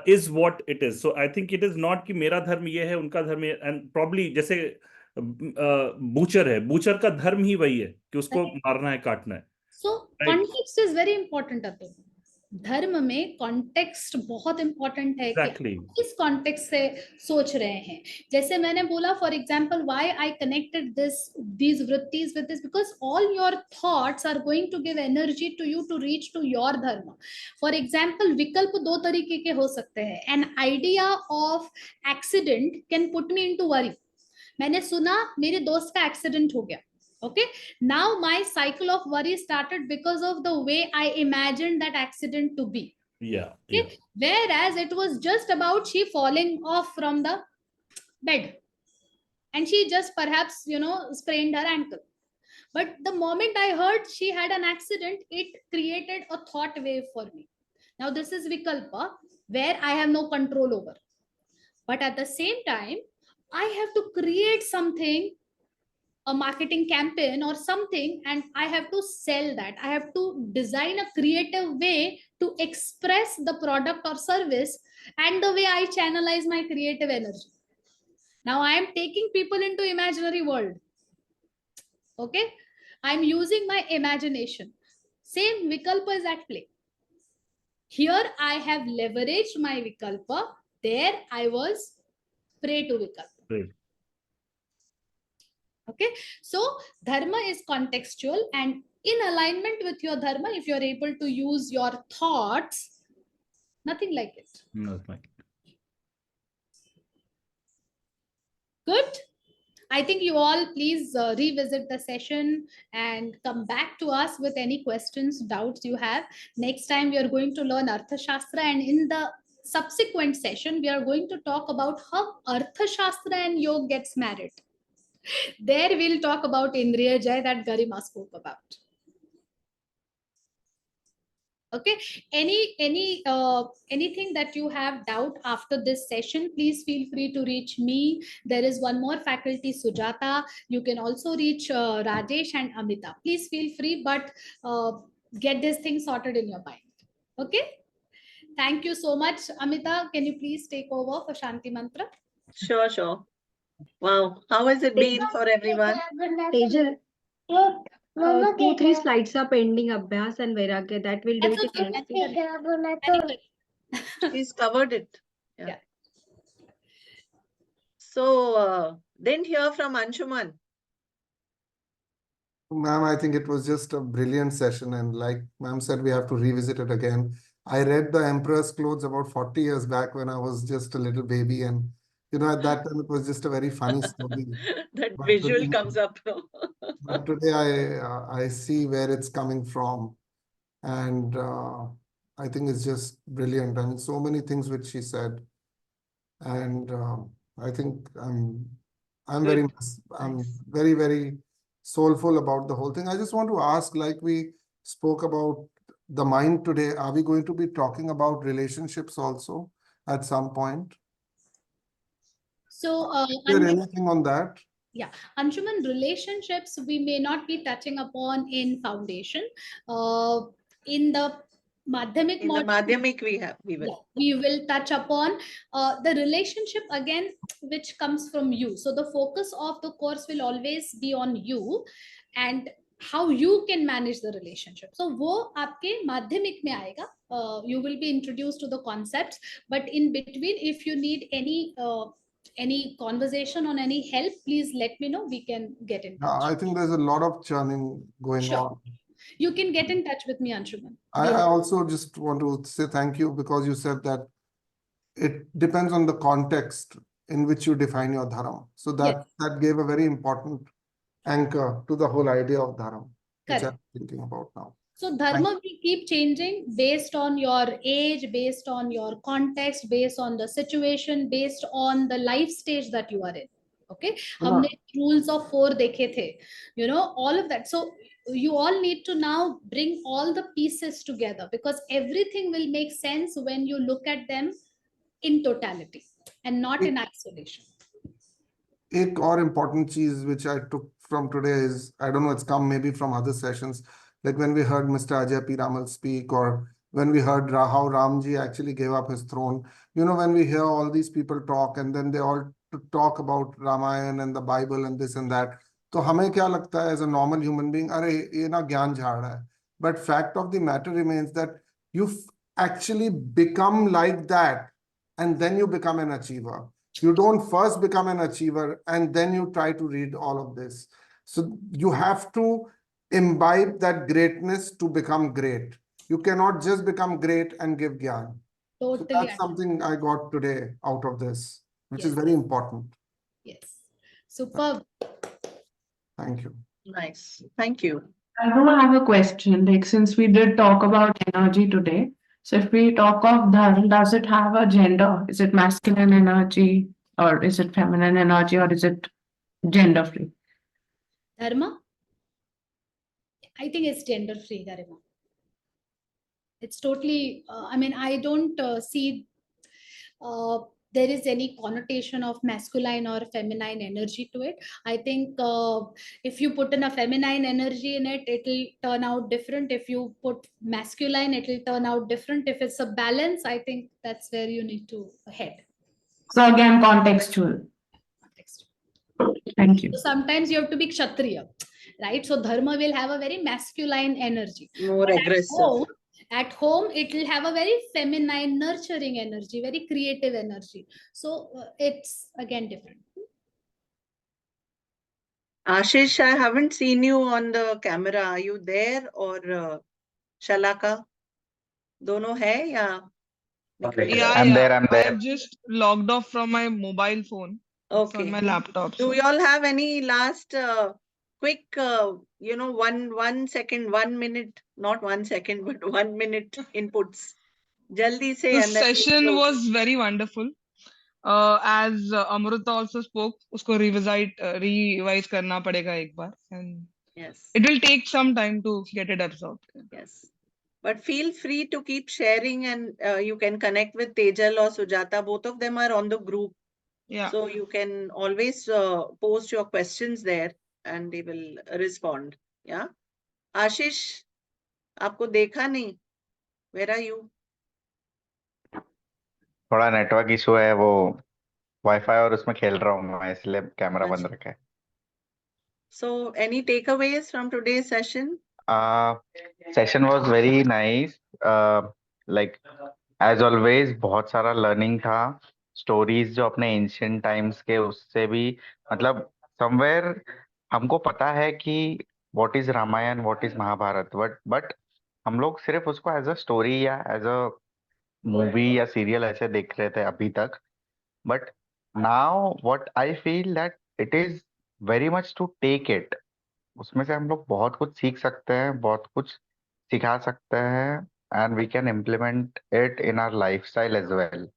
is what it is. So I think it is not कि मेरा धर्म ये है, उनका धर्म ये, and probably जैसे बूचर है, बूचर का धर्म ही वही है कि उसको मारना है, काटना है. So context is very important, Atul. धर्म में कॉन्टेक्स्ट बहुत इंपॉर्टेंट है कि किस कॉन्टेक्स्ट से सोच रहे हैं. जैसे मैंने बोला, for example, why I connected these वृत्तिज with this, because all your thoughts are going to give energy to you to reach to your dharma. For example, विकल्प दो तरीके के हो सकते हैं. An idea of accident can put me into worry. मैंने सुना मेरे दोस्त का एक्सीडेंट हो गया. Okay, now my cycle of worry started because of the way I imagined that accident to be. Yeah. Okay? Yeah. Whereas it was just about she falling off from the bed and she just perhaps, sprained her ankle. But the moment I heard she had an accident, it created a thought wave for me. Now this is Vikalpa, where I have no control over. But at the same time, I have to create something, a marketing campaign or something, and I have to sell that. I have to design a creative way to express the product or service and the way I channelize my creative energy. Now I am taking people into imaginary world. Okay, I'm using my imagination. Same Vikalpa is at play. Here I have leveraged my Vikalpa. There I was prey to Vikalpa. Right. Okay, so dharma is contextual, and in alignment with your dharma, if you're able to use your thoughts, nothing like it. Nothing. Good. I think you all please revisit the session and come back to us with any questions, doubts you have. Next time we are going to learn Artha Shastra, and in the subsequent session we are going to talk about how Artha Shastra and Yoga gets married. There we'll talk about Indriya Jay that Garima spoke about. Okay, anything that you have doubt after this session, please feel free to reach me. There is one more faculty, Sujata. You can also reach Rajesh and Amita. Please feel free, but get this thing sorted in your mind. Okay, thank you so much. Amita, can you please take over for Shanti Mantra? Sure. Wow, how has it been for everyone? Tejal, 2-3 slides are pending, Abhyas and Vairagya. That will do it. She's covered it. Yeah. So, didn't hear from Anshuman. Ma'am, I think it was just a brilliant session, and like ma'am said, we have to revisit it again. I read The Emperor's Clothes about 40 years back when I was just a little baby, and at that time it was just a very funny story. That But visual today, comes up. but today I see where it's coming from, and I think it's just brilliant. I mean, so many things which she said, and I think I'm Good. very, very soulful about the whole thing. I just want to ask, like we spoke about the mind today, are we going to be talking about relationships also at some point? So, is there anything on that? Yeah, Anshuman, relationships we may not be touching upon in foundation. In the Madhyamik In the Madhyamik we will. We will touch upon the relationship again, which comes from you. So the focus of the course will always be on you and how you can manage the relationship. So wo aapke Madhyamik mein aayega. You will be introduced to the concepts, but in between, if you need any conversation on any help, please let me know. We can get in touch. I think there's a lot of churning going on. You can get in touch with me, Anshuman. I also just want to say thank you, because you said that it depends on the context in which you define your dharma. So that gave a very important anchor to the whole idea of dharma, which I'm thinking about now. So dharma will keep changing based on your age, based on your context, based on the situation, based on the life stage that you are in. Okay, humne rules of 4 dekhe the, all of that. So you all need to now bring all the pieces together, because everything will make sense when you look at them in totality and not in isolation. Ek or important cheese which I took from today is, I don't know, it's come maybe from other sessions, like when we heard Mr. Ajay P. Ramal speak, or when we heard how Ramji actually gave up his throne. When we hear all these people talk and then they all talk about Ramayana and the Bible and this and that, तो हमें क्या लगता है as a normal human being, अरे ये ना ज्ञान झाड़ है. But fact of the matter remains that you actually become like that, and then you become an achiever. You don't first become an achiever and then you try to read all of this. So you have to imbibe that greatness to become great. You cannot just become great and give gyan. So Totally. that's something I got today out of this, which is Yes. very important. Yes. Superb. Thank you. Nice. Thank you. I do have a question. Like, since we did talk about energy today, so if we talk of dharma, does it have a gender? Is it masculine energy, or is it feminine energy, or is it gender free? Dharma? I think it's gender free, Dharma. It's totally, I mean, I don't see there is any connotation of masculine or feminine energy to it. I think if you put in a feminine energy in it, it'll turn out different. If you put masculine, it'll turn out different. If it's a balance, I think that's where you need to head. So again, contextual. Thank you. So sometimes you have to be kshatriya, right? So dharma will have a very masculine energy. More aggressive. At home, it will have a very feminine, nurturing energy, very creative energy. So it's again different. Ashish, I haven't seen you on the camera. Are you there or Shalaka? Dono hai ya? Yeah, I'm there. I'm there. I've just logged off from my mobile phone. It's on my laptop. Do you all have any last quick, 1 second, 1 minute, not 1 second, but 1 minute inputs? Jaldi se, The and then we'll session close. was very wonderful. As Amrita also spoke, usko revise karna padega ek baar, and yes, it will take some time to get it absorbed. yes. But feel free to keep sharing, and you can connect with Tejal or Sujata. Both of them are on the group. Yeah. So you can always post your questions there and they will respond. Yeah. Ashish, आपको देखा नहीं. Where are you? थोड़ा network issue है, वो wifi और उसमें खेल रहा हूँ मैं, इसलिए कैमरा बंद रखा है. So any takeaways from today's session? Session was very nice. Like as always, बहुत सारा learning था. Stories जो अपने ancient times के, उससे भी मतलब somewhere हमको पता है कि what is Ramayan, what is Mahabharat, but हम लोग सिर्फ उसको as a story या as a movie या serial ऐसे देख रहे थे अभी तक. But now what I feel that it is very much to take it. उसमें से हम लोग बहुत कुछ सीख सकते हैं, बहुत कुछ सिखा सकते हैं, and we can implement it in our lifestyle as well.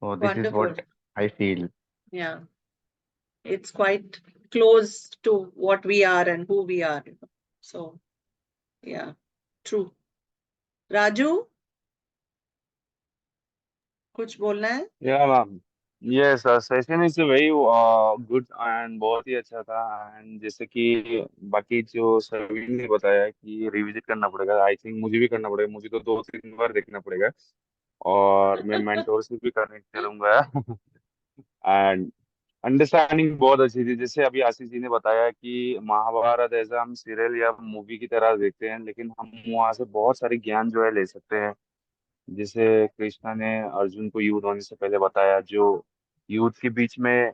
So this is what I feel. Yeah. It's quite close to what we are and who we are. So, yeah, true. Raju? कुछ बोलना है? Yeah, ma'am. Yes, session is very good and बहुत ही अच्छा था. And जैसे कि बाकी जो सभी ने बताया कि रिविजिट करना पड़ेगा, आई थिंक मुझे भी करना पड़ेगा. मुझे तो 2-3 बार देखना पड़ेगा और मैं मेंटोर से भी कनेक्ट करूंगा. एंड अंडरस्टैंडिंग बहुत अच्छी थी. जैसे अभी आशीष जी ने बताया कि महाभारत ऐसा हम सीरियल या मूवी की तरह देखते हैं, लेकिन हम वहाँ से बहुत सारे ज्ञान जो है ले सकते हैं. जैसे कृष्णा ने अर्जुन को युद्ध होने से पहले बताया, जो युद्ध के बीच में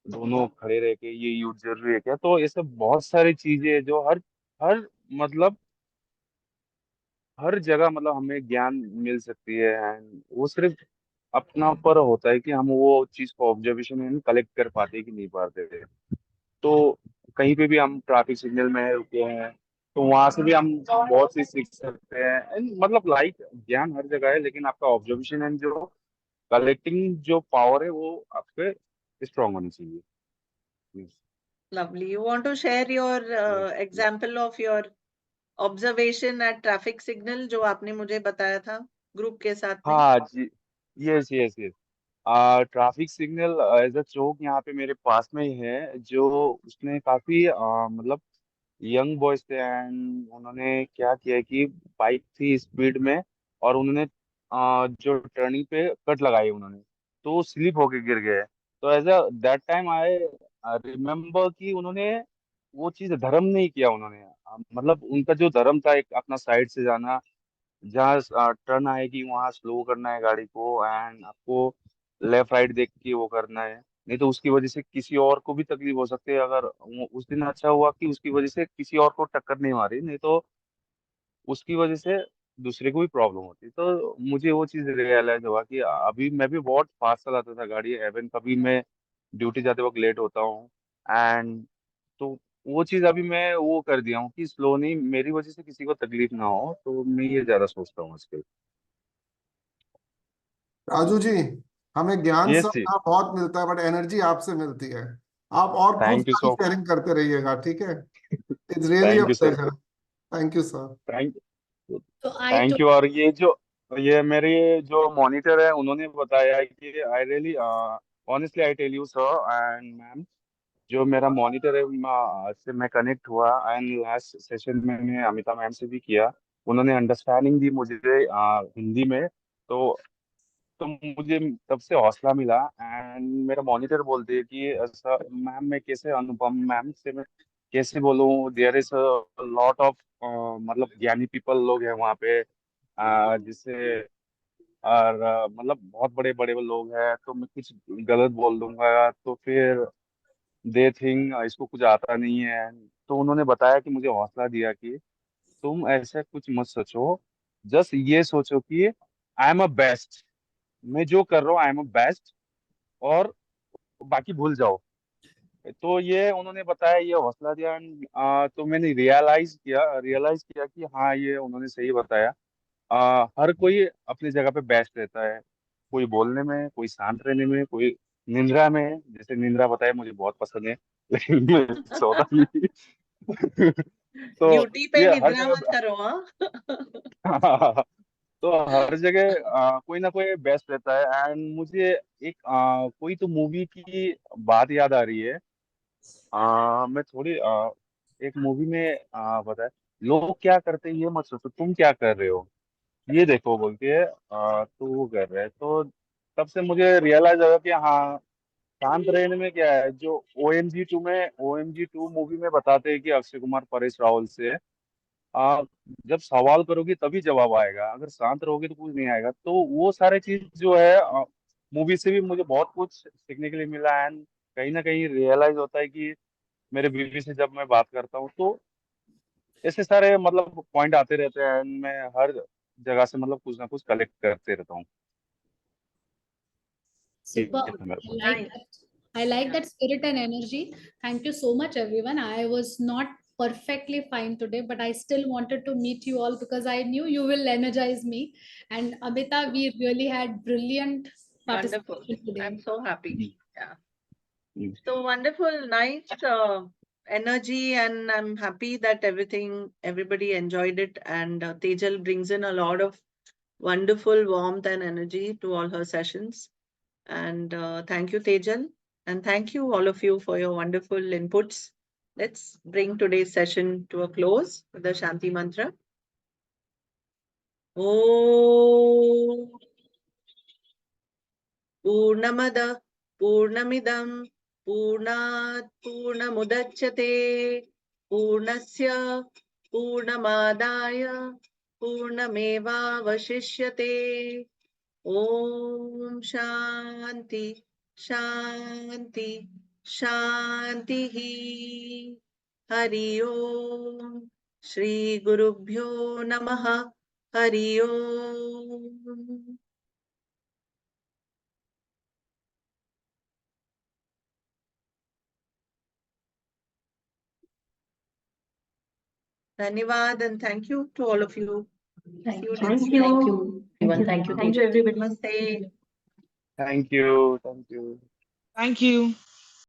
दोनों खड़े रह के ये युद्ध जरूरी है क्या. तो ये सब बहुत सारी चीजें हैं जो हर हर मतलब हर जगह मतलब हमें ज्ञान मिल सकती है. एंड वो सिर्फ अपना ऊपर होता है कि हम वो चीज को ऑब्जर्वेशन कलेक्ट कर पाते कि नहीं पाते. तो कहीं पे भी हम ट्रैफिक सिग्नल में रुके हैं तो वहां से भी हम बहुत सी सीख सकते हैं. And मतलब लाइक ज्ञान हर जगह है, लेकिन आपका ऑब्जर्वेशन एंड जो कलेक्टिंग जो पावर है वो आपके स्ट्रांग होनी चाहिए. Yes. Lovely. You want to share your example of your observation at traffic signal जो आपने मुझे बताया था ग्रुप के साथ में? हाँ जी. Yes yes yes. Traffic signal as a chowk यहाँ पे मेरे पास में ही है, जो उसने काफी मतलब यंग बॉयज थे. एंड उन्होंने क्या किया कि बाइक थी स्पीड में और उन्होंने जो टर्निंग पे कट लगाई उन्होंने, तो वो स्लिप होके गिर गए. तो as a that time I remember कि उन्होंने वो चीज धर्म नहीं किया. उन्होंने मतलब उनका जो धर्म था एक अपना साइड से जाना, जहाँ टर्न आएगी वहां स्लो करना है गाड़ी को, एंड आपको लेफ्ट राइट देख के वो करना है, नहीं तो उसकी वजह से किसी और को भी तकलीफ हो सकती है। अगर उस दिन अच्छा हुआ कि उसकी वजह से किसी और को टक्कर नहीं मारी, नहीं तो उसकी वजह से दूसरे को भी प्रॉब्लम होती। तो मुझे वो चीज रियलाइज हुआ कि अभी मैं भी बहुत फास्ट चलाता था गाड़ी, एवन कभी मैं ड्यूटी जाते वक्त लेट होता हूँ, एंड तो वो चीज अभी मैं वो कर दिया हूँ कि स्लो नहीं, मेरी वजह से किसी को तकलीफ ना हो, तो मैं ये ज्यादा सोचता हूँ आजकल। राजू जी, हमें ज्ञान यस सब जी। यहाँ बहुत मिलता है, बट एनर्जी आपसे मिलती है। आप और खूब थैंक यू सारी सो शेयरिंग करते रहिएगा, ठीक है? It's really a thank you sir. Pleasure. Thank you sir. Thank So I thank you. और ये मेरे जो मॉनिटर है उन्होंने बताया कि I really honestly I tell you sir and ma'am, जो मेरा मॉनिटर है से मैं कनेक्ट हुआ, एंड लास्ट सेशन में मैंने अमिता मैम से भी किया, उन्होंने अंडरस्टैंडिंग दी मुझे हिंदी में। तो मुझे तब से हौसला मिला, एंड मेरा मॉनिटर बोलते हैं कि ऐसा मैम मैं कैसे अनुपम मैम से मैं कैसे बोलूँ, देयर इज लॉट ऑफ मतलब ज्ञानी पीपल लोग हैं वहाँ पे, जिससे और मतलब बहुत बड़े बड़े लोग हैं, तो मैं कुछ गलत बोल दूंगा तो फिर दे थिंक इसको कुछ आता नहीं है। तो उन्होंने बताया कि मुझे हौसला दिया कि तुम ऐसा कुछ मत सोचो, जस्ट ये सोचो कि आई एम अ बेस्ट, मैं जो कर रहा हूँ आई एम अ बेस्ट, और बाकी भूल जाओ। तो ये उन्होंने बताया, ये हौसला दिया, तो मैंने रियलाइज किया कि हाँ ये उन्होंने सही बताया। हर कोई अपनी जगह पे बेस्ट रहता है, कोई बोलने में, कोई शांत रहने में, कोई निंद्रा में, जैसे निंद्रा बताया मुझे बहुत पसंद है लेकिन मैं सोता नहीं। तो ड्यूटी पे ये हर निद्रा मत जगह करो, हाँ। तो हर जगह कोई ना कोई बेस्ट रहता है। एंड मुझे एक कोई तो मूवी की बात याद आ रही है, मैं थोड़ी एक मूवी में बताया, लोग क्या करते हैं ये मत सोचो, तुम क्या कर रहे हो ये देखो बोल के तो वो कर रहे हैं। तो तब से मुझे रियलाइज हुआ कि हाँ, शांत रहने में क्या है। जो ओ एम जी 2 मूवी में बताते हैं कि अक्षय कुमार परेश रावल से आ, जब सवाल करोगे तभी जवाब आएगा, अगर शांत रहोगे तो कुछ नहीं आएगा। तो वो सारे चीज जो है मूवी से भी मुझे बहुत कुछ सीखने के लिए मिला, एंड कहीं ना कहीं रियलाइज होता है कि मेरे बीवी से जब मैं बात करता हूँ तो ऐसे सारे मतलब पॉइंट आते रहते हैं, and मैं हर जगह से मतलब कुछ ना कुछ कलेक्ट करते रहता हूँ। super. ये था मेरे I pass. like Nice. that. I like that spirit and energy. Thank you so much, everyone. I was not perfectly fine today, but I still wanted to meet you all because I knew you will energize me. And Amita, we really had brilliant Wonderful. participation I'm today. so happy. Mm, Yeah. mm. So wonderful, nice energy, and I'm happy that everybody enjoyed it. And Tejal brings in a lot of wonderful warmth and energy to all her sessions. And thank you, Tejal. And thank you, all of you, for your wonderful inputs. Let's bring today's session to a close with the Shanti Mantra. Om Purnamada Purnamidam Purnat Purnamudachyate Purnasya Purnamadaya Purnamevavashishyate. Om Shanti Shanti Shanti. Hari Om. Shri Gurubhyo Namaha. Hari Om. Dhanyavad, and thank you to all of you. Thank See you you. next Thank week. you, everyone. Thank you, Thank you, Tejal. everybody. Namaste. Thank you. Thank you. Thank you.